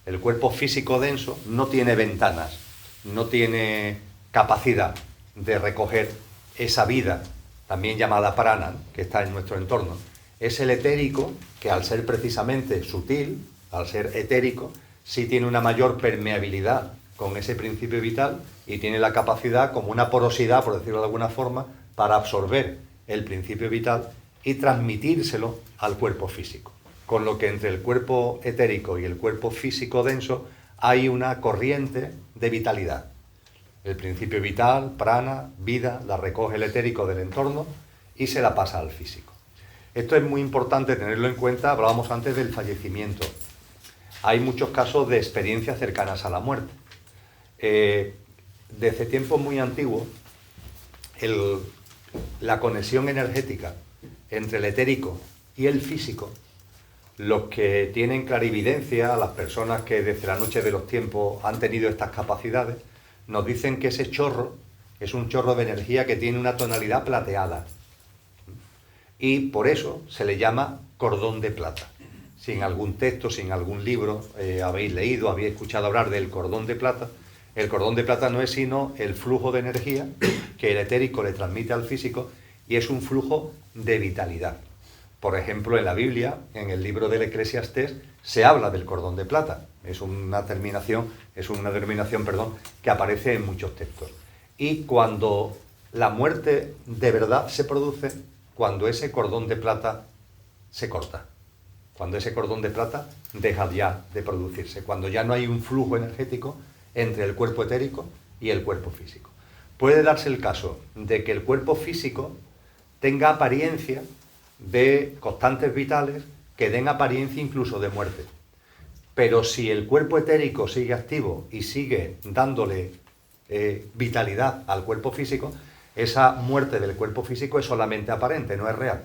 [SPEAKER 2] El cuerpo físico denso no tiene ventanas, no tiene capacidad de recoger esa vida, también llamada prana, que está en nuestro entorno. Es el etérico que, al ser precisamente sutil, al ser etérico, sí tiene una mayor permeabilidad con ese principio vital y tiene la capacidad, como una porosidad, por decirlo de alguna forma, para absorber el principio vital y transmitírselo al cuerpo físico. Con lo que entre el cuerpo etérico y el cuerpo físico denso hay una corriente de vitalidad. El principio vital, prana, vida, la recoge el etérico del entorno y se la pasa al físico. Esto es muy importante tenerlo en cuenta. Hablábamos antes del fallecimiento. Hay muchos casos de experiencias cercanas a la muerte. Desde tiempos muy antiguos, la conexión energética entre el etérico y el físico, los que tienen clarividencia, las personas que desde la noche de los tiempos han tenido estas capacidades, nos dicen que ese chorro es un chorro de energía que tiene una tonalidad plateada. Y por eso se le llama cordón de plata. Si en algún texto, si en algún libro habéis leído, habéis escuchado hablar del cordón de plata, El cordón de plata no es sino el flujo de energía que el etérico le transmite al físico y es un flujo de vitalidad. Por ejemplo, en la Biblia, en el libro del Eclesiastés, se habla del cordón de plata. Es una denominación, que aparece en muchos textos. Y cuando la muerte de verdad se produce, cuando ese cordón de plata se corta. Cuando ese cordón de plata deja ya de producirse. Cuando ya no hay un flujo energético entre el cuerpo etérico y el cuerpo físico. Puede darse el caso de que el cuerpo físico tenga apariencia de constantes vitales que den apariencia incluso de muerte. Pero si el cuerpo etérico sigue activo y sigue dándole vitalidad al cuerpo físico, esa muerte del cuerpo físico es solamente aparente, no es real.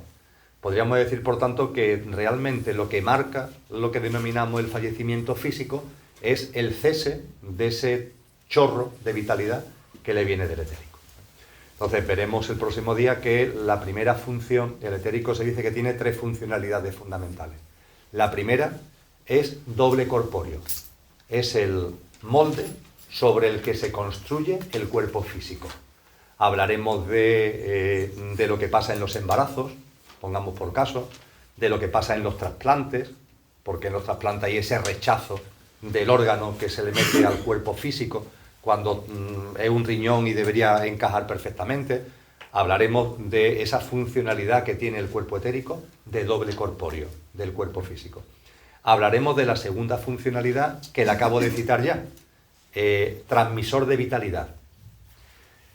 [SPEAKER 2] Podríamos decir, por tanto, que realmente lo que marca lo que denominamos el fallecimiento físico es el cese de ese chorro de vitalidad que le viene del etérico. Entonces veremos el próximo día que la primera función, el etérico se dice que tiene 3 funcionalidades fundamentales. La primera es doble corpóreo, es el molde sobre el que se construye el cuerpo físico. Hablaremos de lo que pasa en los embarazos, pongamos por caso, de lo que pasa en los trasplantes, porque en los trasplantes hay ese rechazo del órgano que se le mete al cuerpo físico, cuando es un riñón y debería encajar perfectamente. Hablaremos de esa funcionalidad que tiene el cuerpo etérico de doble corpóreo del cuerpo físico. Hablaremos de la segunda funcionalidad que la acabo de citar ya, transmisor de vitalidad.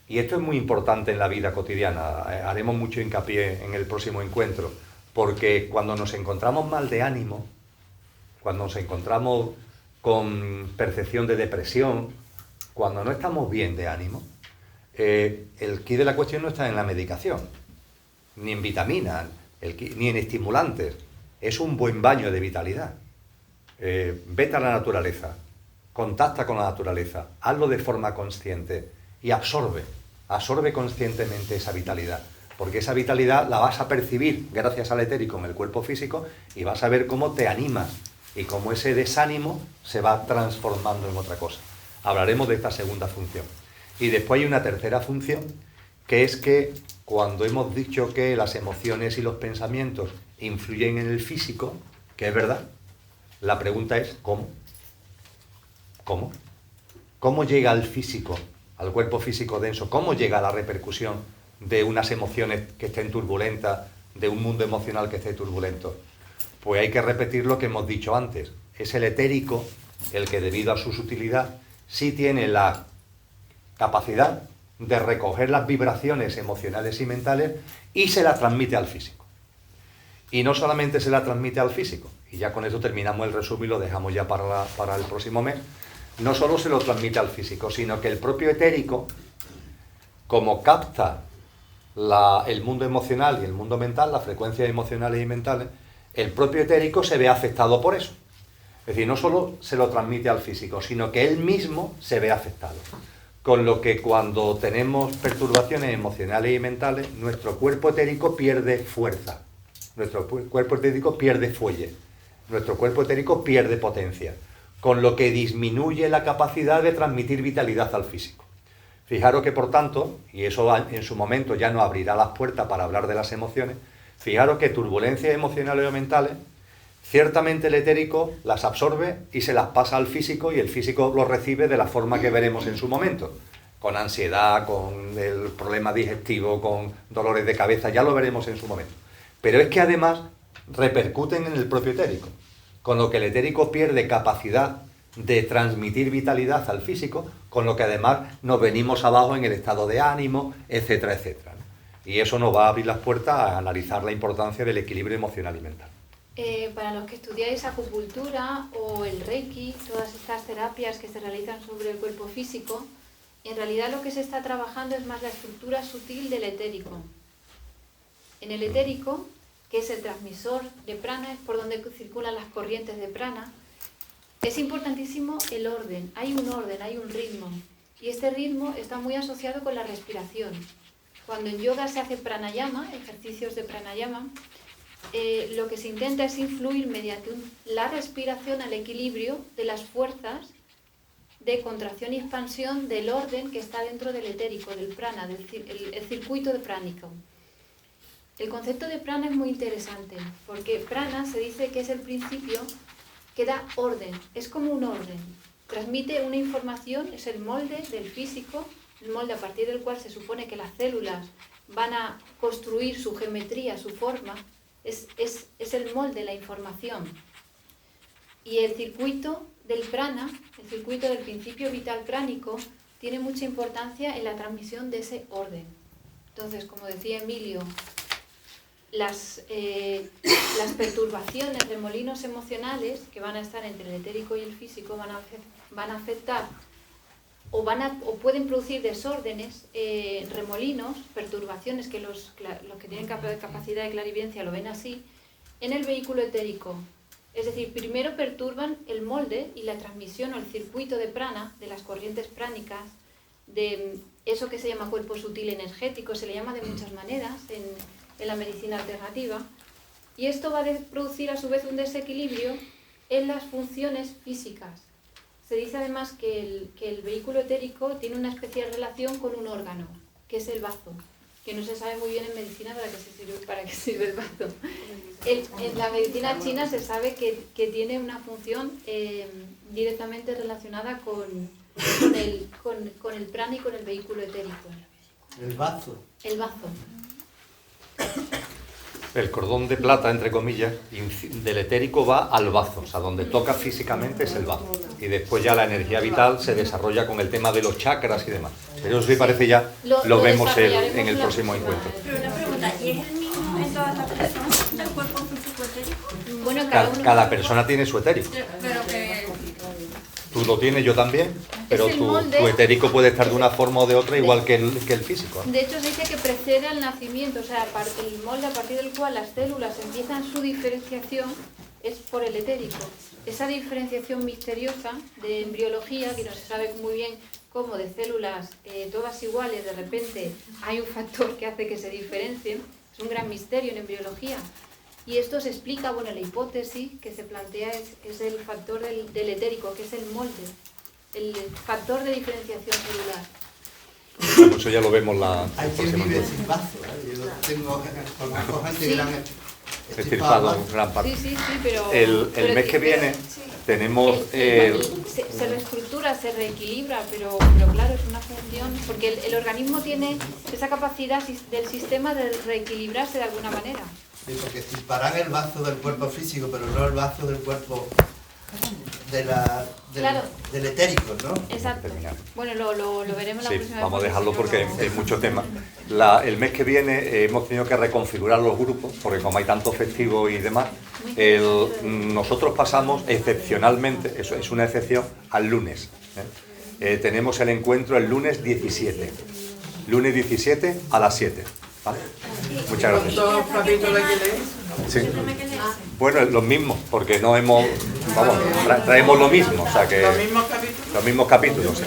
[SPEAKER 2] Y esto es muy importante en la vida cotidiana, haremos mucho hincapié en el próximo encuentro, porque cuando nos encontramos mal de ánimo, cuando nos encontramos con percepción de depresión, cuando no estamos bien de ánimo, el quid de la cuestión no está en la medicación, ni en vitaminas, ni en estimulantes. Es un buen baño de vitalidad. Vete a la naturaleza, contacta con la naturaleza, hazlo de forma consciente y absorbe conscientemente esa vitalidad. Porque esa vitalidad la vas a percibir gracias al etérico en el cuerpo físico y vas a ver cómo te animas y cómo ese desánimo se va transformando en otra cosa. Hablaremos de esta segunda función. Y después hay una tercera función, que es que cuando hemos dicho que las emociones y los pensamientos influyen en el físico, que es verdad, la pregunta es ¿cómo? ¿Cómo? ¿Cómo llega al físico, al cuerpo físico denso? ¿Cómo llega la repercusión de unas emociones que estén turbulentas, de un mundo emocional que esté turbulento? Pues hay que repetir lo que hemos dicho antes. Es el etérico el que, debido a su sutilidad, sí tiene la capacidad de recoger las vibraciones emocionales y mentales y se las transmite al físico. Y no solamente se la transmite al físico, y ya con eso terminamos el resumen y lo dejamos ya para el próximo mes, no solo se lo transmite al físico, sino que el propio etérico, como capta el mundo emocional y el mundo mental, las frecuencias emocionales y mentales, el propio etérico se ve afectado por eso. Es decir, no solo se lo transmite al físico, sino que él mismo se ve afectado. Con lo que cuando tenemos perturbaciones emocionales y mentales, nuestro cuerpo etérico pierde fuerza, nuestro cuerpo etérico pierde fuelle, nuestro cuerpo etérico pierde potencia, con lo que disminuye la capacidad de transmitir vitalidad al físico. Fijaros que, por tanto, y eso en su momento ya nos abrirá las puertas para hablar de las emociones, fijaros que turbulencias emocionales o mentales, ciertamente el etérico las absorbe y se las pasa al físico y el físico lo recibe de la forma que veremos en su momento, con ansiedad, con el problema digestivo, con dolores de cabeza, ya lo veremos en su momento. Pero es que además repercuten en el propio etérico, con lo que el etérico pierde capacidad de transmitir vitalidad al físico, con lo que además nos venimos abajo en el estado de ánimo, etcétera, etcétera. Y eso nos va a abrir las puertas a analizar la importancia del equilibrio emocional y mental.
[SPEAKER 5] Para los que estudiáis acupuntura o el Reiki, todas estas terapias que se realizan sobre el cuerpo físico, en realidad lo que se está trabajando es más la estructura sutil del etérico. En el etérico, que es el transmisor de prana, es por donde circulan las corrientes de prana, es importantísimo el orden. Hay un orden, hay un ritmo. Y este ritmo está muy asociado con la respiración. Cuando en yoga se hace pranayama, ejercicios de pranayama, lo que se intenta es influir mediante la respiración al equilibrio de las fuerzas de contracción y expansión del orden que está dentro del etérico, del prana, el circuito de pránico. El concepto de prana es muy interesante, porque prana se dice que es el principio que da orden, es como un orden, transmite una información, es el molde del físico, el molde a partir del cual se supone que las células van a construir su geometría, su forma, es el molde, la información. Y el circuito del prana, el circuito del principio vital pránico, tiene mucha importancia en la transmisión de ese orden. Entonces, como decía Emilio, las perturbaciones, remolinos emocionales que van a estar entre el etérico y el físico van a afectar o pueden producir desórdenes, remolinos, perturbaciones que los que tienen capacidad de clarividencia lo ven así, en el vehículo etérico. Es decir, primero perturban el molde y la transmisión o el circuito de prana, de las corrientes pránicas, de eso que se llama cuerpo sutil energético, se le llama de muchas maneras en la medicina alternativa, y esto va a producir a su vez un desequilibrio en las funciones físicas. Se dice además que el vehículo etérico tiene una especial relación con un órgano, que es el bazo, que no se sabe muy bien en medicina para qué sirve el bazo. En la medicina china se sabe que tiene una función directamente relacionada con el prana y con el vehículo etérico.
[SPEAKER 4] El bazo.
[SPEAKER 5] El bazo.
[SPEAKER 2] El cordón de plata, entre comillas, del etérico va al bazo, o sea, donde toca físicamente es el bazo. Y después ya la energía vital se desarrolla con el tema de los chakras y demás. Pero eso sí parece ya, lo vemos en el próximo encuentro.
[SPEAKER 3] Pero una pregunta, ¿y es el mismo en todas las personas del cuerpo físico etérico?
[SPEAKER 5] Bueno,
[SPEAKER 2] cada persona tiene su etérico.
[SPEAKER 3] Pero que...
[SPEAKER 2] Tú lo tienes, yo también, pero tu etérico puede estar de una forma o de otra igual que el físico, ¿no?
[SPEAKER 5] De hecho, se dice que precede al nacimiento, o sea, el molde a partir del cual las células empiezan su diferenciación es por el etérico. Esa diferenciación misteriosa de embriología, que no se sabe muy bien cómo de células todas iguales, de repente hay un factor que hace que se diferencien, es un gran misterio en embriología. Y esto se explica, bueno, la hipótesis que se plantea es el factor del etérico, que es el molde, el factor de diferenciación celular.
[SPEAKER 2] Bueno, eso ya lo vemos la
[SPEAKER 4] próxima vez. Sin bazo, yo tengo gente que han
[SPEAKER 2] extirpado gran parte.
[SPEAKER 5] Sí, pero...
[SPEAKER 2] El mes que viene tenemos...
[SPEAKER 5] Se reestructura, se reequilibra, pero claro, es una función, porque el organismo tiene esa capacidad del sistema de reequilibrarse de alguna manera.
[SPEAKER 4] Sí, porque extirparán el bazo del cuerpo físico, pero no el bazo del cuerpo del etérico, ¿no?
[SPEAKER 5] Exacto. Bueno, lo veremos la próxima vez.
[SPEAKER 2] Vamos a dejarlo porque hay muchos temas. El mes que viene hemos tenido que reconfigurar los grupos, porque como hay tantos festivos y demás, nosotros pasamos excepcionalmente, eso es una excepción, al lunes. Tenemos el encuentro el lunes 17. Lunes 17 a las 7. ¿Vale? Muchas gracias.
[SPEAKER 13] ¿Cuántos capítulos hay que leer?
[SPEAKER 2] Sí. Bueno, los mismos, porque no hemos... Vamos, traemos lo mismo, o sea que...
[SPEAKER 13] ¿Los mismos capítulos?
[SPEAKER 2] Los mismos capítulos, sí.